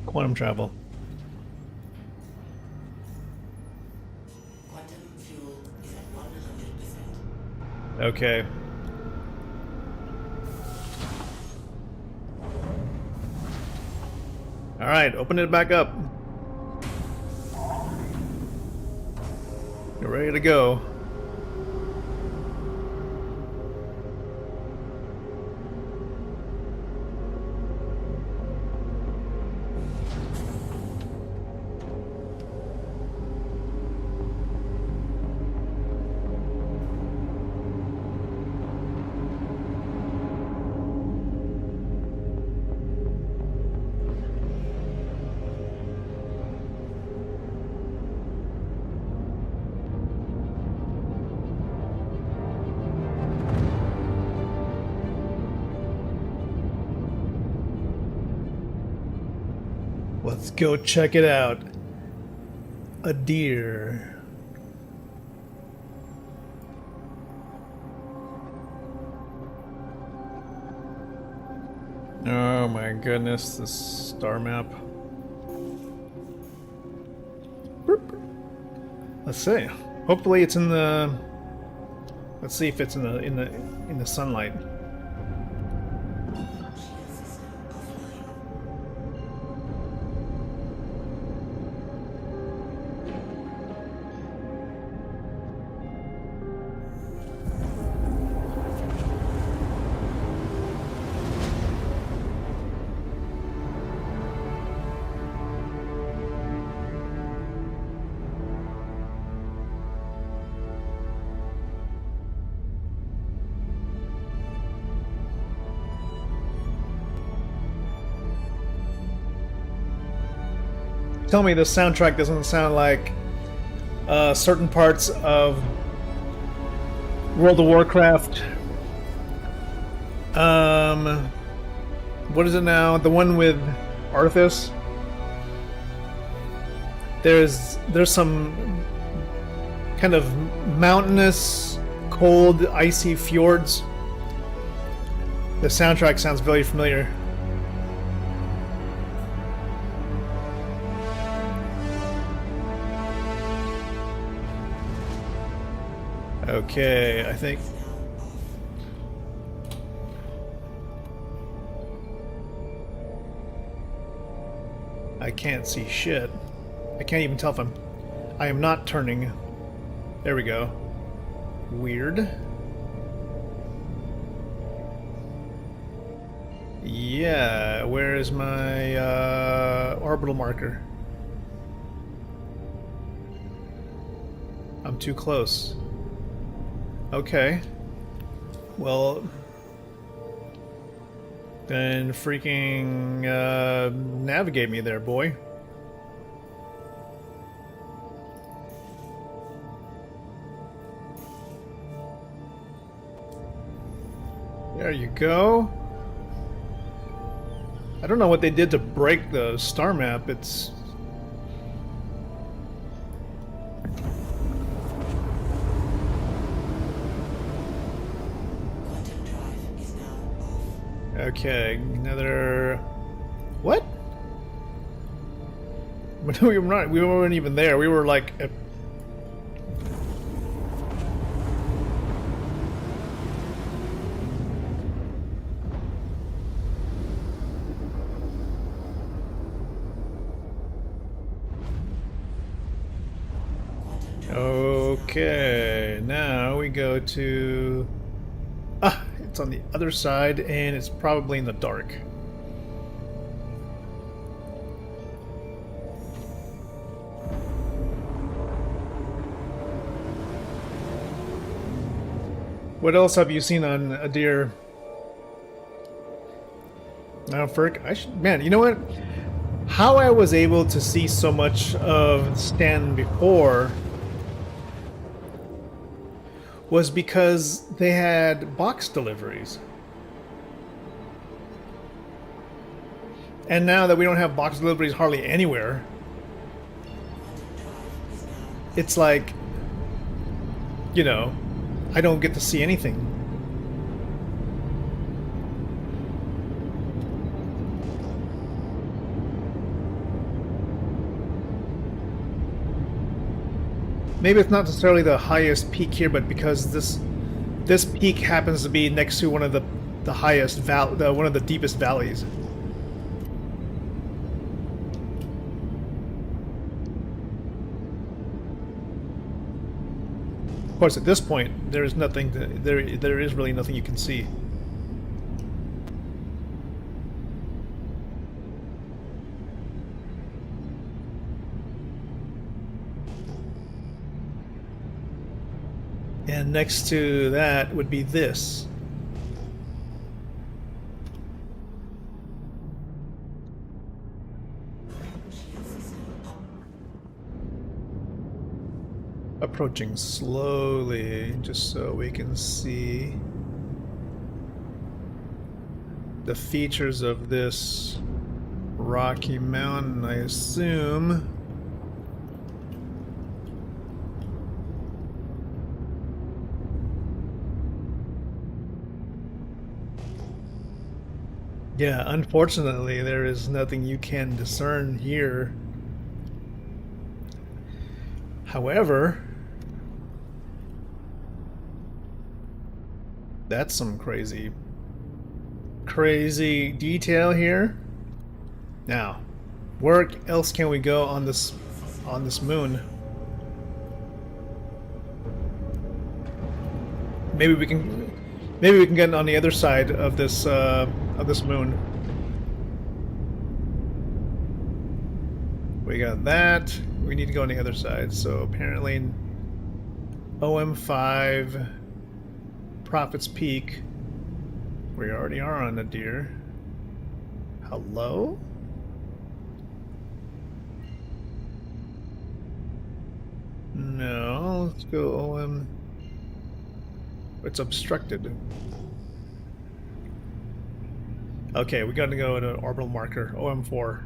Quantum travel. Quantum fuel is at 100%. Okay. Alright, open it back up. You're ready to go. Let's go check it out. A deer. Oh my goodness, this star map. Boop. Let's see. Hopefully it's in the. Let's see if it's in the sunlight. Shield system offline. Tell me the soundtrack doesn't sound like certain parts of World of Warcraft. What is it now? The one with Arthas. There's some kind of mountainous, cold, icy fjords. The soundtrack sounds very familiar. Okay, I think. I can't see shit. I can't even tell if I am not turning. There we go. Weird. Yeah, where is my orbital marker? I'm too close. Okay. Well, then freaking navigate me there, boy. There you go. I don't know what they did to break the star map. It's... Quantum drive is now off. Okay, another... What? We were not. We weren't even there. We were like... Okay, now we go to... Ah, it's on the other side, and it's probably in the dark. What else have you seen on a deer? Now, Ferk, I should... Man, you know what? How I was able to see so much of Stan before was because they had box deliveries. And now that we don't have box deliveries hardly anywhere, it's like, you know, I don't get to see anything. Maybe it's not necessarily the highest peak here, but because this peak happens to be next to one of the highest one of the deepest valleys. Of course, at this point, there is nothing. There is really nothing you can see. And next to that would be this. Approaching slowly, just so we can see the features of this rocky mountain, I assume. Yeah, unfortunately, there is nothing you can discern here. However, that's some crazy detail here. Now, where else can we go on this moon? Maybe we can get on the other side of this moon. We got that. We need to go on the other side. So apparently, OM5, Prophet's Peak. We already are on a deer. Hello? No, let's go OM. It's obstructed. Okay, we gotta go to orbital marker, OM4.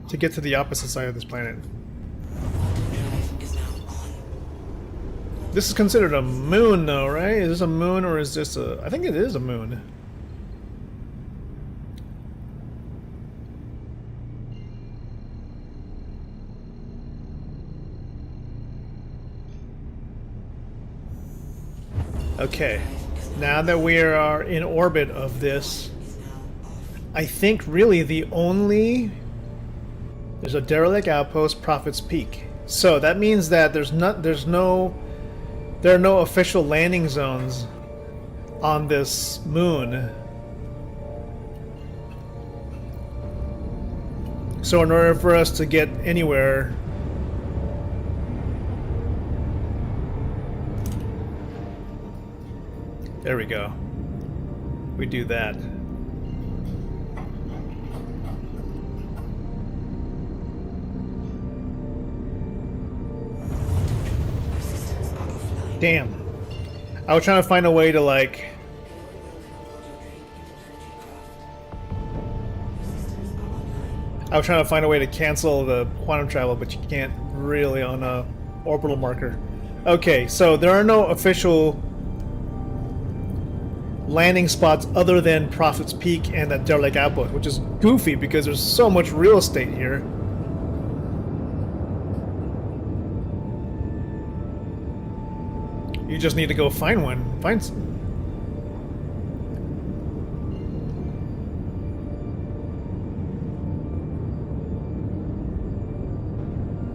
To get to the opposite side of this planet. Drive is now on. This is considered a moon though, right? Is this a moon or is this a... I think it is a moon. Okay, now that we are in orbit of this, I think really there's a derelict outpost, Prophet's Peak. So that means that there are no official landing zones on this moon. So in order for us to get anywhere, there we go. We do that. Damn. I was trying to find a way to like... I was trying to find a way to cancel the quantum travel, but you can't really on a orbital marker. Okay, so there are no official landing spots other than Prophet's Peak and that derelict outpost, which is goofy because there's so much real estate here. You just need to go find one. Find some.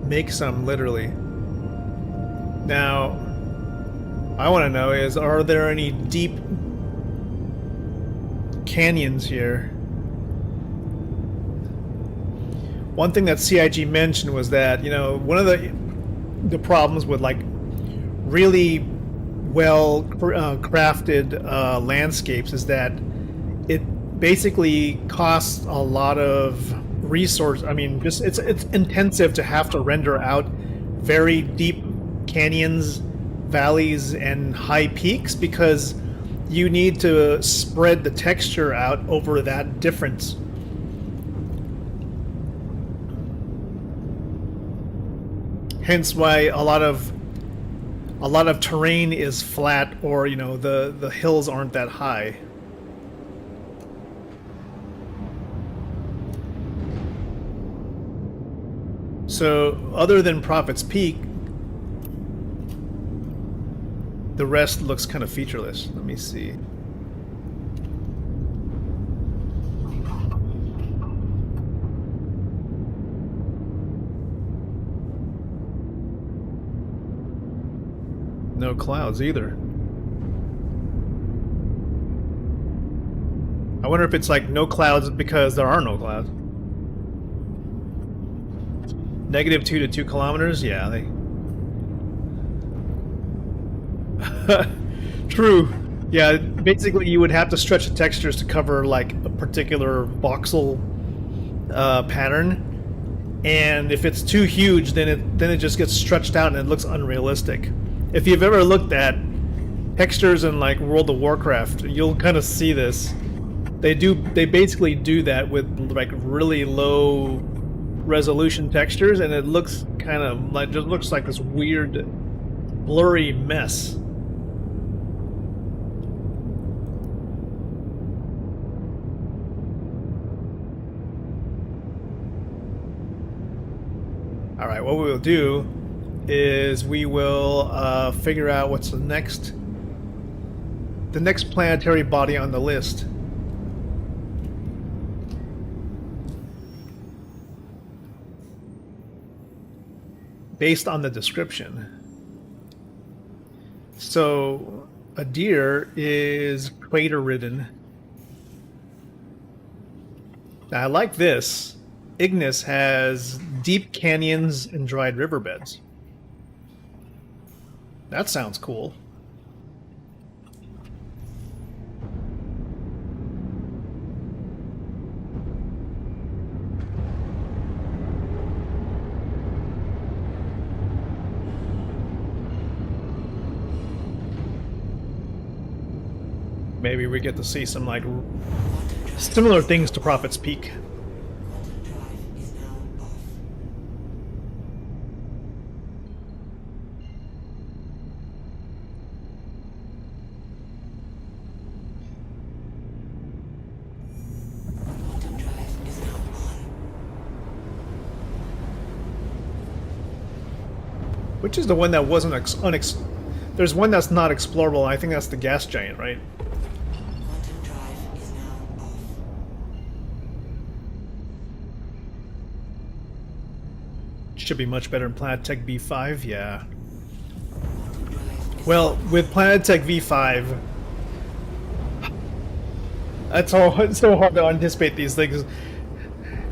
Make some, literally. Now, I want to know is, are there any deep canyons here? One thing that CIG mentioned was that, you know, one of the problems with like really well crafted landscapes is that it basically costs a lot of resource. I mean, just it's intensive to have to render out very deep canyons, valleys, and high peaks because you need to spread the texture out over that difference. Hence why a lot of terrain is flat, or you know, the hills aren't that high. So other than Prophet's Peak, the rest looks kind of featureless. Let me see. No clouds either. I wonder if it's like no clouds because there are no clouds. -2 to 2 kilometers? Yeah, they... True. Yeah, basically you would have to stretch the textures to cover like a particular voxel pattern. And if it's too huge, then it just gets stretched out and it looks unrealistic. If you've ever looked at textures in like World of Warcraft, you'll kind of see this. They basically do that with like really low resolution textures, and it looks kind of like, just looks like this weird blurry mess. All right, what we will do is we will figure out what's the next planetary body on the list. Based on the description. So a deer is crater ridden. Now I like this. Ignis has deep canyons and dried riverbeds. That sounds cool. Maybe we get to see some like similar things to Prophet's Peak. Which is the one that wasn't There's one that's not explorable, and I think that's the gas giant, right? Quantum drive is now off. Should be much better in Planet Tech V5, yeah. Drive is Well, with Planet Tech V5, that's all. It's so hard to anticipate these things.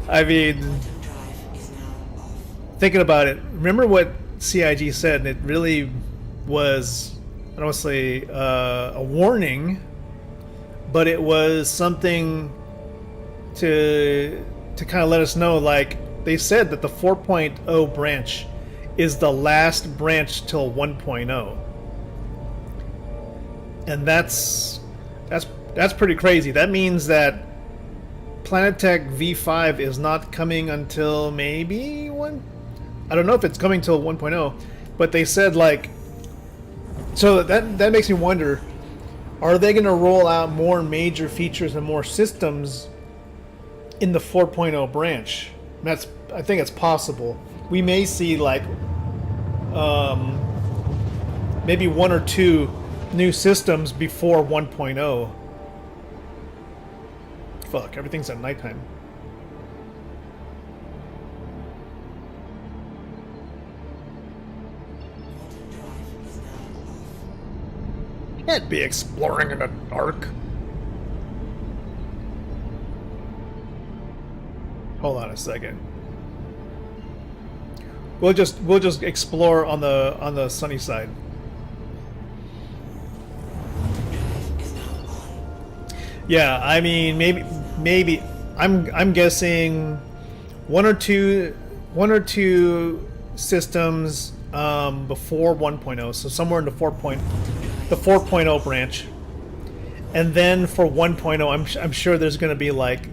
I mean, drive is now off. thinking about it, remember what CIG said, and it really was, I don't want to say a warning, but it was something to kind of let us know. Like they said that the 4.0 branch is the last branch till 1.0, and that's pretty crazy. That means that Planet Tech V5 is not coming until maybe one. I don't know if it's coming till 1.0, but they said like. So that makes me wonder: are they going to roll out more major features and more systems in the 4.0 branch? I think it's possible. We may see like maybe one or two new systems before 1.0. Fuck, everything's at nighttime. Quantum drive is now off. Can't be exploring in the dark. Hold on a second. We'll just explore on the sunny side. Drive is now on. Yeah, I mean maybe I'm guessing one or two systems before 1.0, so somewhere in the 4.0 branch. And then for 1.0, I'm sure there's going to be like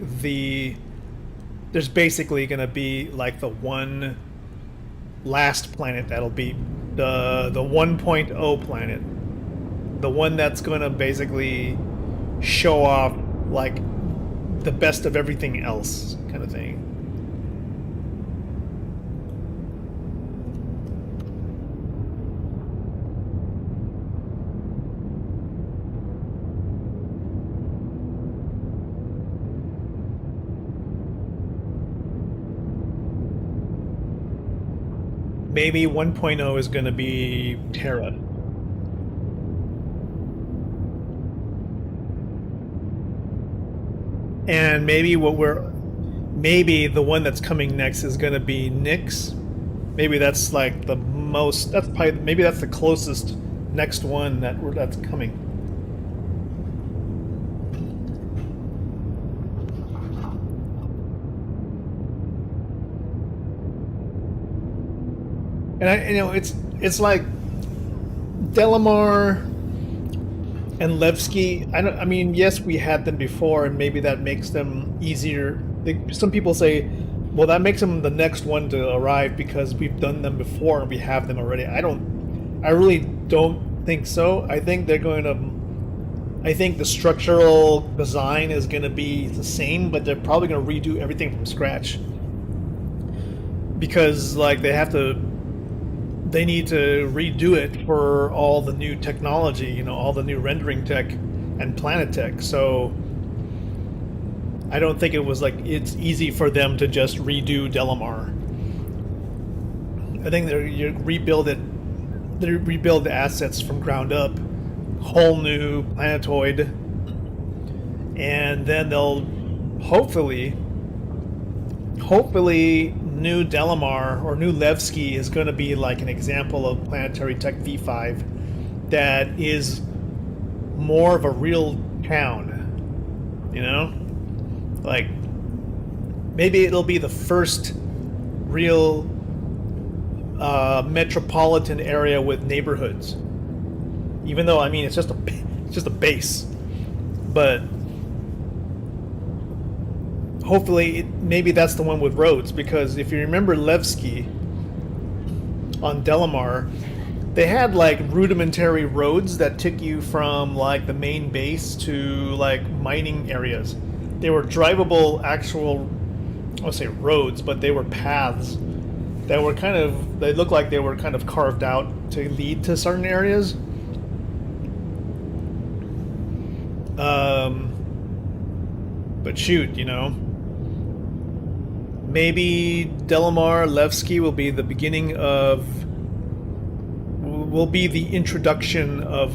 there's basically going to be like the one last planet that'll be the 1.0 planet. The one that's going to basically show off like the best of everything else kind of thing. Maybe 1.0 is going to be Terra. And maybe maybe the one that's coming next is going to be Nyx. Maybe that's like the most, that's probably, maybe that's the closest next one that's coming. And it's like Delamar and Levski. I mean, yes, we had them before, and maybe that makes them easier. Some people say, well, that makes them the next one to arrive because we've done them before and we have them already. I really don't think so. I think they're going to. I think the structural design is going to be the same, but they're probably going to redo everything from scratch because, like, they need to redo it for all the new technology, all the new rendering tech and planet tech. So I don't think it was like it's easy for them to just redo Delamar. I think they rebuild the assets from ground up, whole new planetoid, and then they'll hopefully new Delamar or new Levski is going to be like an example of Planetary Tech V5 that is more of a real town, like maybe it'll be the first real metropolitan area with neighborhoods, even though I mean it's just a base, but hopefully maybe that's the one with roads, because if you remember Levski on Delamar, they had like rudimentary roads that took you from like the main base to like mining areas. They were drivable actual, I won't say roads, but they were paths that were they looked like they were kind of carved out to lead to certain areas. But shoot, you know, maybe Delamar Levski will be the beginning of, will be the introduction of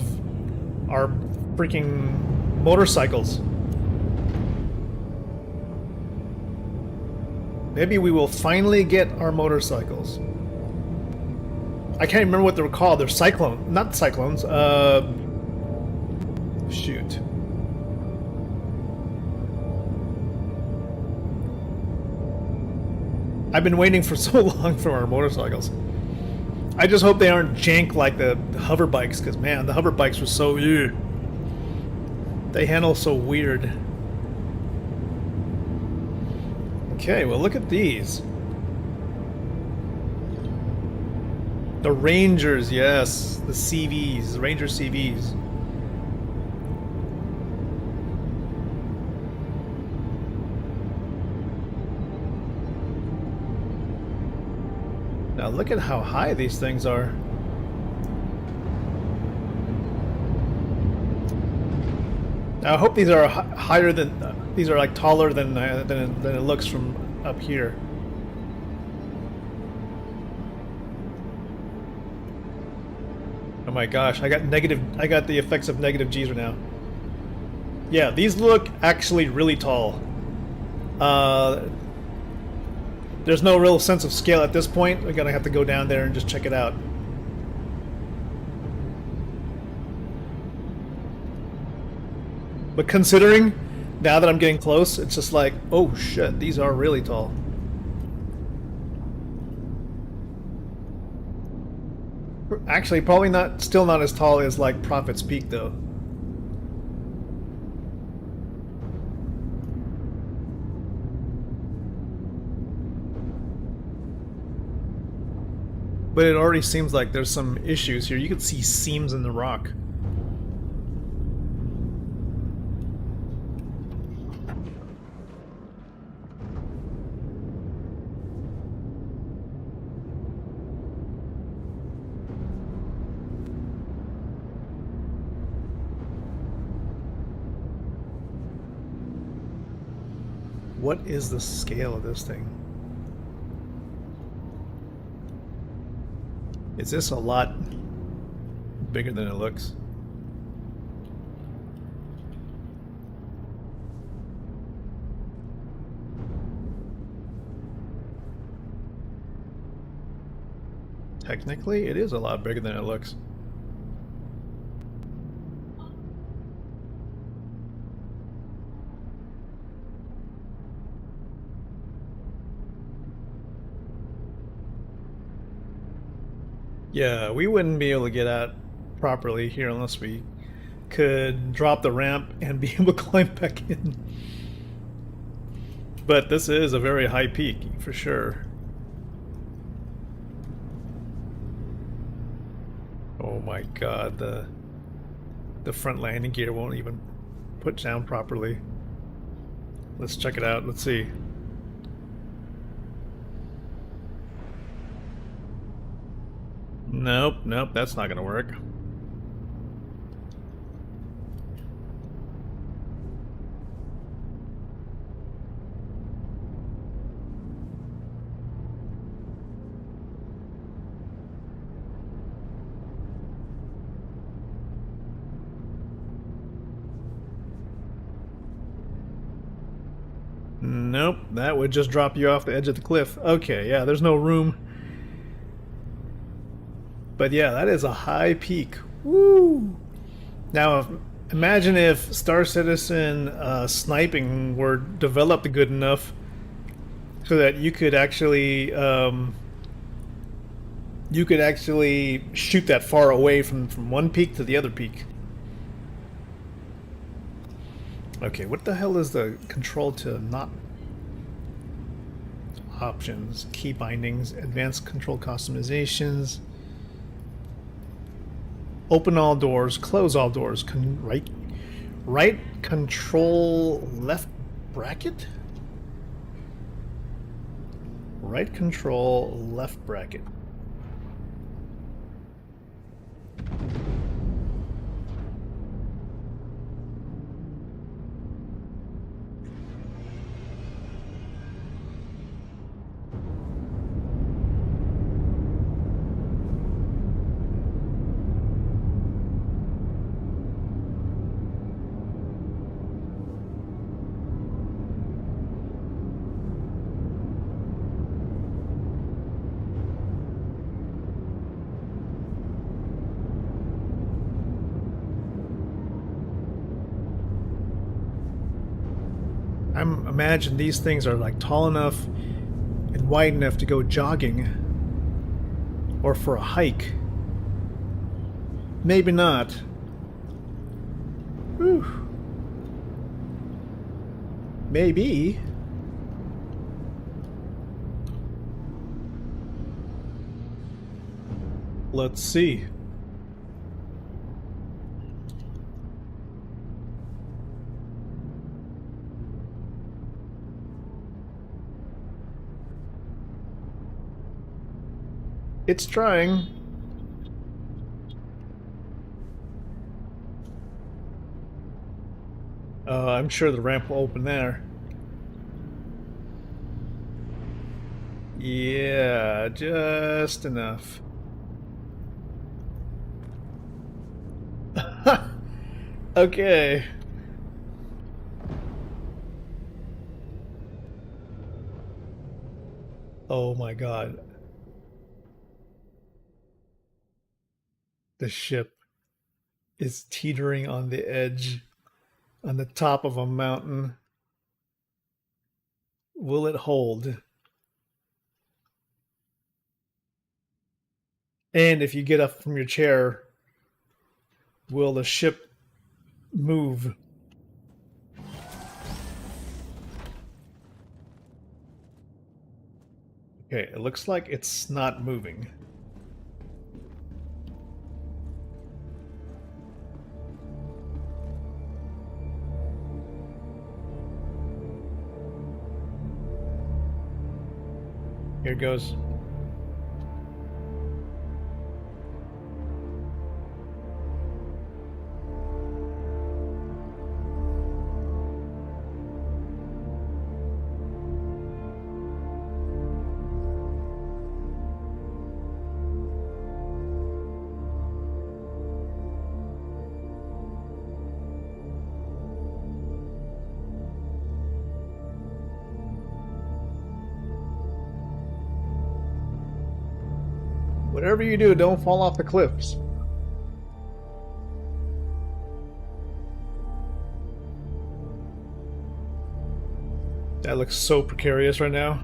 our freaking motorcycles. Maybe we will finally get our motorcycles. I can't remember what they're called. They're not cyclones. Shoot. I've been waiting for so long for our motorcycles. I just hope they aren't jank like the hover bikes, because man, the hover bikes were so ugh. They handle so weird. Okay, well look at these. The Rangers, yes, the CVs, the Ranger CVs. Now look at how high these things are. Now I hope these are higher than, these are like taller than it looks from up here. Oh my gosh, I got the effects of negative G's right now. Yeah, these look actually really tall. There's no real sense of scale at this point. We're gonna have to go down there and just check it out. But considering, now that I'm getting close, it's just like, oh shit, these are really tall. Actually, probably not, still not as tall as like Prophet's Peak though. But it already seems like there's some issues here. You can see seams in the rock. What is the scale of this thing? Is this a lot bigger than it looks? Technically, it is a lot bigger than it looks. Yeah, we wouldn't be able to get out properly here unless we could drop the ramp and be able to climb back in. But this is a very high peak, for sure. Oh my god, the front landing gear won't even put down properly. Let's check it out, let's see. Nope, nope, that's not gonna work. Nope, that would just drop you off the edge of the cliff. Okay, yeah, there's no room. But yeah, that is a high peak. Woo! Now, imagine if Star Citizen sniping were developed good enough so that you could actually shoot that far away from one peak to the other peak. Okay, what the hell is the control to not options, key bindings, advanced control customizations, open all doors, close all doors, right control left bracket? Right control left bracket. imagine these things are like tall enough and wide enough to go jogging or for a hike. Maybe not. Whew. Maybe. Let's see. It's trying. I'm sure the ramp will open there. Yeah, just enough. Okay. Oh my god. The ship is teetering on the edge, on the top of a mountain. Will it hold? And if you get up from your chair, will the ship move? Okay, it looks like it's not moving. Here it goes. Whatever you do, don't fall off the cliffs. That looks so precarious right now.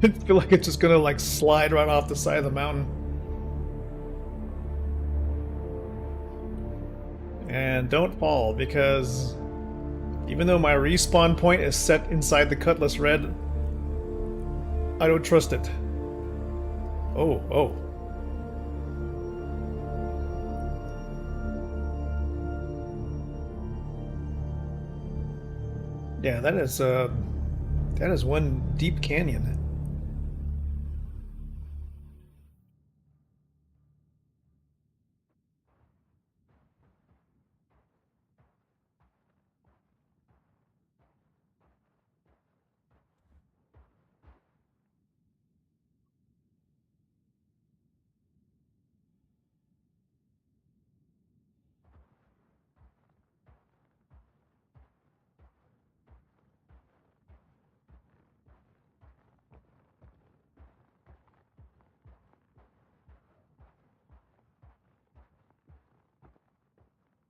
I feel like it's just gonna like slide right off the side of the mountain. And don't fall, because even though my respawn point is set inside the Cutlass Red, I don't trust it. Oh, oh. Yeah, that is one deep canyon.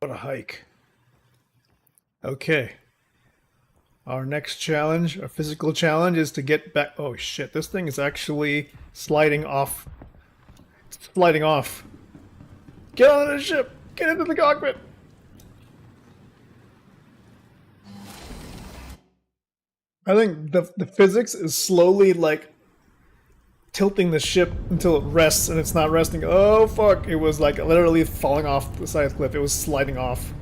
What a hike. Okay. Our next challenge, our physical challenge, is to get back. Oh shit, this thing is actually sliding off. It's sliding off. Get on the ship! Get into the cockpit! I think the physics is slowly like tilting the ship until it rests, and it's not resting. Oh fuck, it was like literally falling off the side of the cliff. It was sliding off.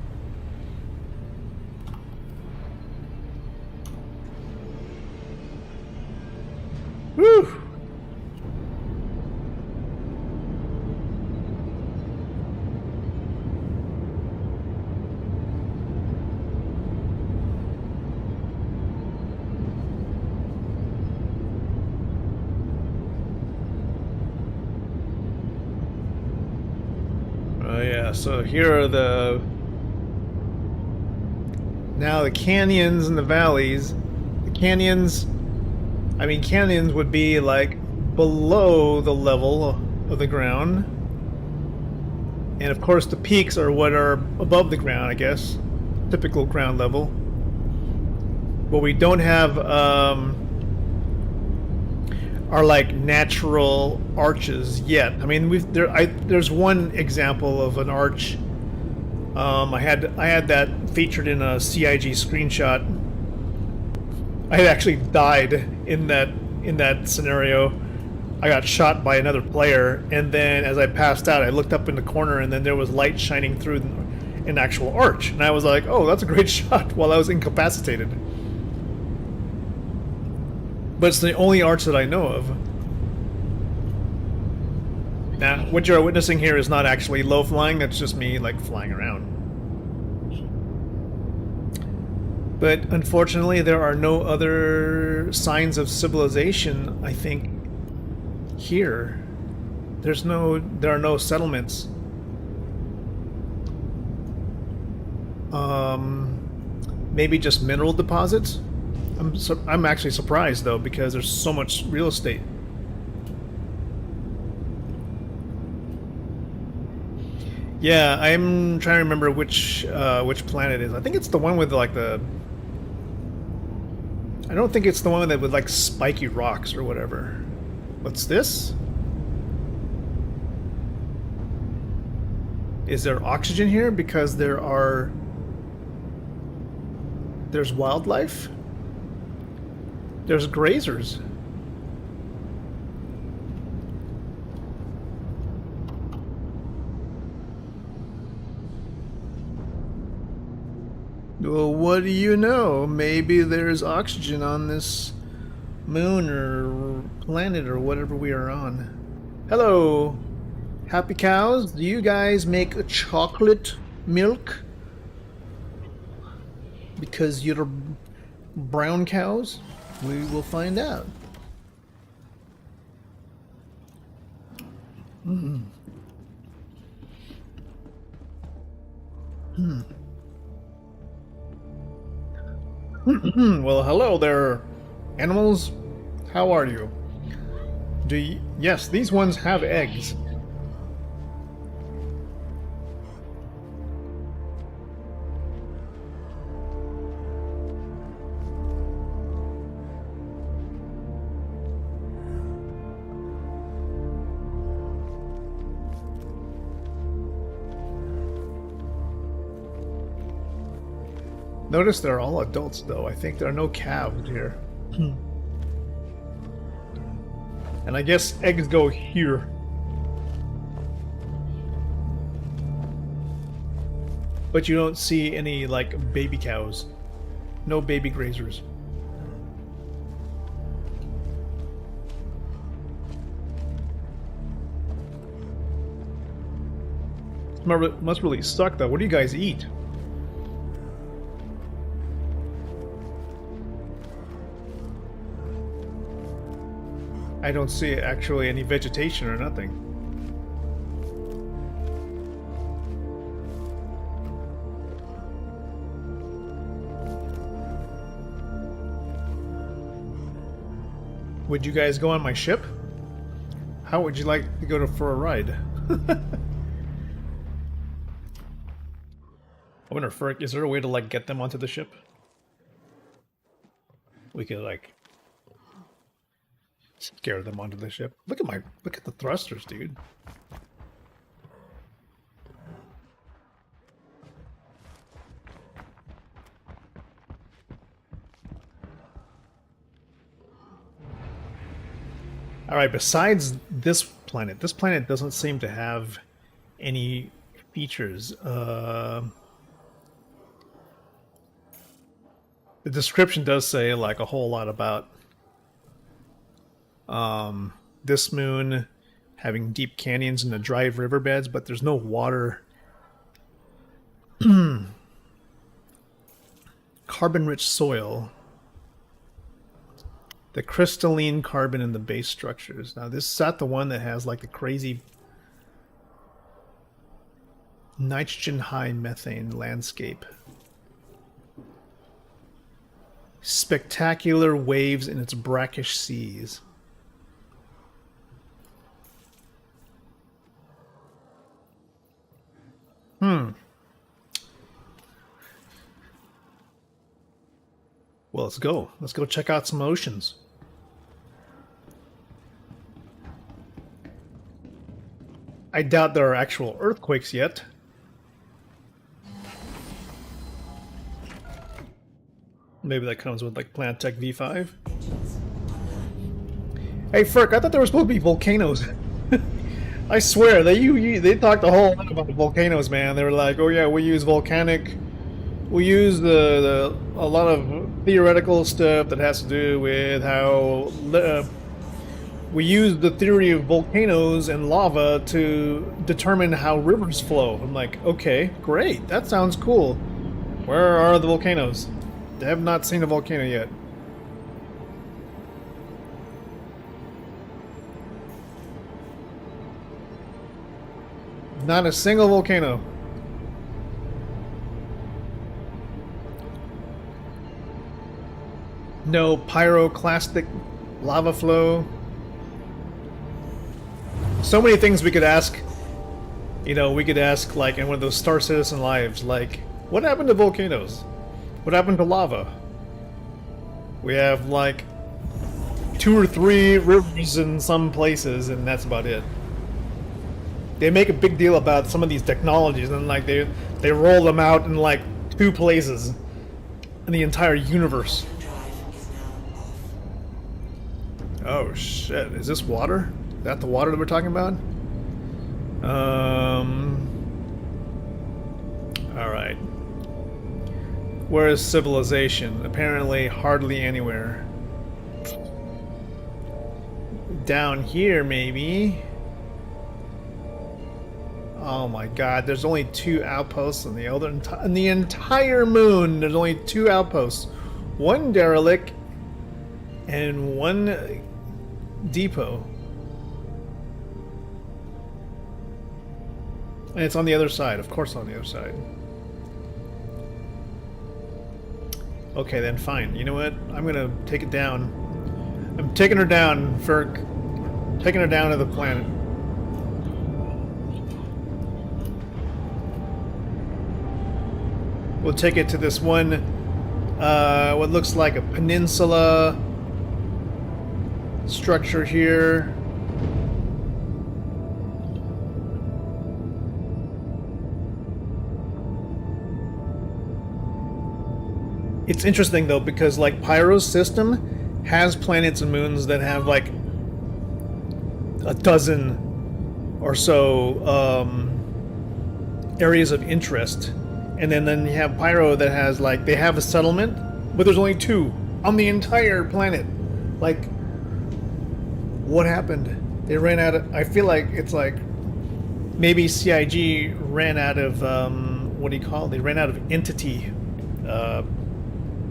Whew. Oh yeah, so here are the canyons and the valleys. The canyons, I mean, canyons would be like below the level of the ground. And of course the peaks are what are above the ground, I guess. typical ground level. What we don't have are like natural arches yet. I mean, there's one example of an arch. I had that featured in a CIG screenshot. I had actually died in that scenario. I got shot by another player, and then as I passed out, I looked up in the corner, and then there was light shining through an actual arch, and I was like, "Oh, that's a great shot!" While I was incapacitated. But it's the only arch that I know of. Now, what you're witnessing here is not actually low flying. That's just me like flying around. But unfortunately, there are no other signs of civilization, I think, here. There are no settlements. Maybe just mineral deposits? I'm actually surprised, though, because there's so much real estate. Yeah, I'm trying to remember which planet it is. I think it's the one with like the... I don't think it's the one that with like spiky rocks or whatever. What's this? Is there oxygen here? Because there's wildlife? There's grazers. Well, what do you know? Maybe there's oxygen on this moon or planet or whatever we are on. Hello, happy cows. Do you guys make chocolate milk? Because you're brown cows? We will find out. Well, hello there, animals. How are you? Yes, these ones have eggs. Notice they're all adults, though. I think there are no calves here. And I guess eggs go here. But you don't see any, like, baby cows. No baby grazers. Must really suck, though. What do you guys eat? I don't see actually any vegetation or nothing. Would you guys go on my ship? How would you like to go for a ride? I wonder, is there a way to like get them onto the ship? We could like scare them onto the ship. Look at the thrusters, dude. All right, besides this planet doesn't seem to have any features. The description does say like a whole lot about this moon having deep canyons and the dry riverbeds, but there's no water. Carbon-rich soil. The crystalline carbon in the base structures. Now, this is not the one that has like the crazy nitrogen-high methane landscape. Spectacular waves in its brackish seas. Well, let's go. Let's go check out some oceans. I doubt there are actual earthquakes yet. Maybe that comes with like Plant Tech V5. Hey Frick, I thought there were supposed to be volcanoes. I swear they talked a whole lot about volcanoes, man. They were like, "Oh yeah, we use a lot of theoretical stuff that has to do with how we use the theory of volcanoes and lava to determine how rivers flow." I'm like, okay, great, that sounds cool. Where are the volcanoes? I have not seen a volcano yet. Not a single volcano. No pyroclastic lava flow. So many things we could ask. You know, we could ask, like, in one of those Star Citizen lives, like, what happened to volcanoes? What happened to lava? We have, like, 2 or 3 rivers in some places, and that's about it. They make a big deal about some of these technologies, and, like, they roll them out in, like, 2 places in the entire universe. Oh, shit. Is this water? Is that the water that we're talking about? Alright. Where is civilization? Apparently hardly anywhere. Down here, maybe? Oh my god, there's only 2 outposts in the entire moon. There's only 2 outposts. 1 derelict and 1 depot. And it's on the other side, of course on the other side. Okay, then fine. You know what? I'm gonna take it down. I'm taking her down, Ferk. Taking her down to the planet. We'll take it to this one, what looks like a peninsula structure here. It's interesting though, because like Pyro's system has planets and moons that have like a dozen or so areas of interest, and then you have Pyro that has like, they have a settlement, but there's only 2 on the entire planet. Like, what happened? They ran out of, I feel like it's like maybe CIG ran out of what do you call it? They ran out of entity.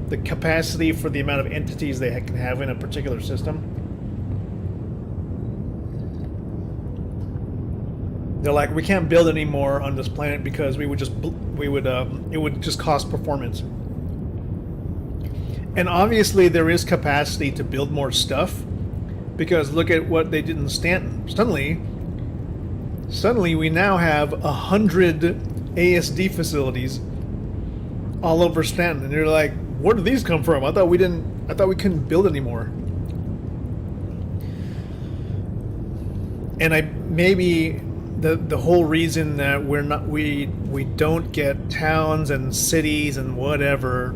The capacity for the amount of entities they can have in a particular system. They're like, we can't build anymore on this planet because it would just cost performance. And obviously there is capacity to build more stuff, because look at what they did in Stanton. Suddenly we now have 100 ASD facilities all over Stanton, and you're like, where did these come from? I thought we couldn't build anymore. And maybe the whole reason that we don't get towns and cities and whatever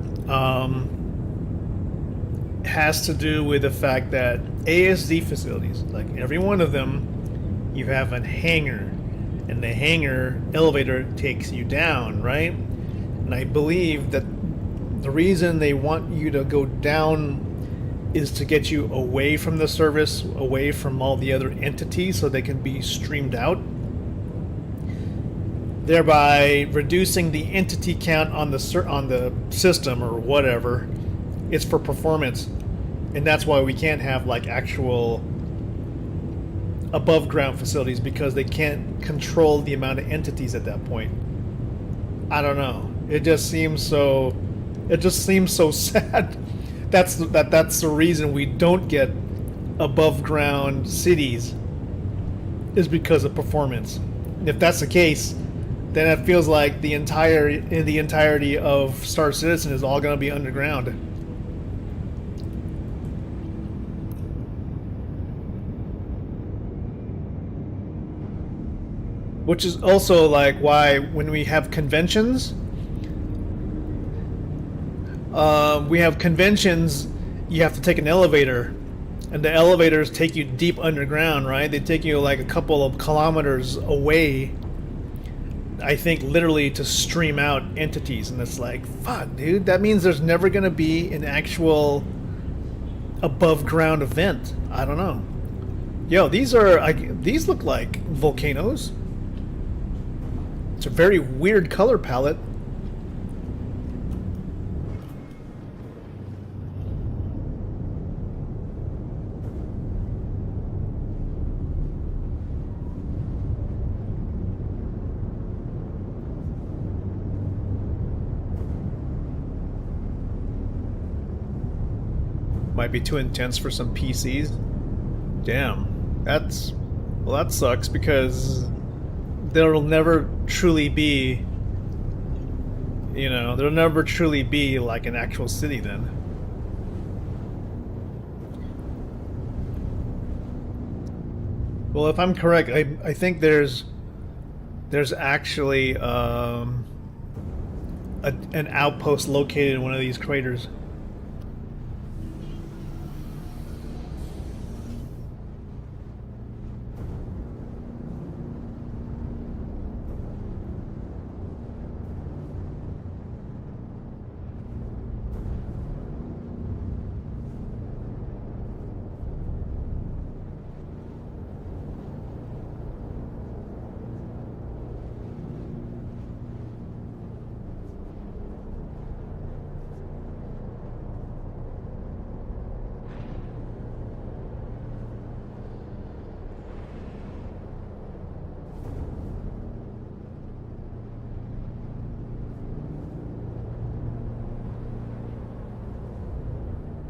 has to do with the fact that ASD facilities, like every one of them, you have a hangar, and the hangar elevator takes you down, right? And I believe that the reason they want you to go down is to get you away from the service, away from all the other entities, so they can be streamed out, thereby reducing the entity count on the system or whatever. It's for performance, and that's why we can't have like actual above ground facilities, because they can't control the amount of entities at that point. I don't know. It just seems so sad. That's the reason we don't get above ground cities, is because of performance. And if that's the case, then it feels like the entirety of Star Citizen is all going to be underground. Which is also like why when we have conventions, you have to take an elevator, and the elevators take you deep underground, right? They take you like a couple of kilometers away, I think literally to stream out entities, and it's like, fuck, dude, that means there's never gonna be an actual above ground event. I don't know. Yo, these look like volcanoes. It's a very weird color palette. Might be too intense for some PCs. Damn. That sucks because there'll never truly be, there'll never truly be like an actual city then. Well, if I'm correct, I think there's actually an outpost located in one of these craters.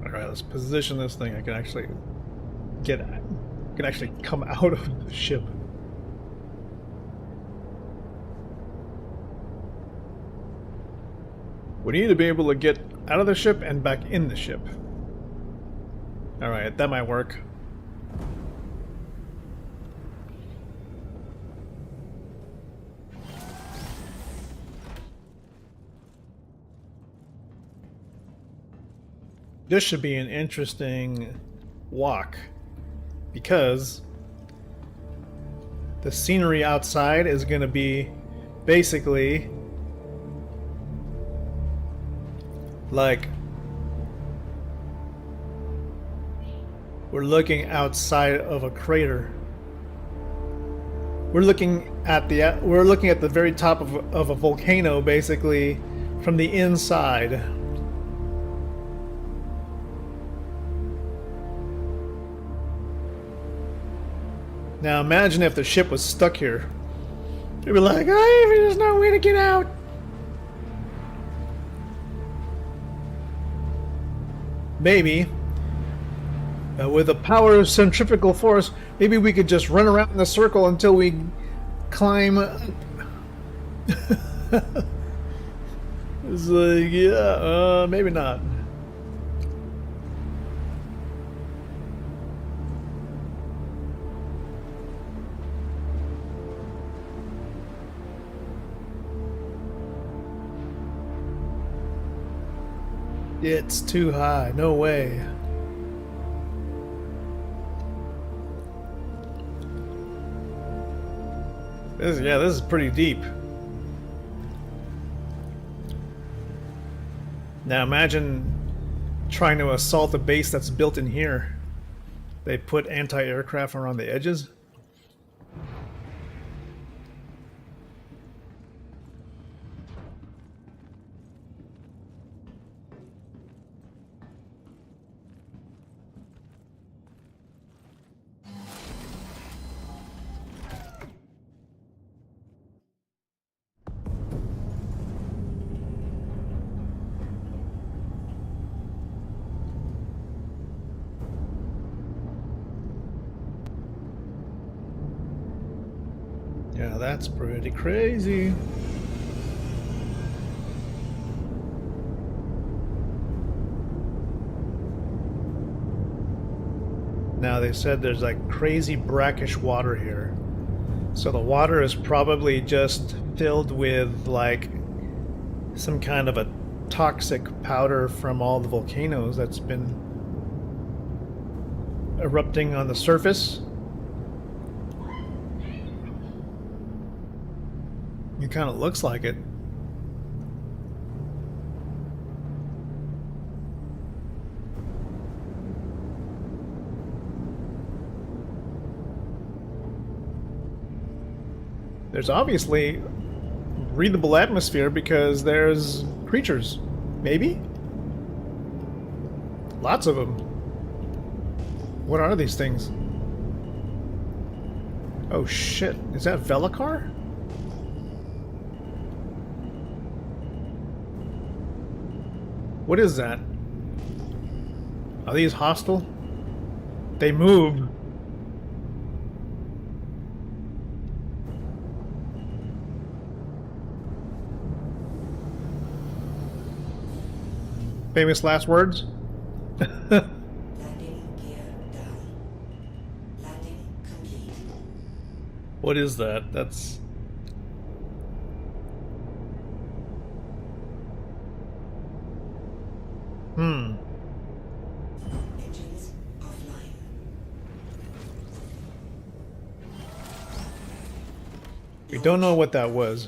Alright, let's position this thing. I can actually come out of the ship. We need to be able to get out of the ship and back in the ship. Alright, that might work. This should be an interesting walk because the scenery outside is going to be basically like we're looking outside of a crater. We're looking at the very top of a volcano basically from the inside. Now imagine if the ship was stuck here. They'd be like, "Hey, there's no way to get out." Maybe, with the power of centrifugal force, maybe we could just run around in a circle until we climb. It's like, yeah, maybe not. It's too high. No way. This is pretty deep. Now imagine trying to assault a base that's built in here. They put anti-aircraft around the edges. Yeah, that's pretty crazy. Now they said there's like crazy brackish water here. So the water is probably just filled with like some kind of a toxic powder from all the volcanoes that's been erupting on the surface. It kind of looks like it. There's obviously breathable atmosphere because there's creatures. Maybe? Lots of them. What are these things? Oh shit. Is that Velikar? What is that? Are these hostile? They move. Famous last words? Landing gear down. Landing complete. What is that? That's... Engines offline. We don't know what that was.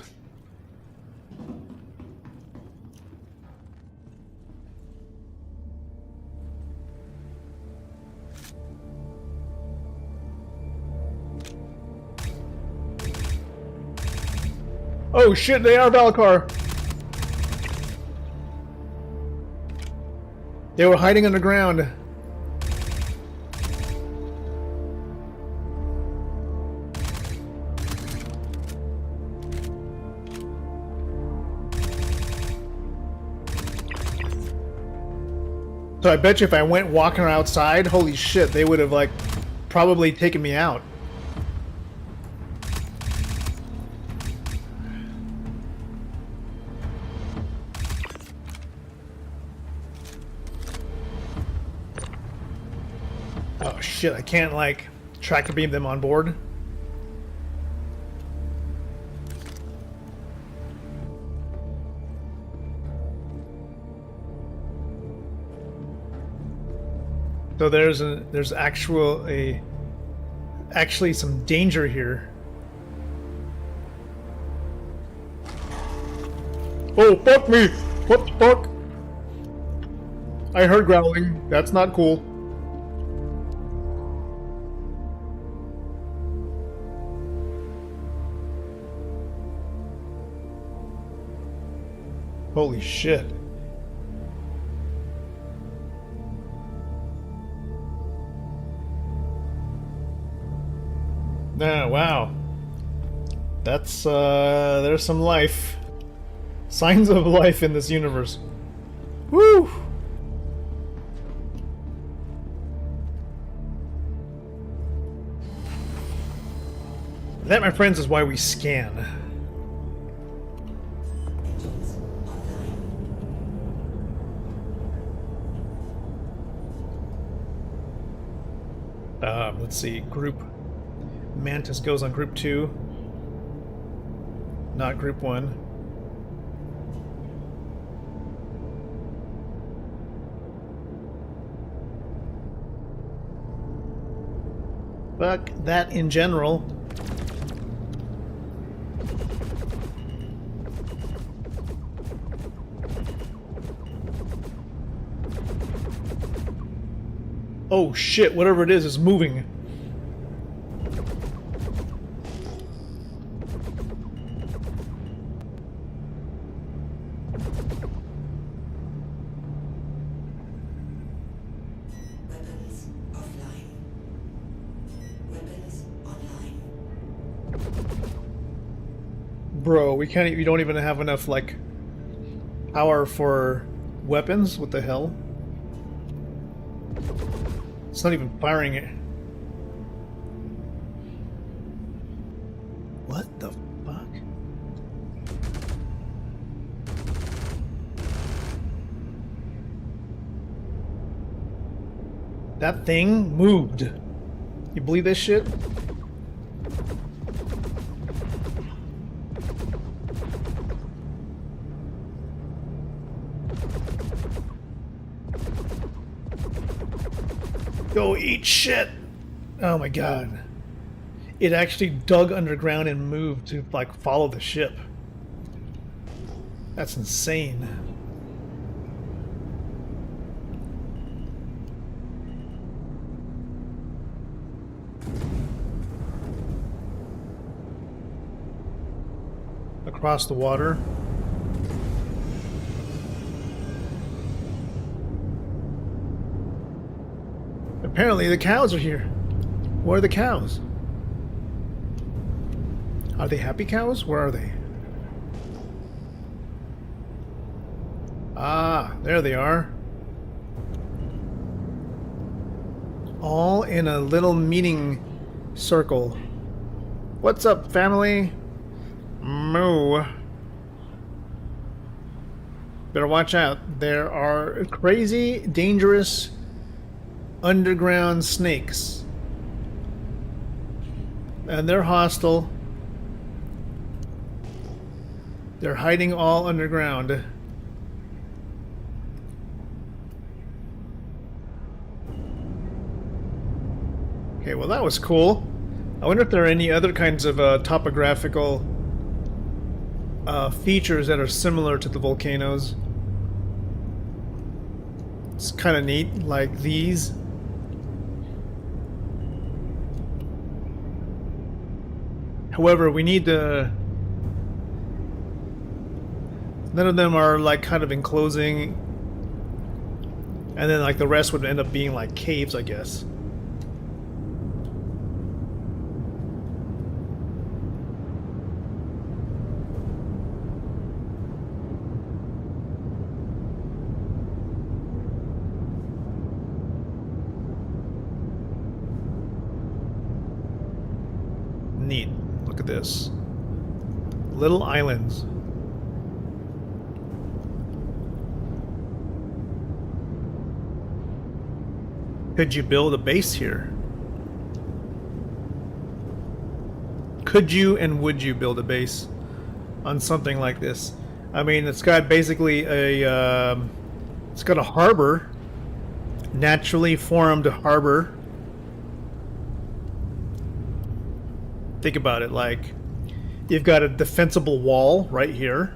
Oh shit, they are Velikar! They were hiding underground. So I bet you if I went walking outside, holy shit, they would have like probably taken me out. Oh shit, I can't like tractor beam them on board. So there's actually some danger here. Oh fuck me! What the fuck? I heard growling. That's not cool. Holy shit. Ah, wow. That's, there's some life. Signs of life in this universe. Woo! That, my friends, is why we scan. Engines online. Let's see, group. Mantis goes on group 2. Not group 1. Fuck that in general. Oh shit, whatever it is moving. Weapons offline. Weapons online. Bro, we don't even have enough, like, power for weapons? What the hell? It's not even firing it. What the fuck? That thing moved. You believe this shit? go eat shit. Oh my god. It actually dug underground and moved to like follow the ship. That's insane. Across the water. Apparently the cows are here. Where are the cows? Are they happy cows? Where are they? Ah, there they are. All in a little meeting circle. What's up, family? Moo. Better watch out. There are crazy, dangerous underground snakes. And they're hostile. They're hiding all underground. Okay, well that was cool. I wonder if there are any other kinds of topographical features that are similar to the volcanoes. It's kind of neat, like these. However, we need to... None of them are like kind of enclosing, and then like the rest would end up being like caves, I guess. Neat. Look at this. Little islands. Could you build a base here? Could you and would you build a base on something like this? I mean, it's got basically a it's got a harbor, naturally formed harbor. Think about it, like you've got a defensible wall right here,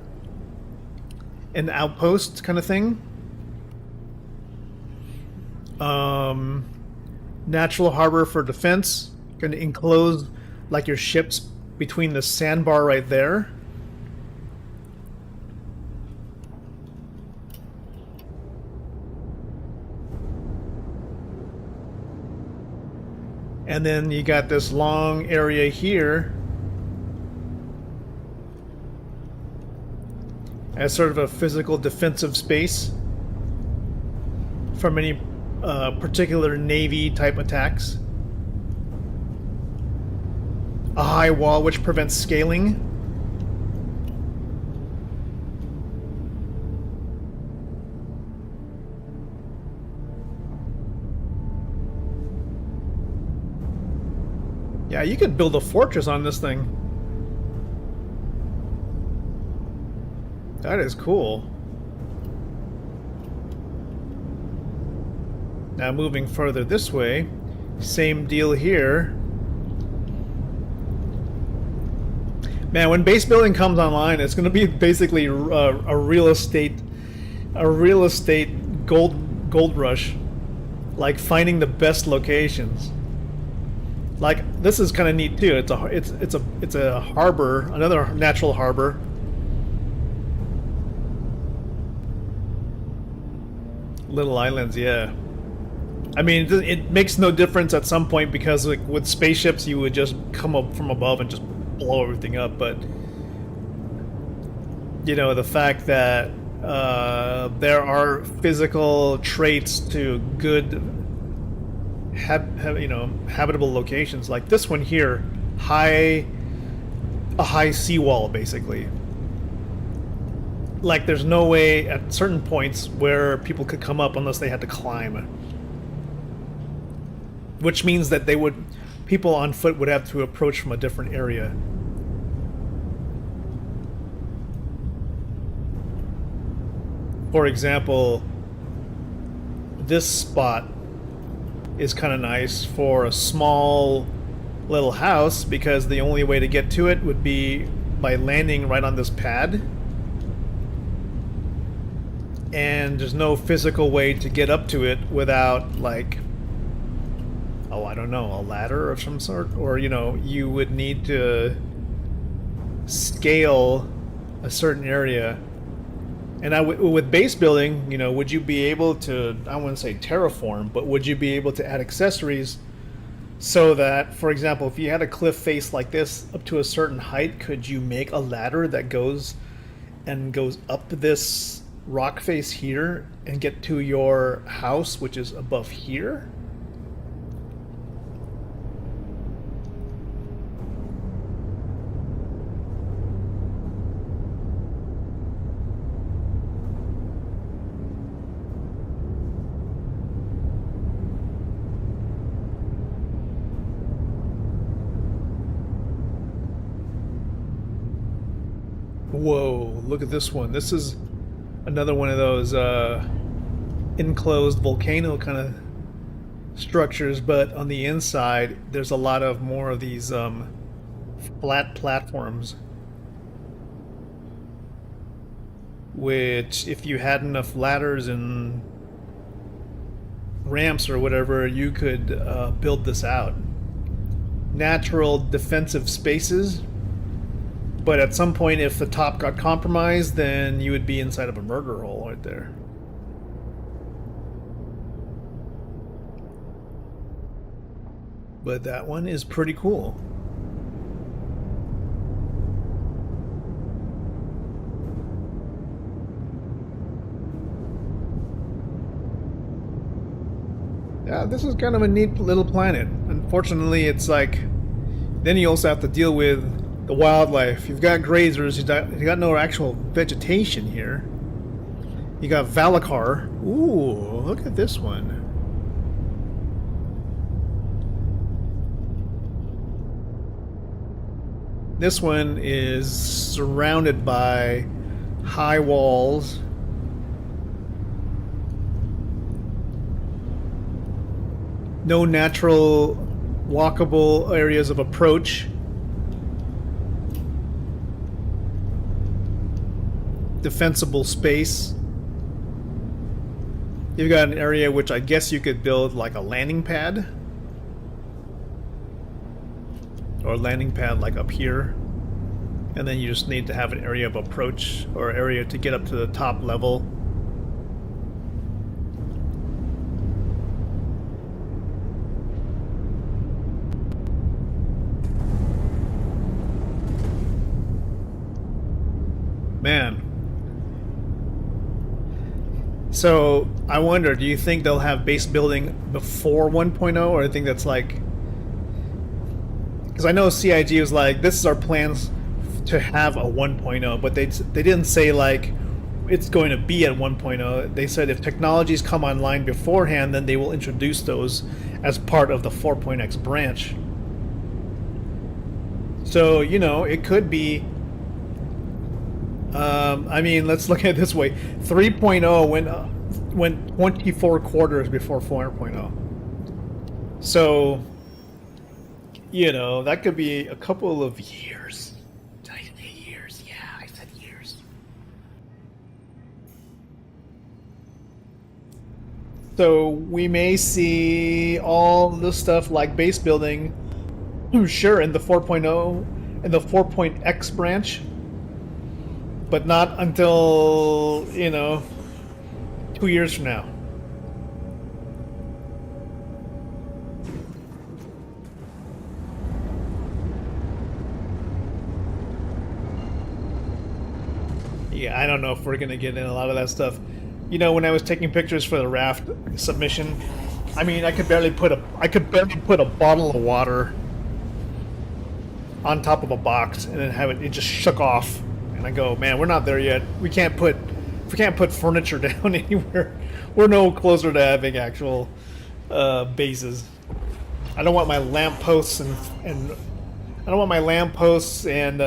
an outpost kind of thing. Natural harbor for defense. Going to enclose like your ships between the sandbar right there. And then you got this long area here as sort of a physical defensive space from any particular Navy type attacks. A high wall which prevents scaling. Yeah, you could build a fortress on this thing. That is cool. Now moving further this way, same deal here. Man, when base building comes online, it's going to be basically a real estate gold rush, like finding the best locations. Like this is kind of neat too. It's a harbor, another natural harbor. Little islands, yeah. I mean, it makes no difference at some point because like with spaceships you would just come up from above and just blow everything up, but you know, the fact that there are physical traits to good habitable locations like this one here, a high seawall basically. Like there's no way at certain points where people could come up unless they had to climb. Which means that people on foot would have to approach from a different area. For example, this spot is kind of nice for a small little house, because the only way to get to it would be by landing right on this pad. And there's no physical way to get up to it without, like, oh, I don't know, a ladder of some sort? Or, you know, you would need to scale a certain area. And with base building, you know, would you be able to, I wouldn't say terraform, but would you be able to add accessories so that, for example, if you had a cliff face like this up to a certain height, could you make a ladder that goes up this rock face here and get to your house, which is above here? Whoa, look at this one. This is another one of those enclosed volcano kind of structures, but on the inside there's a lot of more of these flat platforms, which if you had enough ladders and ramps or whatever, you could build this out. Natural defensive spaces, but at some point if the top got compromised, then you would be inside of a murder hole right there. But that one is pretty cool. Yeah, this is kind of a neat little planet. Unfortunately, it's like, then you also have to deal with the wildlife. You've got grazers, you got no actual vegetation here. You got Valakar. Ooh, look at this one. This one is surrounded by high walls. No natural walkable areas of approach. Defensible space. You've got an area which I guess you could build like a landing pad. Or a landing pad like up here. And then you just need to have an area of approach or area to get up to the top level. Man. So, I wonder, do you think they'll have base building before 1.0, or I think that's like... Because I know CIG was like, this is our plans to have a 1.0, but they didn't say like it's going to be at 1.0. They said if technologies come online beforehand, then they will introduce those as part of the 4.x branch. So, you know, it could be... I mean, let's look at it this way. 3.0 went 24 quarters before 4.0. So, you know, that could be a couple of years. Did I say years? Yeah, I said years. So we may see all this stuff like base building, sure, in the 4.0, in the 4.x branch, but not until, you know, 2 years from now. Yeah, I don't know if we're gonna get in a lot of that stuff. You know, when I was taking pictures for the raft submission, I mean, I could barely put a bottle of water on top of a box and then have it just shook off. And I go, man, we're not there yet. We can't put furniture down anywhere. We're no closer to having actual bases. I don't want my lampposts and I don't want my lampposts and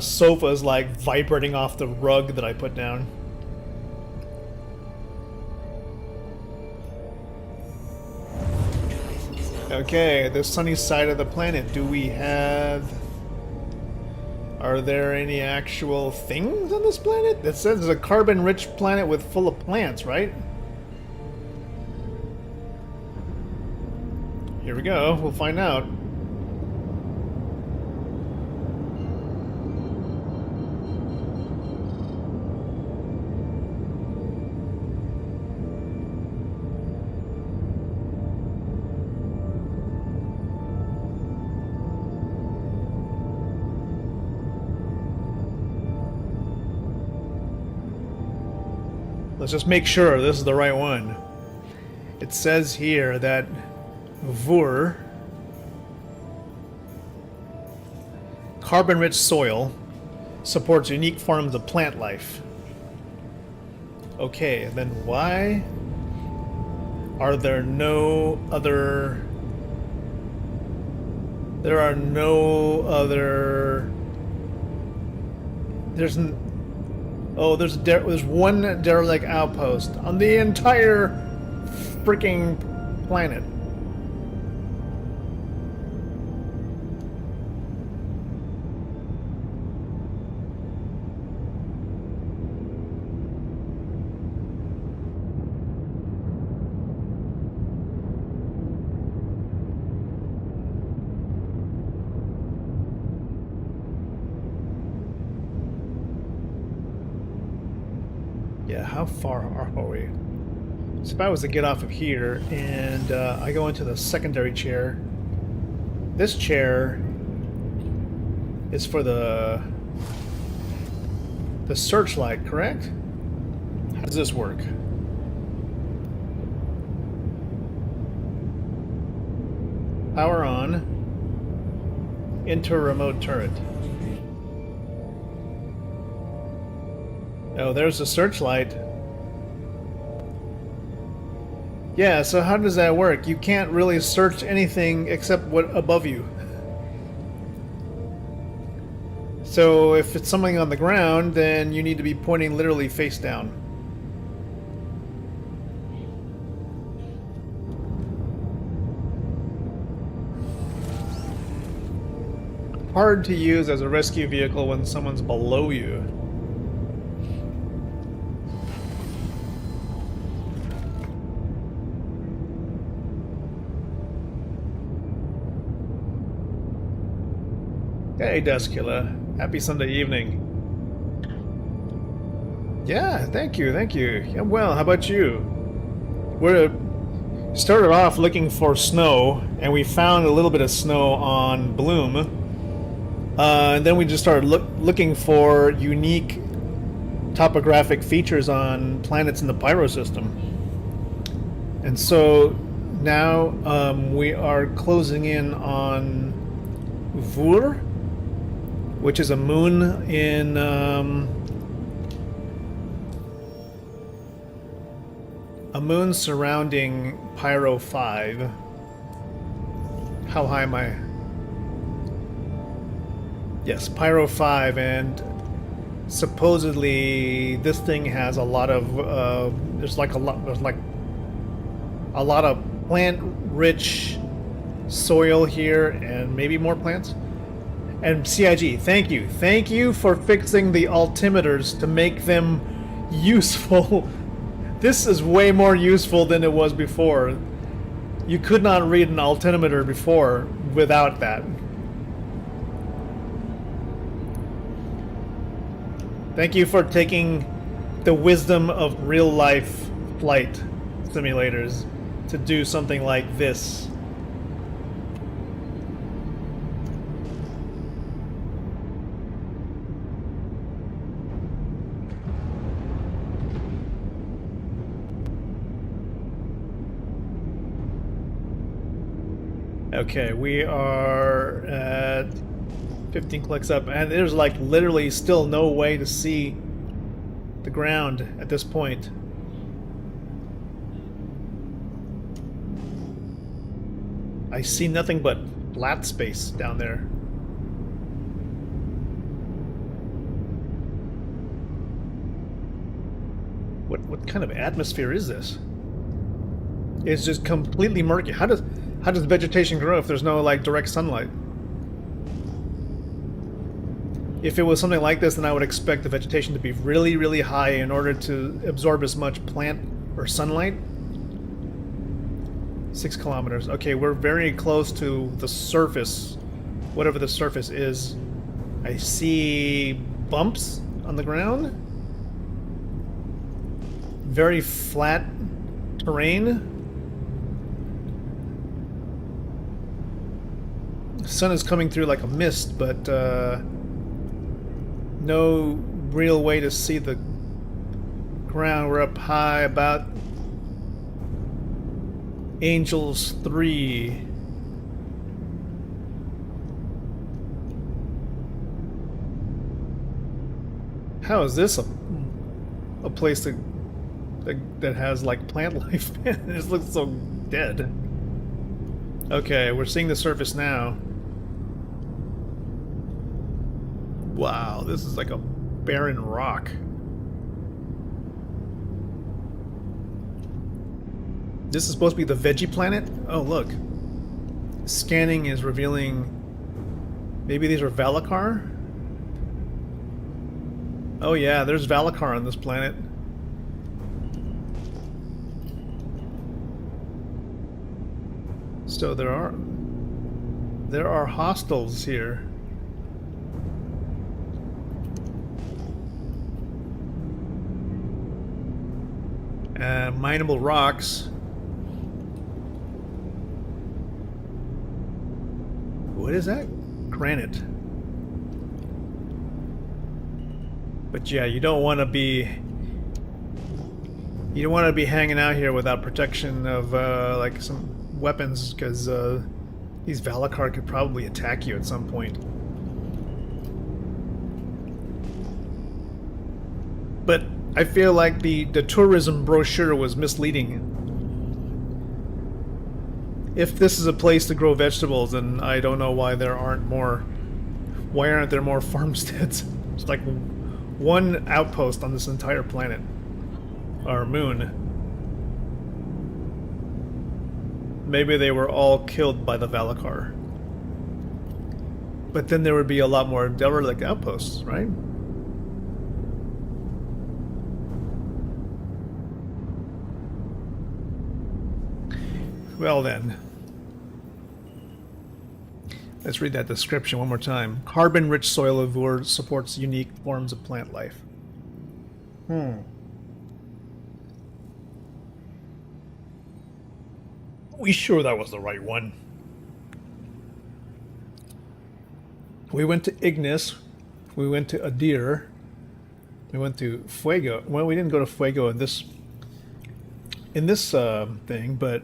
sofas like vibrating off the rug that I put down. Okay, the sunny side of the planet. Do we have... Are there any actual things on this planet? It says it's a carbon-rich planet with full of plants, right? Here we go. We'll find out. Let's just make sure this is the right one. It says here that Vur, carbon-rich soil, supports unique forms of plant life. Okay, then why are there no other... There are no other... There's one derelict outpost on the entire freaking planet. Yeah, how far are we? So if I was to get off of here and I go into the secondary chair, this chair is for the searchlight, correct? How does this work? Power on. Enter remote turret. Oh, there's the searchlight. Yeah, so how does that work? You can't really search anything except what above you. So if it's something on the ground, then you need to be pointing literally face down. Hard to use as a rescue vehicle when someone's below you. Hey, Duskula. Happy Sunday evening. Yeah, thank you, thank you. Yeah, well, how about you? We started off looking for snow, and we found a little bit of snow on Bloom. And then we just started looking for unique topographic features on planets in the Pyro system. And so now we are closing in on Vur, which is a moon in a moon surrounding Pyro 5. How high am I? Yes, Pyro 5, and supposedly this thing has a lot of there's like a lot of plant-rich soil here, and maybe more plants. And CIG, thank you. Thank you for fixing the altimeters to make them useful. This is way more useful than it was before. You could not read an altimeter before without that. Thank you for taking the wisdom of real-life flight simulators to do something like this. Okay, we are at 15 clicks up, and there's like literally still no way to see the ground at this point. I see nothing but flat space down there. What kind of atmosphere is this? It's just completely murky. How How does vegetation grow if there's no like direct sunlight? If it was something like this, then I would expect the vegetation to be really, really high in order to absorb as much plant or sunlight. 6 kilometers. Okay, we're very close to the surface, whatever the surface is. I see bumps on the ground. Very flat terrain. The sun is coming through like a mist, but no real way to see the ground. We're up high about Angels 3. How is this a place that has like plant life? This looks so dead. Okay, we're seeing the surface now. Wow, this is like a barren rock. This is supposed to be the veggie planet? Oh, look. Scanning is revealing... Maybe these are Valakar? Oh yeah, there's Valakar on this planet. So there are hostiles here. Mineable rocks. What is that? Granite. But yeah, you don't want to be hanging out here without protection of like some weapons, because these Valakar could probably attack you at some point. But I feel like the tourism brochure was misleading. If this is a place to grow vegetables, then I don't know why there aren't more. Why aren't there more farmsteads? It's like one outpost on this entire planet. Or moon. Maybe they were all killed by the Valakar. But then there would be a lot more derelict outposts, right? Well then. Let's read that description one more time. Carbon-rich soil of Ur supports unique forms of plant life. We sure that was the right one? We went to Ignis. We went to Adir. We went to Fuego. Well, we didn't go to Fuego in this thing, but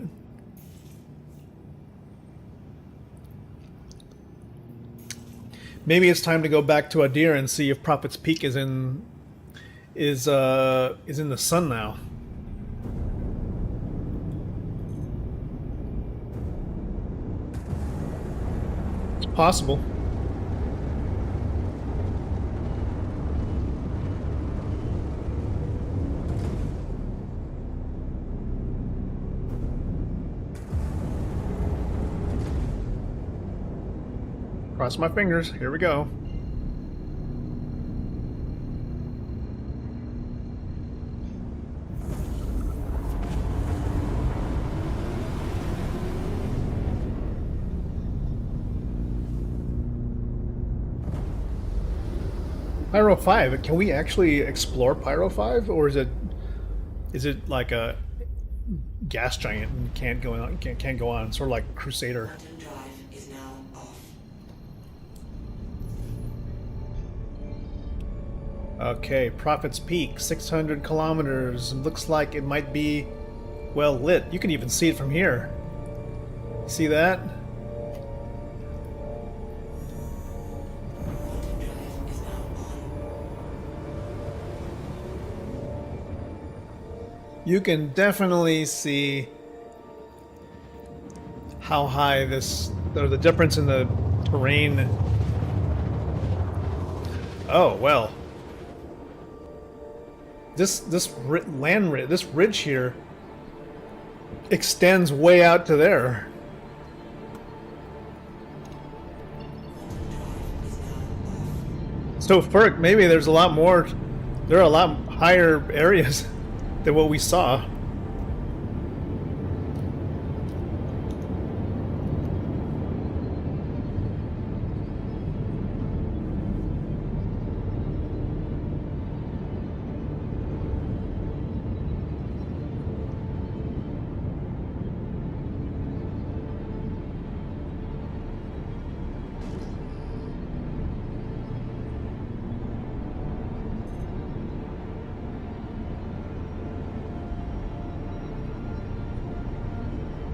maybe it's time to go back to Adir and see if Prophet's Peak is in the sun now. It's possible. Cross my fingers. Here we go. Pyro 5. Can we actually explore Pyro 5, or is it like a gas giant and can't go on, sort of like Crusader? Quantum drive is now off. Okay, Prophet's Peak, 600 kilometers. Looks like it might be well lit. You can even see it from here. See that? Quantum drive is now on. You can definitely see how high the difference in the terrain. Oh, well. This ridge here extends way out to there. So Ferk, maybe there's a lot more. There are a lot higher areas than what we saw.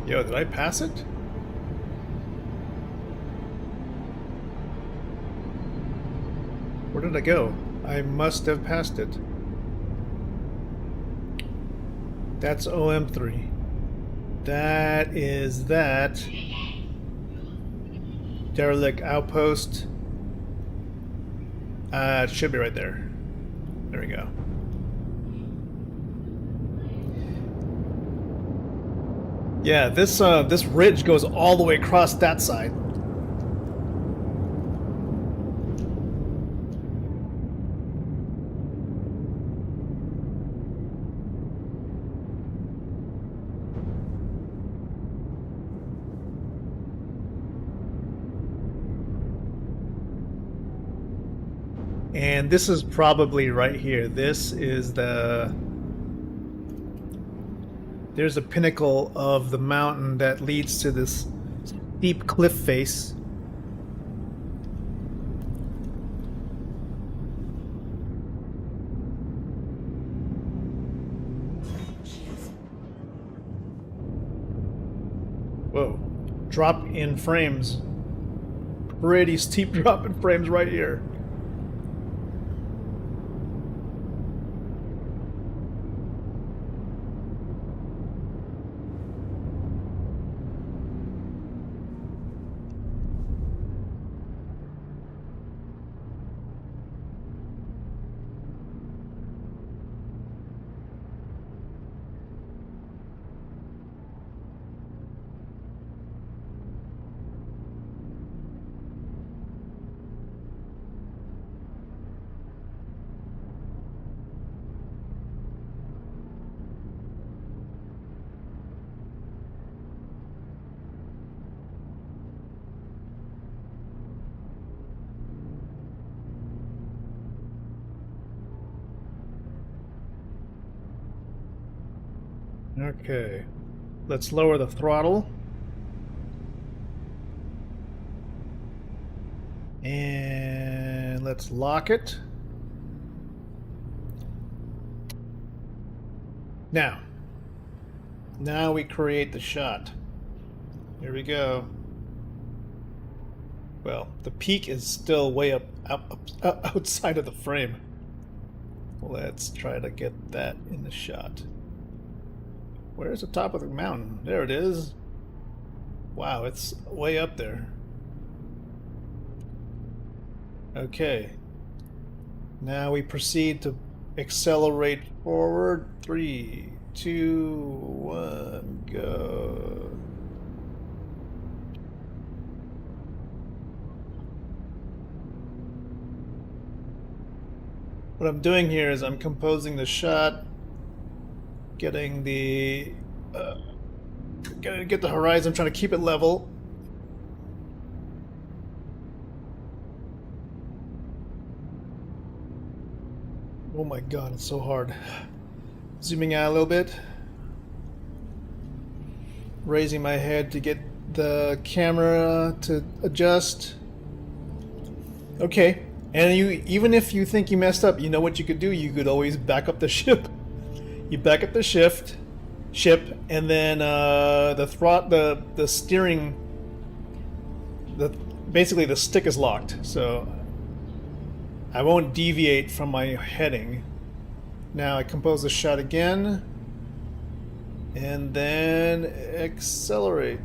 Yo, did I pass it? Where did I go? I must have passed it. That's OM3. That is that. Derelict outpost. It should be right there. There we go. Yeah, this ridge goes all the way across that side. And this is probably right here. This is the... There's a pinnacle of the mountain that leads to this steep cliff face. Whoa. Drop in frames. Pretty steep drop in frames right here. Okay, let's lower the throttle. And let's lock it. Now we create the shot. Here we go. Well, the peak is still way up outside of the frame. Let's try to get that in the shot. Where's the top of the mountain? There it is. Wow, it's way up there. Okay. Now we proceed to accelerate forward. 3, 2, 1, go. What I'm doing here is I'm composing the shot, getting the get the horizon, trying to keep it level. Oh my god, it's so hard. Zooming out a little bit, raising my head to get the camera to adjust. Okay, and you, even if you think you messed up, you know what you could do? You could always back up the ship. You back up the ship, and then the steering, basically the stick is locked, so I won't deviate from my heading. Now I compose the shot again, and then accelerate.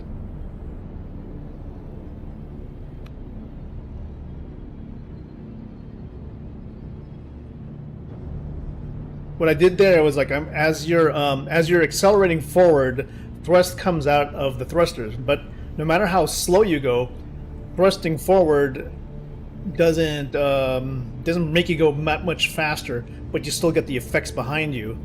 What I did there was like as you're accelerating forward, thrust comes out of the thrusters. But no matter how slow you go, thrusting forward doesn't make you go much faster, but you still get the effects behind you.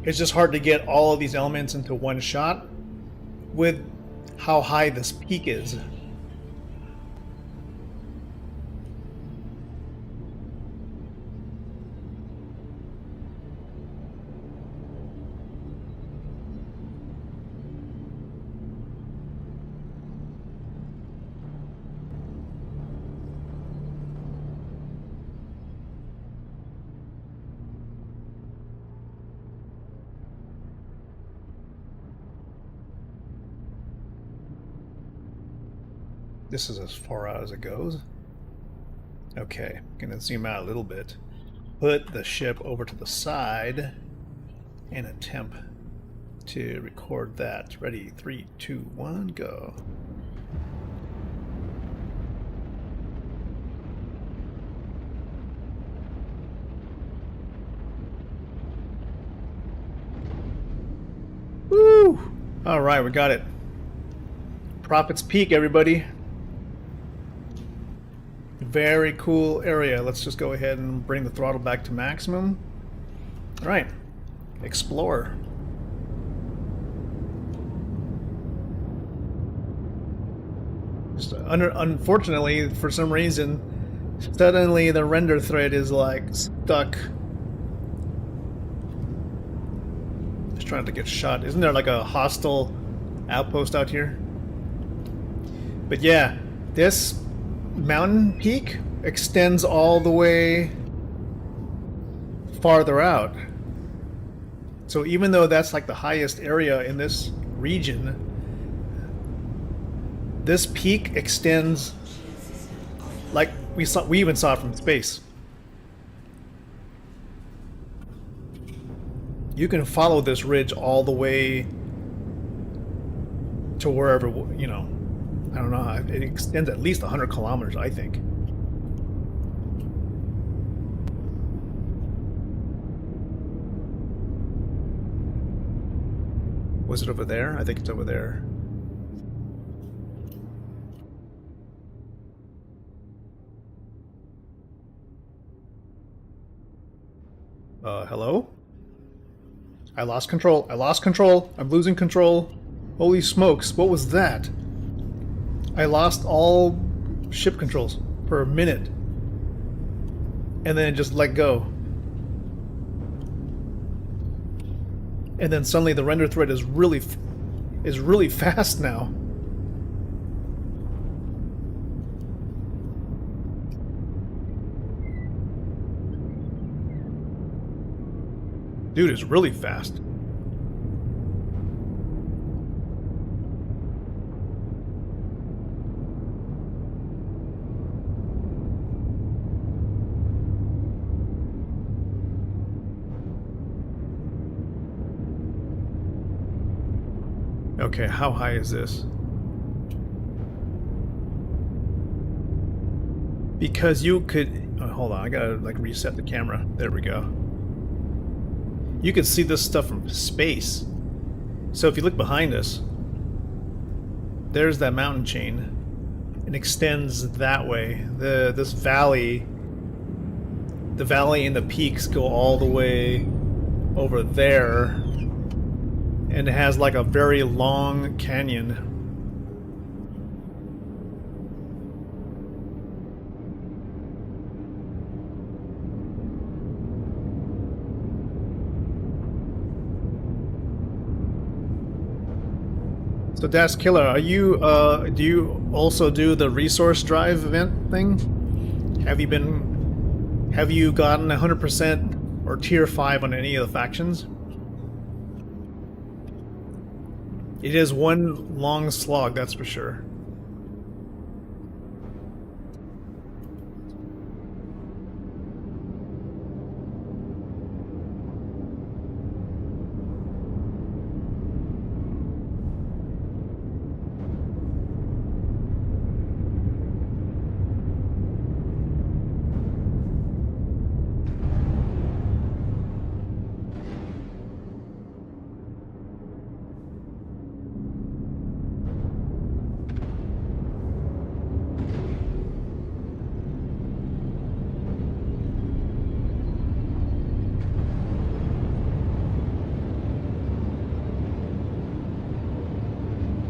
It's just hard to get all of these elements into one shot with how high this peak is. This is as far out as it goes. Okay, gonna zoom out a little bit. Put the ship over to the side and attempt to record that. Ready, 3, 2, 1, go. Woo! All right, we got it. Prophet's Peak, everybody. Very cool area. Let's just go ahead and bring the throttle back to maximum. All right, explore. Just unfortunately, for some reason, suddenly the render thread is like stuck. Just trying to get shot. Isn't there like a hostile outpost out here? But yeah, this mountain peak extends all the way farther out. So even though that's like the highest area in this region, this peak extends like we even saw it from space. You can follow this ridge all the way to wherever, you know, I don't know, it extends at least 100 kilometers, I think. Was it over there? I think it's over there. Hello? I lost control. I lost control. I'm losing control. Holy smokes, what was that? I lost all ship controls for a minute. And then it just let go. And then suddenly the render thread is really fast now. Dude, it's really fast. Okay, how high is this? Because you could... Oh, hold on, I gotta like reset the camera. There we go. You can see this stuff from space. So if you look behind us, there's that mountain chain. It extends that way. This valley, the valley and the peaks go all the way over there. And it has like a very long canyon. So Dash Killer, are you do you also do the resource drive event thing? Have you gotten 100% or tier 5 on any of the factions? It is one long slog, that's for sure.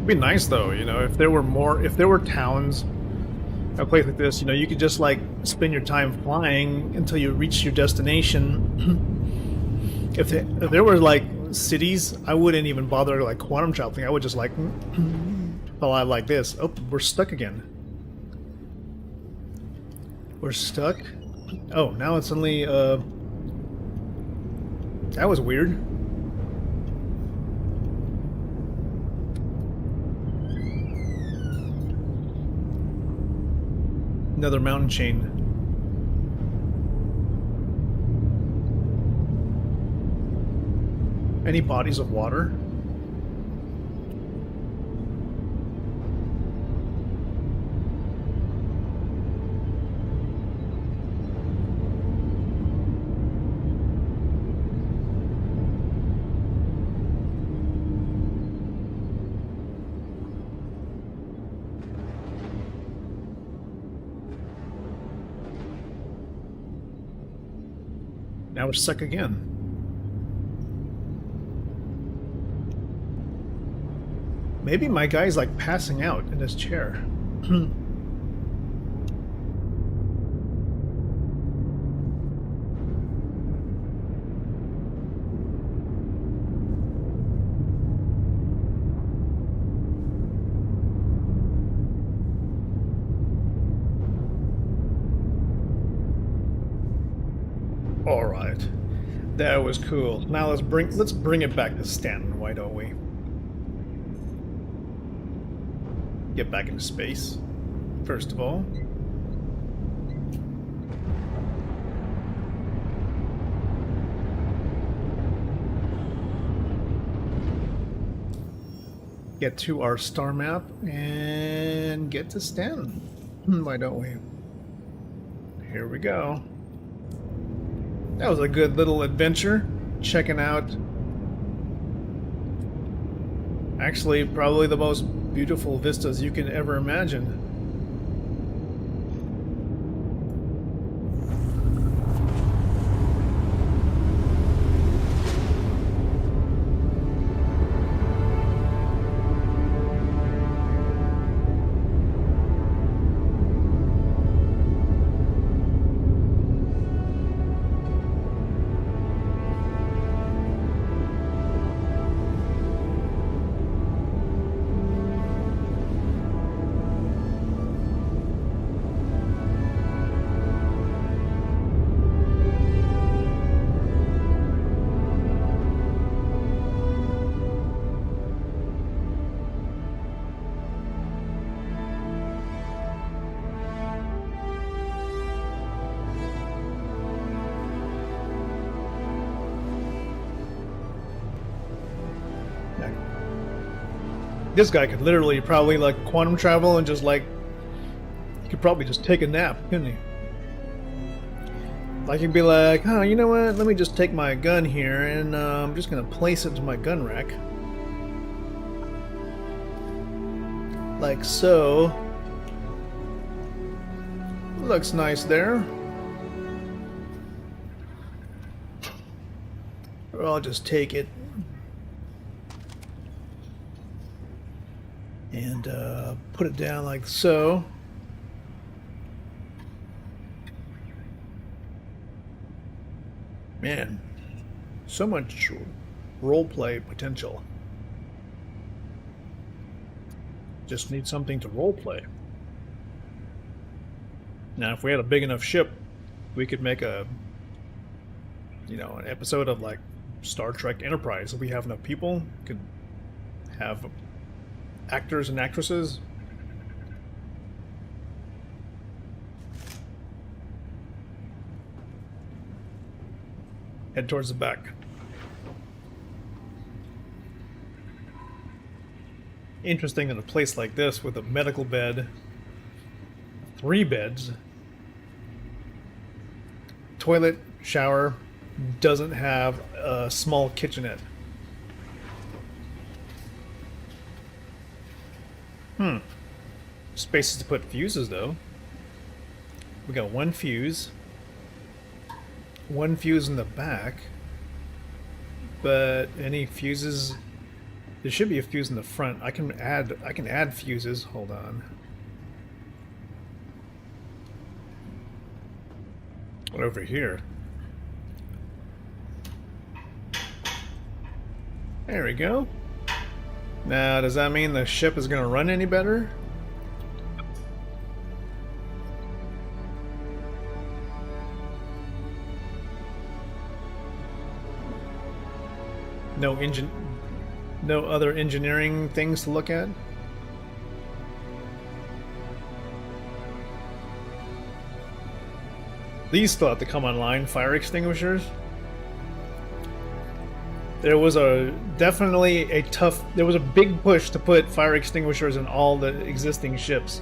be nice though, you know, if there were more, if there were towns, a place like this, you know, you could just like spend your time flying until you reach your destination. If there were like cities, I wouldn't even bother like quantum traveling. I would just like fly like this. Oh, we're stuck again. We're stuck. Oh, now it's suddenly that was weird. Another mountain chain. Any bodies of water? Now we're stuck again. Maybe my guy's like passing out in his chair. All right, that was cool. Now let's bring it back to Stanton. Why don't we? Get back into space, first of all. Get to our star map and get to Stanton. Why don't we? Here we go. That was a good little adventure. Checking out, actually, probably the most beautiful vistas you can ever imagine. This guy could literally probably like quantum travel and just like, he could probably just take a nap, couldn't he? Like he'd be like, oh, you know what? Let me just take my gun here and I'm just gonna place it to my gun rack. Like so. Looks nice there. Or I'll just take it and put it down like so. Man, so much roleplay potential. Just need something to roleplay. Now, if we had a big enough ship, we could make a, you know, an episode of like Star Trek Enterprise. If we have enough people, could have actors and actresses. Head towards the back. Interesting in a place like this with a medical bed, 3 beds, toilet, shower, doesn't have a small kitchenette. Spaces to put fuses though. We got 1 fuse. 1 fuse in the back. But any fuses There should be a fuse in the front. I can add fuses. Hold on. What over here? There we go. Now, does that mean the ship is going to run any better? No other engineering things to look at? These still have to come online. Fire extinguishers. There was definitely a big push to put fire extinguishers in all the existing ships.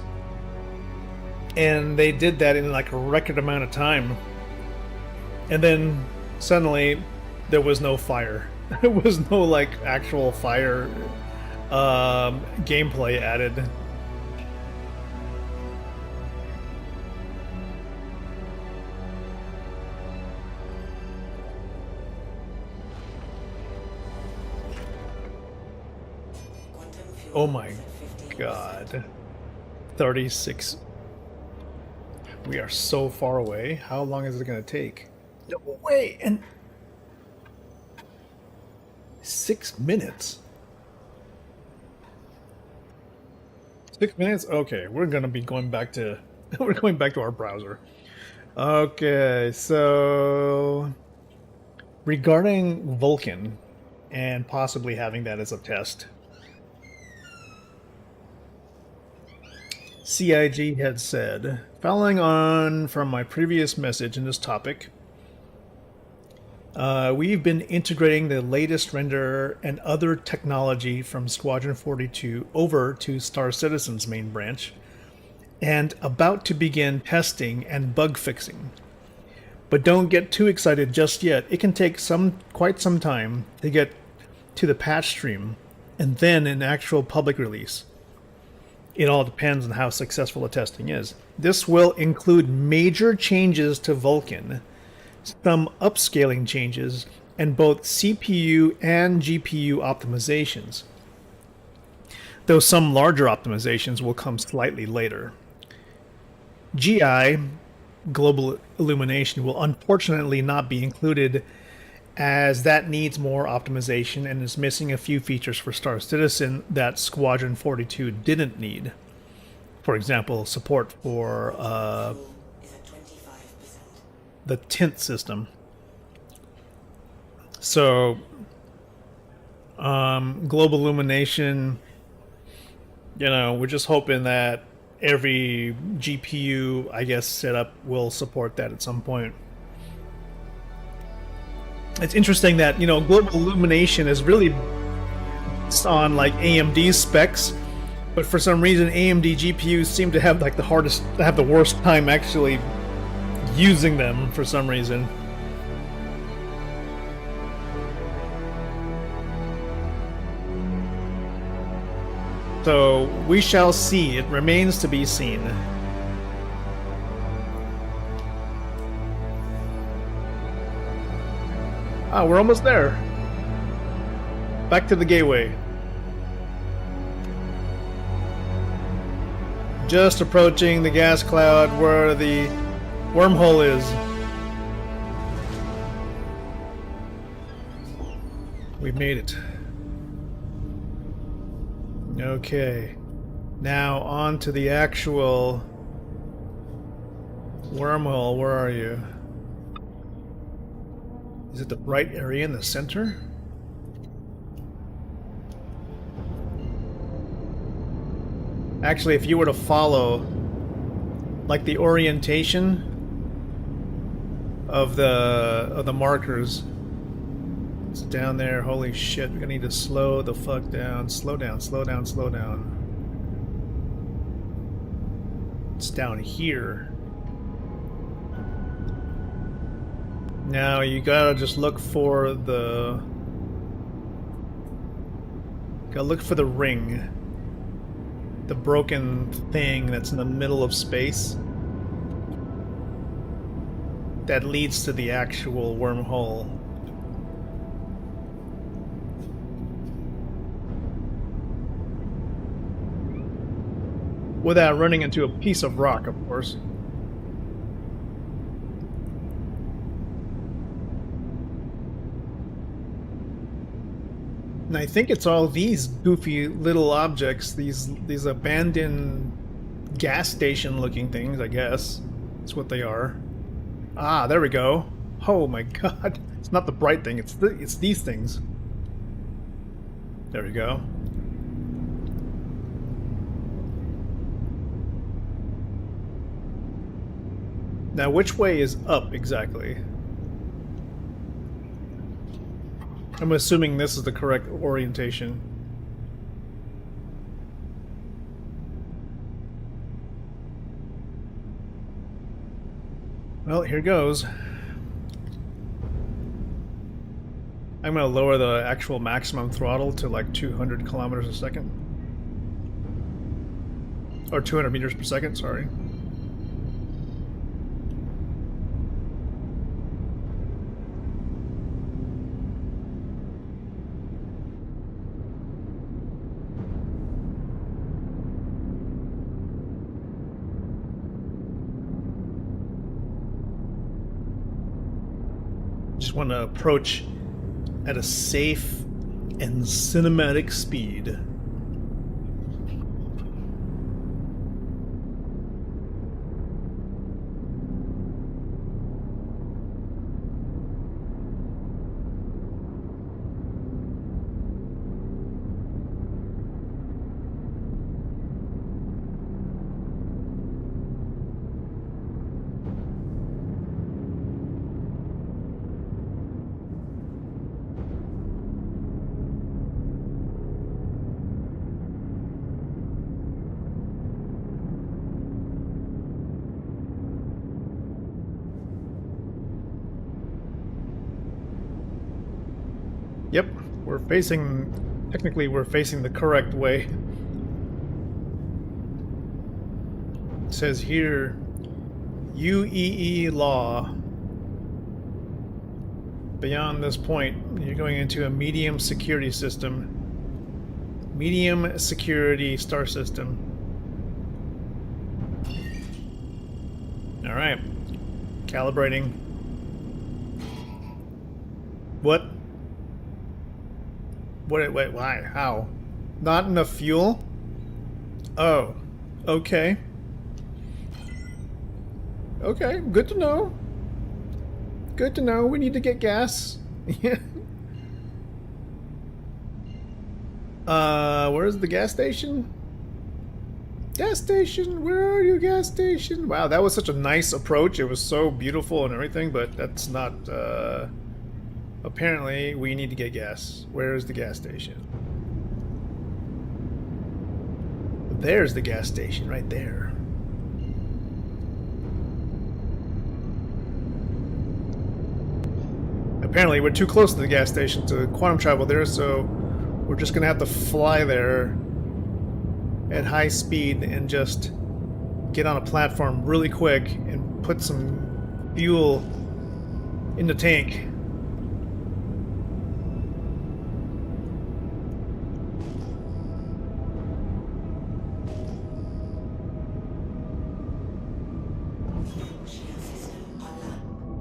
And they did that in like a record amount of time. And then suddenly there was no fire. There was no like actual fire gameplay added. Oh my god. 36. We are so far away. How long is it going to take? No way! And 6 minutes? 6 minutes? Okay, we're going to be going back to... we're going back to our browser. Okay, so... regarding Vulcan, and possibly having that as a test... CIG had said, following on from my previous message in this topic, we've been integrating the latest render and other technology from Squadron 42 over to Star Citizen's main branch, and about to begin testing and bug fixing. But don't get too excited just yet. It can take quite some time to get to the patch stream, and then an actual public release. It all depends on how successful the testing is. This will include major changes to Vulcan, some upscaling changes, and both CPU and GPU optimizations. Though some larger optimizations will come slightly later. GI, Global Illumination, will unfortunately not be included, as that needs more optimization and is missing a few features for Star Citizen that Squadron 42 didn't need. For example, support for the tint system. So, Global Illumination, we're just hoping that every GPU, I guess, setup will support that at some point. It's interesting that, Global Illumination is really on like AMD specs, but for some reason AMD GPUs seem to have like the worst time actually using them for some reason. So we shall see. It remains to be seen. Ah, we're almost there. Back to the gateway. Just approaching the gas cloud where the wormhole is. We've made it. Okay. Now on to the actual wormhole. Where are you? Is it the bright area in the center? Actually, if you were to follow like the orientation of the markers, it's down there. Holy shit, we're gonna need to slow the fuck down. Slow down, slow down, slow down. It's down here. Now you gotta just look for the ring. The broken thing that's in the middle of space. That leads to the actual wormhole. without running into a piece of rock, of course. And I think it's all these goofy little objects, these abandoned gas station looking things, I guess. That's what they are. Ah, there we go. Oh my god. It's not the bright thing, it's these things. There we go. Now, which way is up exactly? I'm assuming this is the correct orientation. Well, here goes. I'm going to lower the actual maximum throttle to like 200 kilometers a second. Or 200 meters per second, sorry. Just want to approach at a safe and cinematic speed. Yep, technically we're facing the correct way. It says here, UEE law. Beyond this point, you're going into a medium security system. Medium security star system. Alright. Calibrating. What? Wait, why? How? Not enough fuel? Oh. Okay. Okay, good to know. Good to know. We need to get gas. Yeah. Where's the gas station? Gas station, where are you, gas station? Wow, that was such a nice approach. It was so beautiful and everything, but that's not, apparently, we need to get gas. Where is the gas station? There's the gas station, right there. Apparently, we're too close to the gas station to quantum travel there, so we're just gonna have to fly there at high speed and just get on a platform really quick and put some fuel in the tank.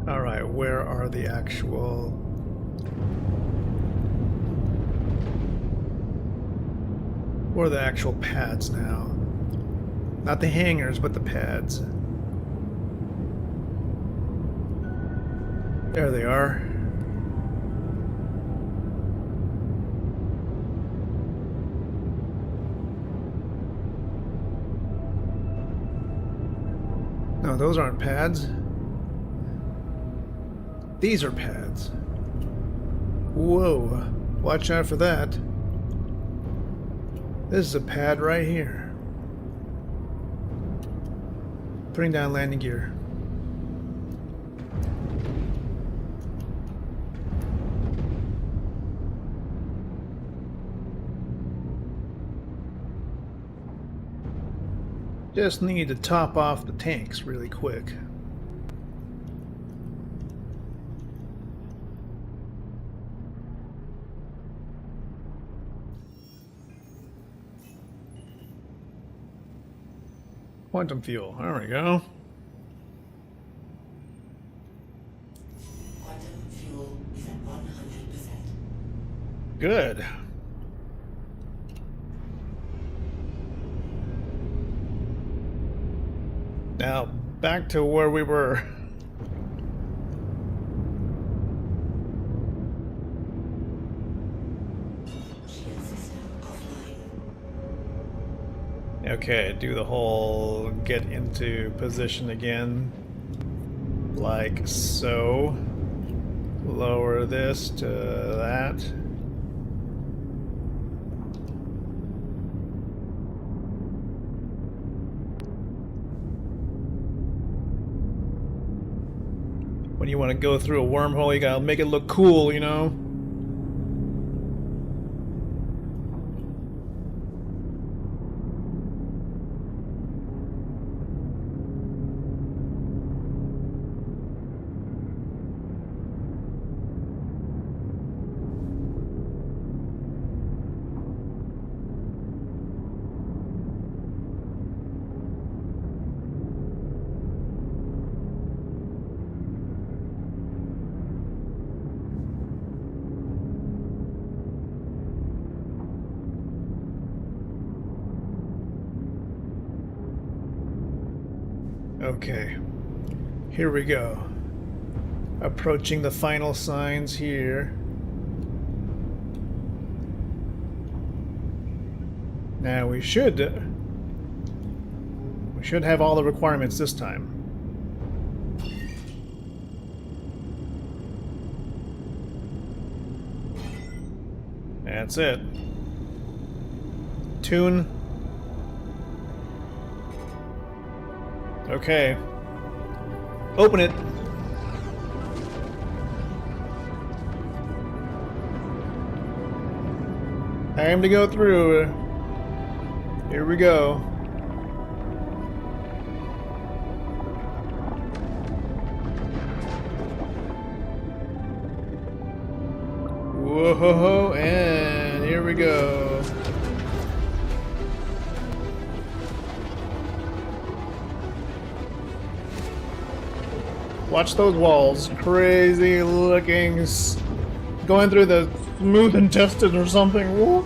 Alright, where are the actual... Where are the actual pads now? Not the hangars, but the pads. There they are. No, those aren't pads. These are pads. Whoa. Watch out for that. This is a pad right here. Putting down landing gear. Just need to top off the tanks really quick. Quantum fuel. There we go. Quantum fuel is at 100%. Good. Now, back to where we were. Shield system offline. Okay, do the whole get into position again. Like so. Lower this to that. When you want to go through a wormhole, you gotta make it look cool, you know? Okay, here we go. Approaching the final signs here. Now we should have all the requirements this time. That's it. Tune. Okay. Open it. Time to go through. Here we go. Whoa, and here we go. Watch those walls. Crazy looking. Going through the smooth intestine or something. Whoa.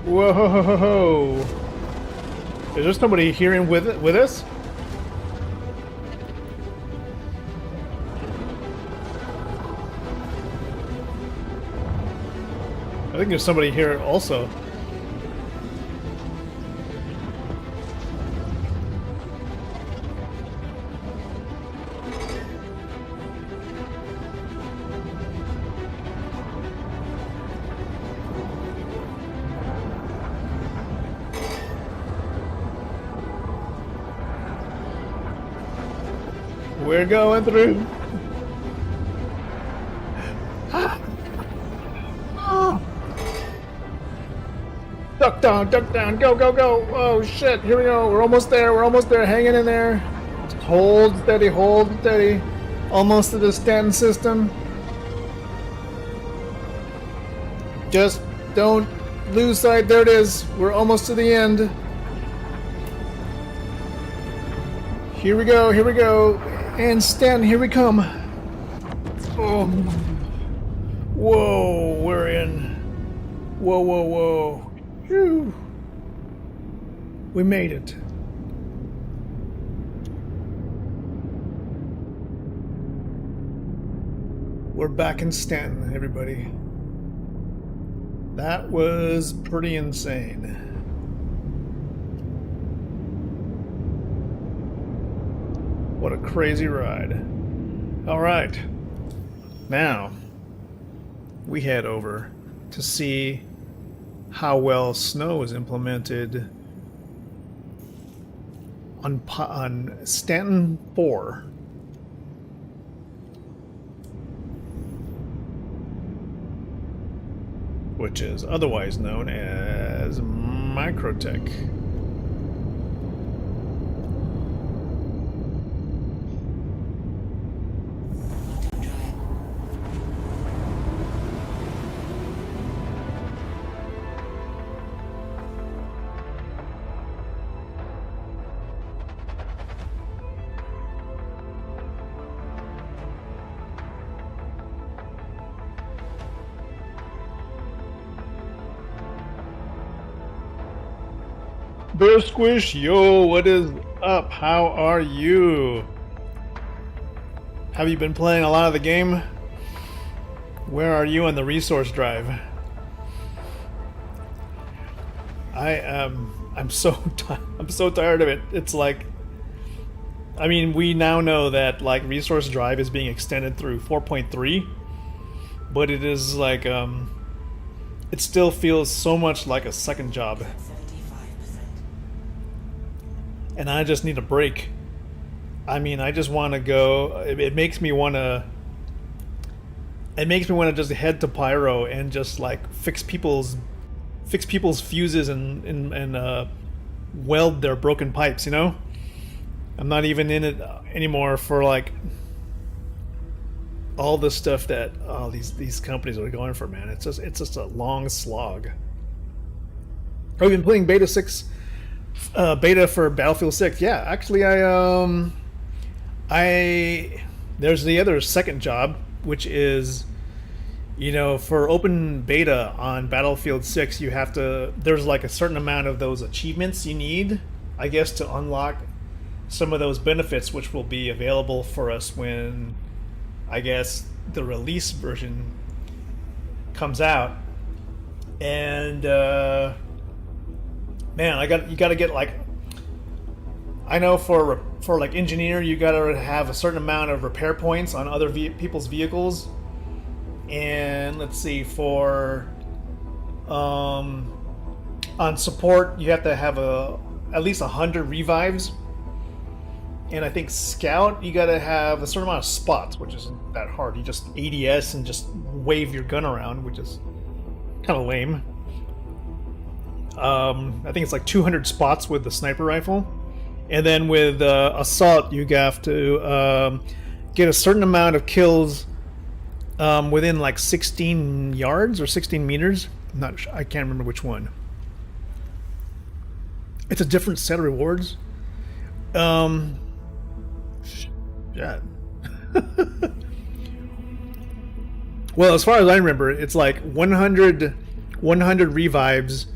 Whoa. Is there somebody here with us? I think there's somebody here also. We're going through. Duck down, go, go, go. Oh shit, here we go. We're almost there, hanging in there. Hold steady. Almost to the Stanton system. Just don't lose sight. There it is. We're almost to the end. Here we go. And Stanton, here we come. Oh. Whoa, we're in. Whoa. Phew. We made it. We're back in Stanton, everybody. That was pretty insane. What a crazy ride. All right. Now, we head over to see how well snow is implemented on Stanton 4. Which is otherwise known as Microtech. Bear Squish, yo, what is up? How are you? Have you been playing a lot of the game? Where are you on the resource drive? I'm so I'm so tired of it. It's like, I mean, we now know that like resource drive is being extended through 4.3, but it is like it still feels so much like a second job. 75%. And I just need a break. I mean, I just want to go. It makes me want to. It makes me want to just head to Pyro and just like fix people's fuses and weld their broken pipes. You know, I'm not even in it anymore for like all the stuff that these companies are going for. Man, it's just a long slog. I've been playing beta 6. Beta for Battlefield 6. Yeah, actually, there's the other second job, which is, you know, for open beta on Battlefield 6, you have to. There's like a certain amount of those achievements you need, I guess, to unlock some of those benefits, which will be available for us when, I guess, the release version comes out. And man, you got to get like, I know for like engineer, you got to have a certain amount of repair points on other people's vehicles, and let's see, for on support you have to have at least 100 revives, and I think scout you got to have a certain amount of spots, which isn't that hard. You just ADS and just wave your gun around, which is kind of lame. I think it's like 200 spots with the sniper rifle, and then with assault you have to get a certain amount of kills within like 16 yards or 16 meters. I'm not sure, I can't remember which one. It's a different set of rewards. Yeah. Well, as far as I remember, it's like 100 revives.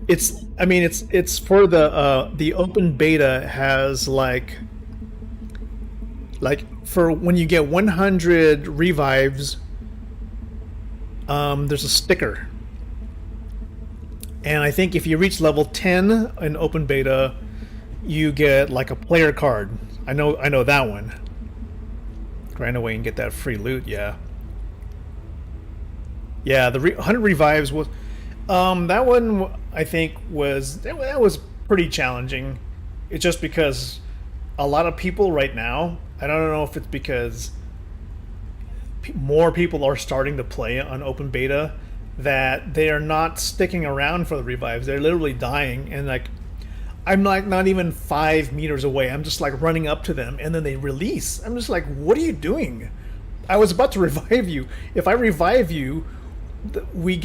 It's for the open beta has like for when you get 100 revives, there's a sticker. And I think if you reach level 10 in open beta, you get like a player card. I know that one. Grind away and get that free loot, yeah. Yeah, the 100 revives was that one I think that was pretty challenging. It's just because a lot of people right now, I don't know if it's because more people are starting to play on open beta, that they are not sticking around for the revives. They're literally dying, and like I'm like not even 5 meters away. I'm just like running up to them, and then they release. I'm just like, what are you doing? I was about to revive you. If I revive you, we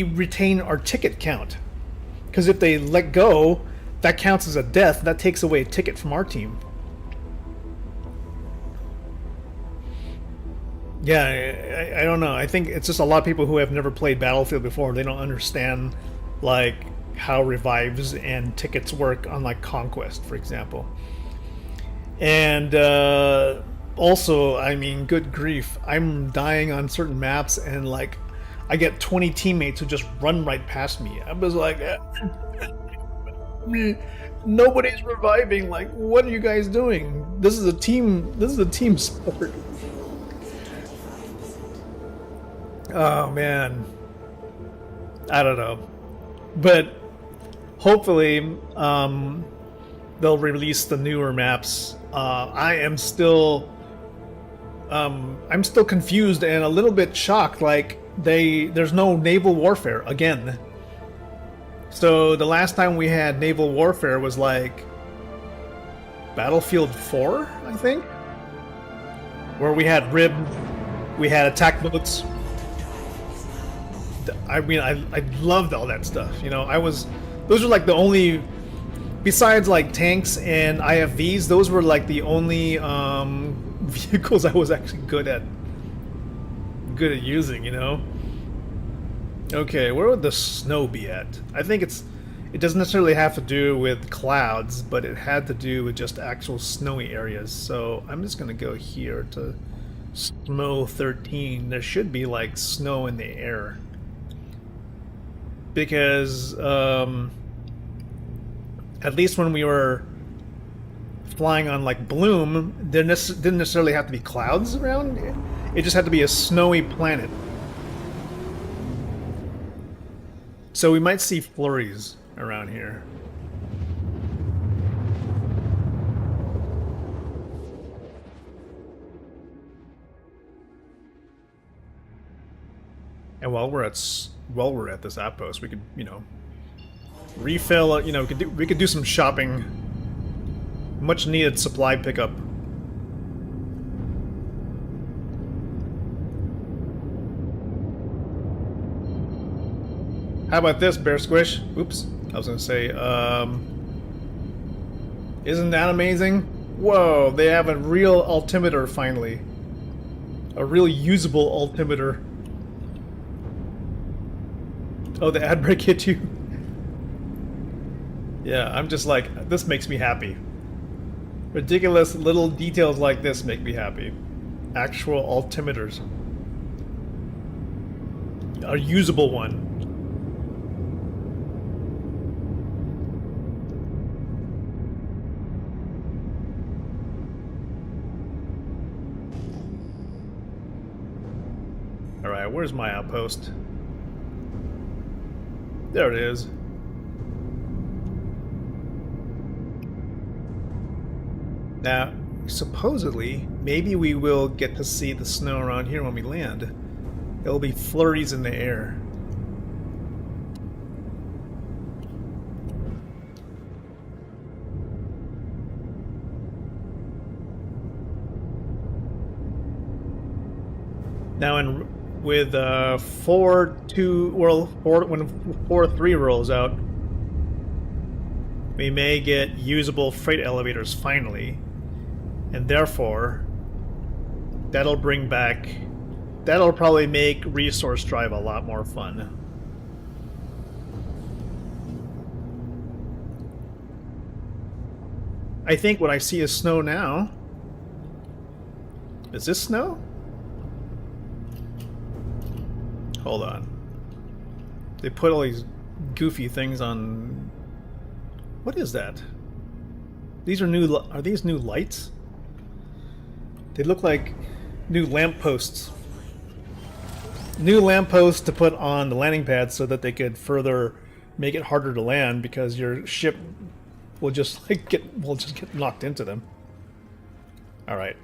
retain our ticket count. Because if they let go, that counts as a death. That takes away a ticket from our team. Yeah, I don't know. I think it's just a lot of people who have never played Battlefield before. They don't understand like how revives and tickets work on like Conquest, for example. And also, I mean, good grief, I'm dying on certain maps, and like I get 20 teammates who just run right past me. I was like, nobody's reviving. Like, what are you guys doing? This is a team sport. Oh man, I don't know, but hopefully they'll release the newer maps. I'm still confused and a little bit shocked. Like there's no naval warfare again. So the last time we had naval warfare was like Battlefield 4, I think, where we had we had attack boats. I mean, I loved all that stuff. You know, those were like the only, besides like tanks and IFVs, those were like the only vehicles I was actually good at using, you know. Okay, where would the snow be at? I think it's it doesn't necessarily have to do with clouds, but it had to do with just actual snowy areas. So I'm just gonna go here to snow 13. There should be like snow in the air because at least when we were flying on like Bloom, there didn't necessarily have to be clouds around. It just had to be a snowy planet. So we might see flurries around here. And while we're at this outpost, we could, you know, refill. You know, we could do some shopping. Much needed supply pickup. How about this, Bear Squish? Oops, I was gonna say, isn't that amazing? Whoa, they have a real altimeter finally. A real usable altimeter. Oh, the ad break hit you? Yeah, I'm just like, this makes me happy. Ridiculous little details like this make me happy. Actual altimeters. A usable one. Alright, where's my outpost? There it is. Now, supposedly, maybe we will get to see the snow around here when we land. There will be flurries in the air. Now, with 4.2, well, when 4.3 rolls out, we may get usable freight elevators finally, and therefore, that'll probably make Resource Drive a lot more fun. I think what I see is snow now. Is this snow? Hold on. They put all these goofy things on. What is that? These are new. Are these new lights? They look like new lampposts. New lampposts to put on the landing pad so that they could further make it harder to land because your ship will just like get knocked into them. All right.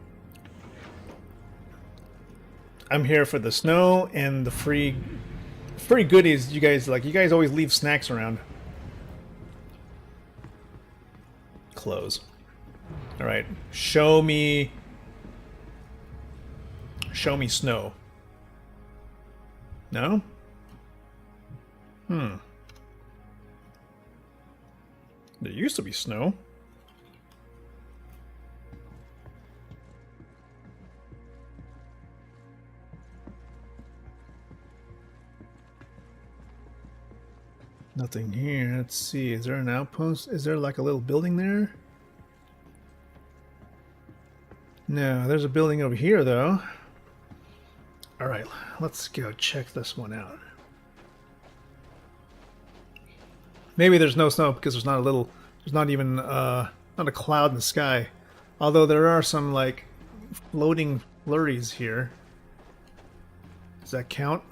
I'm here for the snow and the free goodies. You guys always leave snacks around. Close. All right. Show me snow. No? There used to be snow. Nothing here. Let's see. Is there an outpost? Is there like a little building there? No, there's a building over here though. Alright, let's go check this one out. Maybe there's no snow because there's not even not a cloud in the sky. Although there are some like floating flurries here. Does that count?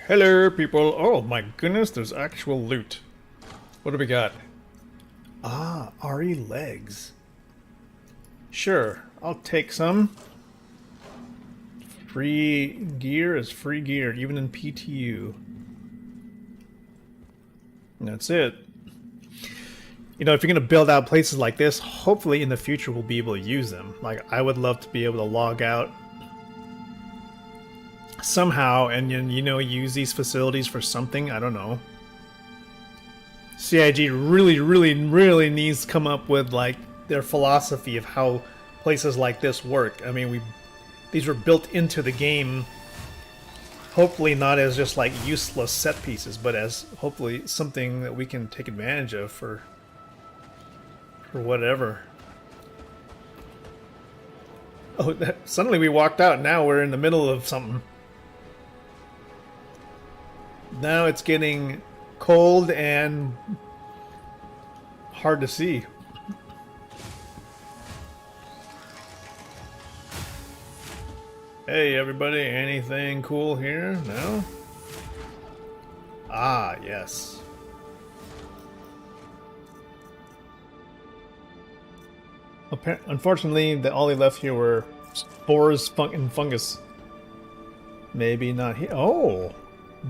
Hello, people. Oh my goodness, there's actual loot. What do we got? Ah, RE legs. Sure, I'll take some. Free gear is free gear, even in PTU. And that's it. You know, if you're going to build out places like this, hopefully in the future we'll be able to use them. Like, I would love to be able to log out somehow and, you know, use these facilities for something. I don't know. CIG really needs to come up with, like, their philosophy of how places like this work. I mean, these were built into the game. Hopefully not as just like useless set pieces, but as hopefully something that we can take advantage of for whatever. Oh, suddenly we walked out. Now we're in the middle of something. Now it's getting cold and hard to see. Hey everybody, anything cool here? No? Ah, yes. Unfortunately, all they left here were spores and fungus. Maybe not here. Oh,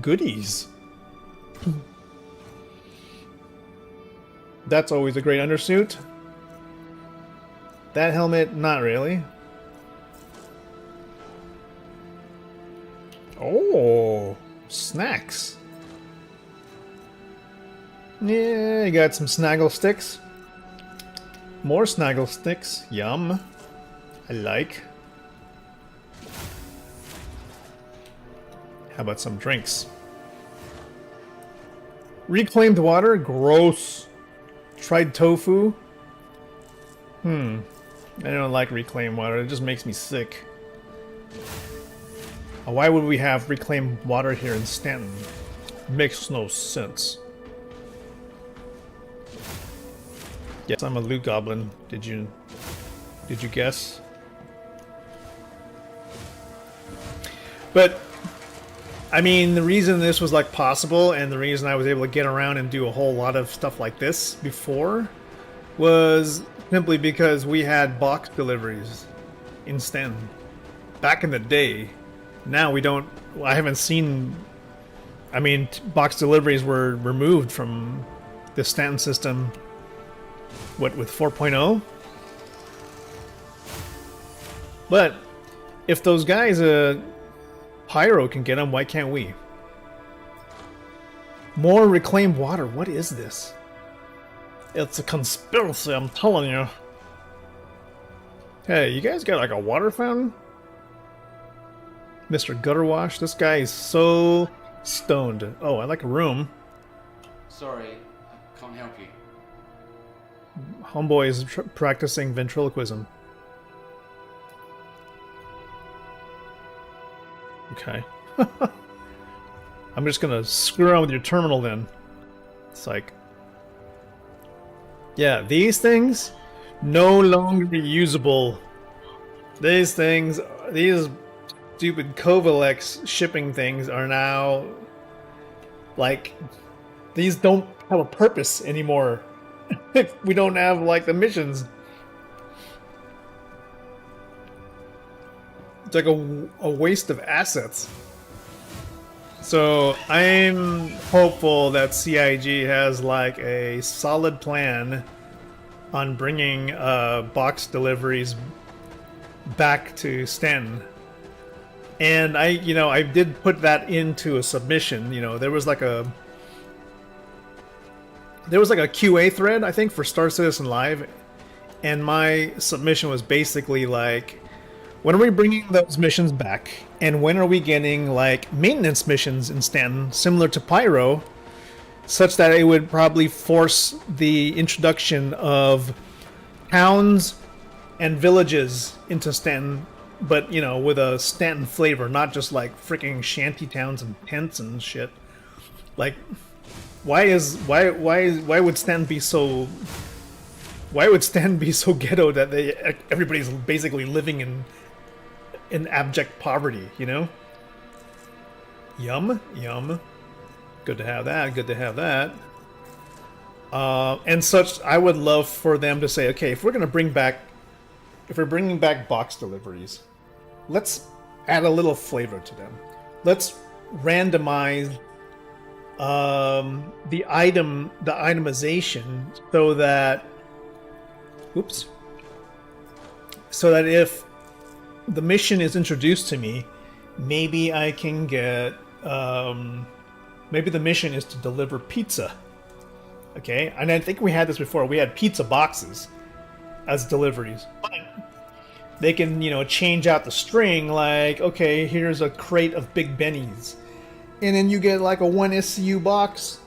goodies. That's always a great undersuit. That helmet, not really. Oh, snacks. Yeah, you got some snaggle sticks. More snaggle sticks. Yum. I like. How about some drinks? Reclaimed water? Gross. Tried tofu? I don't like reclaimed water. It just makes me sick. Why would we have reclaimed water here in Stanton? Makes no sense. Yes, I'm a loot goblin. Did you guess? But I mean, the reason this was like possible and the reason I was able to get around and do a whole lot of stuff like this before was simply because we had box deliveries in Stanton back in the day. Now we don't. I haven't seen. I mean, box deliveries were removed from the Stanton system. What, with 4.0? But if those guys, Pyro can get them, why can't we? More reclaimed water. What is this? It's a conspiracy, I'm telling you. Hey, you guys got like a water fountain? Mr. Gutterwash, this guy is so stoned. Oh, I like a room. Sorry, I can't help you. Homeboy is practicing ventriloquism. Okay. I'm just gonna screw around with your terminal then. It's like... Yeah, these things, no longer usable. These things, these stupid Kovalex shipping things are now... Like, these don't have a purpose anymore. We don't have, like, the missions. It's like a waste of assets. So I'm hopeful that CIG has like a solid plan on bringing box deliveries back to Stanton. And I did put that into a submission. There was like a QA thread, I think, for Star Citizen Live, and my submission was basically like, when are we bringing those missions back? And when are we getting, like, maintenance missions in Stanton, similar to Pyro, such that it would probably force the introduction of towns and villages into Stanton, but, with a Stanton flavor, not just, like, freaking shanty towns and tents and shit. Like, why would Stanton be so... Why would Stanton be so ghetto that everybody's basically living in abject poverty, Yum, yum. Good to have that, good to have that. And such, I would love for them to say, okay, if we're bringing back box deliveries, let's add a little flavor to them. Let's randomize the itemization so that if the mission is introduced to me, maybe I can get maybe the mission is to deliver pizza. Okay, and I think we had this before. We had pizza boxes as deliveries. they can, you know, change out the string, like, okay, here's a crate of Big Bennies. And then you get like a 1 SCU box,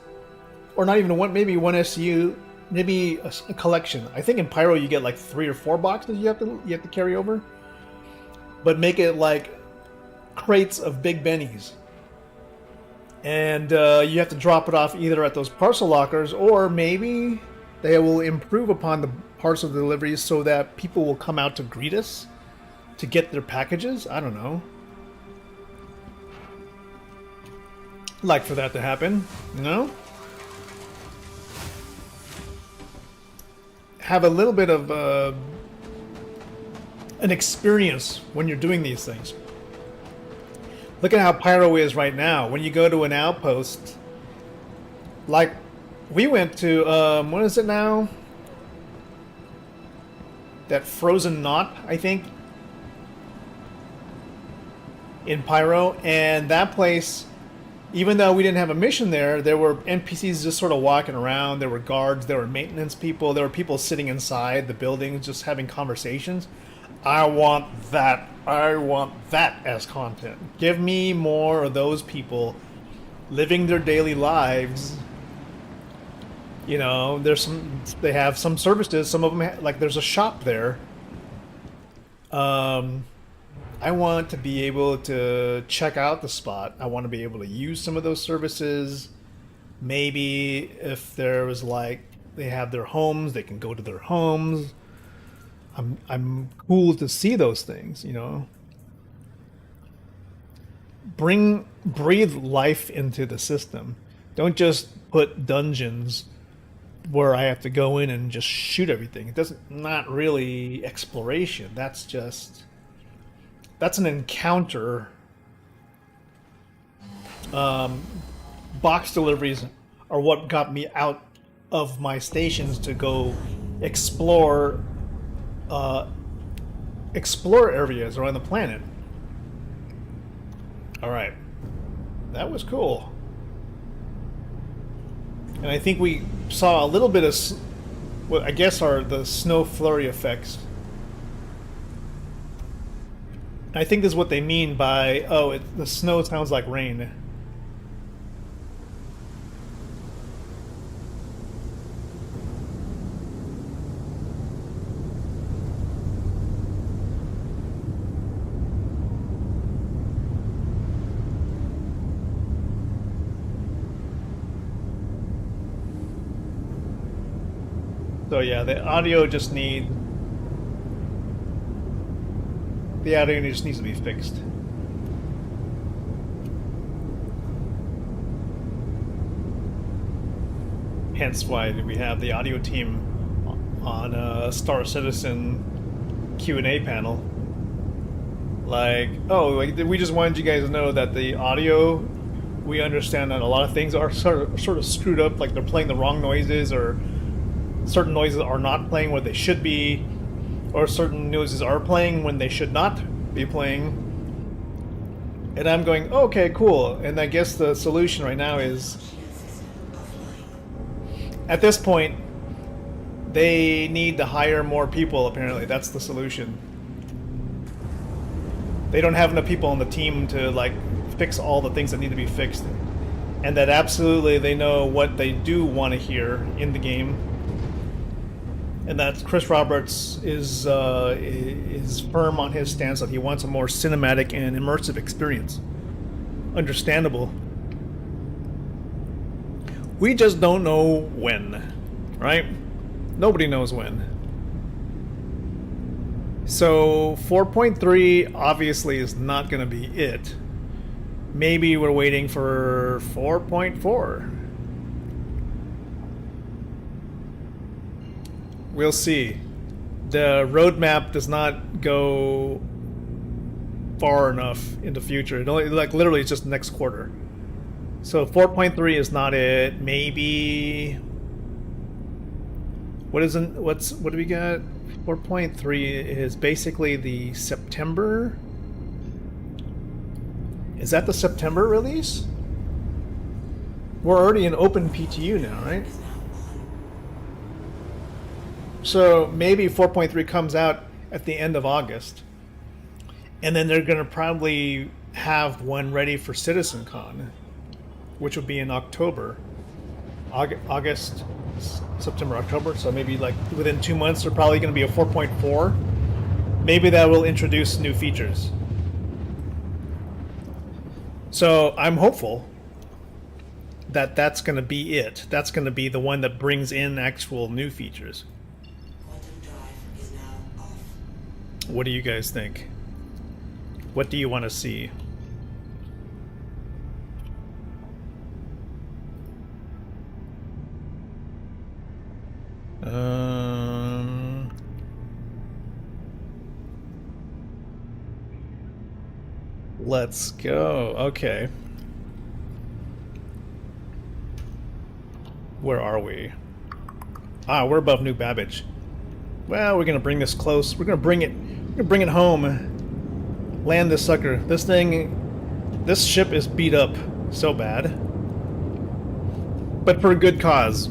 or not even a one, maybe 1 SCU, maybe a collection. I think in Pyro you get like 3 or 4 boxes you have to carry over. But make it like crates of Big Bennies. And you have to drop it off either at those parcel lockers, or maybe they will improve upon the parcel deliveries so that people will come out to greet us to get their packages. I don't know. Like for that to happen, you know? Have a little bit of an experience when you're doing these things. Look at how Pyro is right now. When you go to an outpost, like we went to, what is it now? That Frozen Knot, I think, in Pyro. And that place, even though we didn't have a mission there were NPCs just sort of walking around. There were guards, there were maintenance people, there were people sitting inside the buildings just having conversations. I want that. I want that as content. Give me more of those people living their daily lives. You know, they have some services. Some of them, like there's a shop there. I want to be able to check out the spot. I want to be able to use some of those services. Maybe if there was like, they have their homes, they can go to their homes. I'm cool to see those things, you know. Breathe life into the system. Don't just put dungeons where I have to go in and just shoot everything. It doesn't, not really exploration. That's an encounter. Box deliveries are what got me out of my stations to go explore areas around the planet. All right, that was cool, and I think we saw a little bit of what I guess are the snow flurry effects. I think this is what they mean by, oh, the snow sounds like rain. So yeah, the audio just needs to be fixed. Hence why we have the audio team on Star Citizen Q&A panel. Like, oh, like, we just wanted you guys to know that the audio, we understand that a lot of things are sort of screwed up, like they're playing the wrong noises, or certain noises are not playing what they should be, or certain noises are playing when they should not be playing. And I'm going, oh, okay, cool. And I guess the solution right now is, at this point, they need to hire more people, apparently. That's the solution. They don't have enough people on the team to, like, fix all the things that need to be fixed. And that absolutely they know what they do want to hear in the game. And that Chris Roberts is firm on his stance that he wants a more cinematic and immersive experience. Understandable. We just don't know when, right? Nobody knows when. So 4.3 obviously is not going to be it. Maybe we're waiting for 4.4. We'll see. The roadmap does not go far enough in the future. It only, like, literally it's just next quarter. So 4.3 is not it. Maybe what do we got? 4.3 is basically the September. Is that the September release? We're already in open PTU now, right? So maybe 4.3 comes out at the end of August. And then they're going to probably have one ready for CitizenCon, which would be in October. August, September, October. So maybe like within 2 months, they're probably going to be a 4.4. Maybe that will introduce new features. So I'm hopeful that that's going to be it. That's going to be the one that brings in actual new features. Quantum drive is now off. What do you guys think? What do you want to see? Let's go. Okay. Where are we? Ah, we're above New Babbage. Well, we're gonna bring this close. We're gonna bring it home. Land this sucker. This ship is beat up so bad. But for a good cause.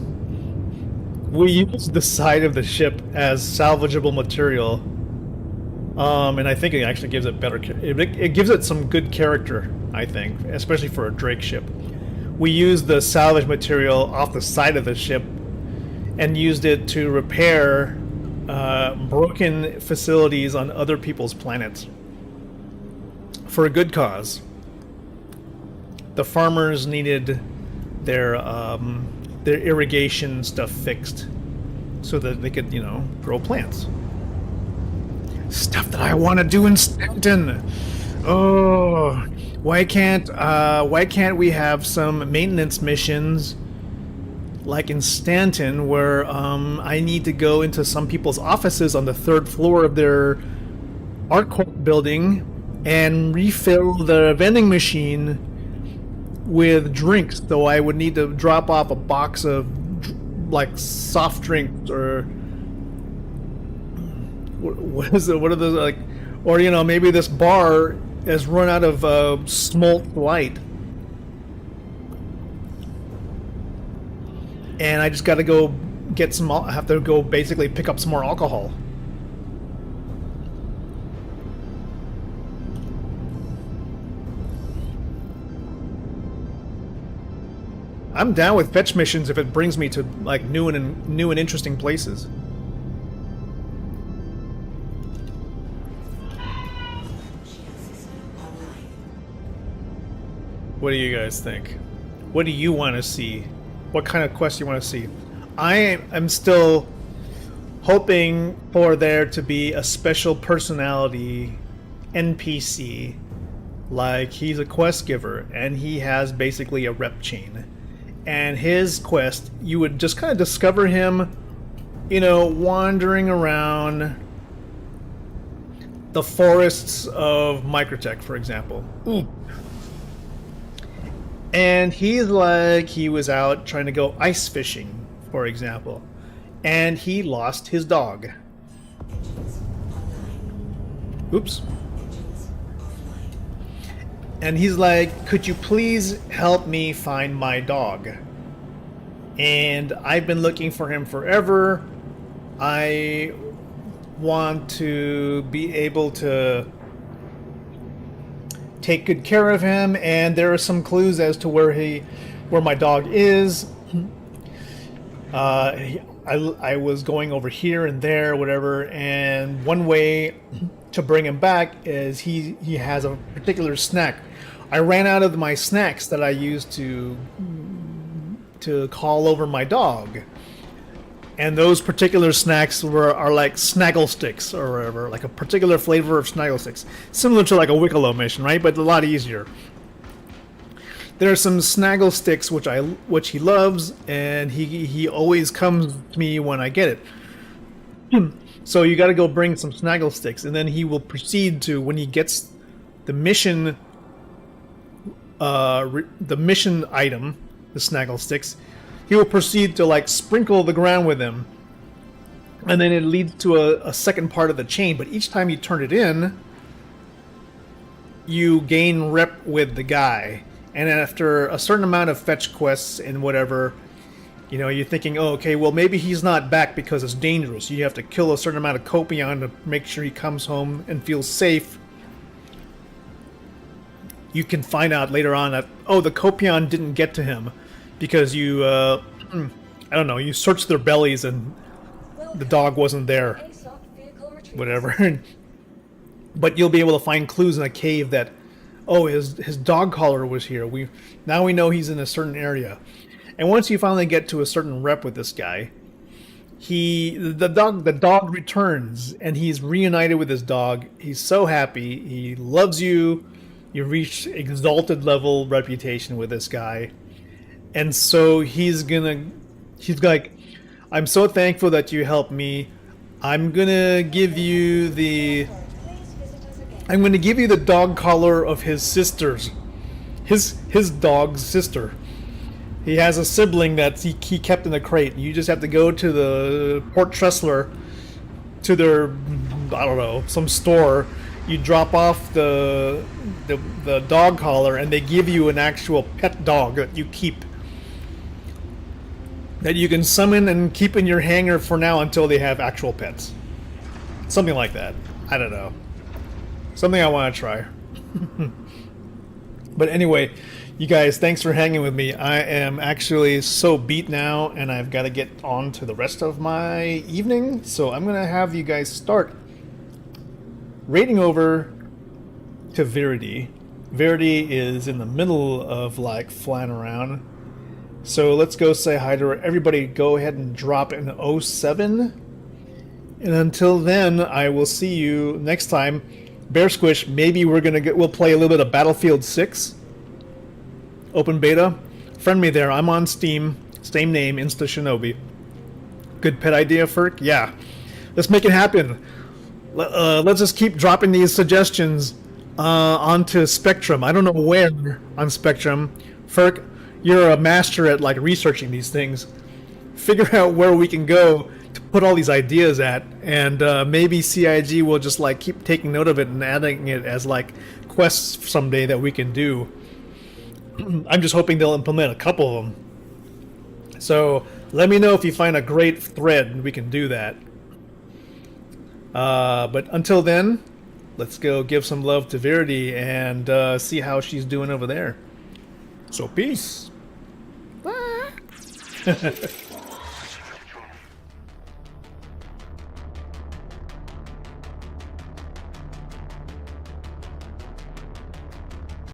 We use the side of the ship as salvageable material. And I think it actually gives it better. It gives it some good character, I think, especially for a Drake ship. We used the salvage material off the side of the ship and used it to repair broken facilities on other people's planets for a good cause. The farmers needed their irrigation stuff fixed so that they could, grow plants. Stuff that I want to do in Stanton. Oh, why can't we have some maintenance missions like in Stanton where I need to go into some people's offices on the 3rd floor of their art court building and refill the vending machine with drinks, so I would need to drop off a box of like soft drinks or what is it? What are those like? Or maybe this bar has run out of smolt light, and I just got to go get some. I have to go basically pick up some more alcohol. I'm down with fetch missions if it brings me to like new and interesting places. What do you guys think? What do you want to see? What kind of quest do you want to see? I am still hoping for there to be a special personality NPC, like he's a quest giver and he has basically a rep chain. And his quest, you would just kind of discover him, wandering around the forests of Microtech, for example. Ooh. And he was out trying to go ice fishing, for example. And he lost his dog. Oops. And he's like, could you please help me find my dog? And I've been looking for him forever. I want to be able to take good care of him, and there are some clues as to where my dog is. I was going over here and there, whatever, and one way to bring him back is he has a particular snack. I ran out of my snacks that I used to call over my dog, and those particular snacks are like snaggle sticks or whatever, like a particular flavor of snaggle sticks, similar to like a Wicklow mission, right? But a lot easier. There are some snaggle sticks which he loves, and he always comes to me when I get it. So you got to go bring some snaggle sticks, and then he will proceed to, when he gets the mission item, the snaggle sticks, he will proceed to like sprinkle the ground with them, and then it leads to a second part of the chain. But each time you turn it in, you gain rep with the guy, and after a certain amount of fetch quests and whatever, You know, you're thinking, oh, okay, well, maybe he's not back because it's dangerous. You have to kill a certain amount of Copion to make sure he comes home and feels safe. You can find out later on that, oh, the Copion didn't get to him because you, I don't know, you searched their bellies and the dog wasn't there. Whatever. But you'll be able to find clues in a cave that, oh, his dog collar was here. Now we know he's in a certain area. And once you finally get to a certain rep with this guy, the dog returns and he's reunited with his dog. He's so happy. He loves you. You reach exalted level reputation with this guy. And so he's like, I'm so thankful that you helped me. I'm gonna give you the dog collar of his sister's, his dog's sister. He has a sibling that he kept in a crate. You just have to go to the Port Tressler, to their, I don't know, some store. You drop off the dog collar, and they give you an actual pet dog that you keep, that you can summon and keep in your hangar for now until they have actual pets. Something like that. I don't know. Something I want to try. But anyway, you guys, thanks for hanging with me. I am actually so beat now, and I've got to get on to the rest of my evening. So I'm going to have you guys start raiding over to Verity. Verity is in the middle of, like, flying around. So let's go say hi to her. Everybody go ahead and drop in 07. And until then, I will see you next time. Bear Squish, maybe we'll play a little bit of Battlefield 6. Open beta. Friend me there. I'm on Steam. Same name, Insta Shinobi. Good pet idea, Ferk? Yeah. Let's make it happen. Let's just keep dropping these suggestions onto Spectrum. I don't know where on Spectrum. Ferk, you're a master at like researching these things. Figure out where we can go to put all these ideas at, and maybe CIG will just like keep taking note of it and adding it as like quests someday that we can do. I'm just hoping they'll implement a couple of them. So let me know if you find a great thread and we can do that. But until then, let's go give some love to Verity and see how she's doing over there. So peace. Bye.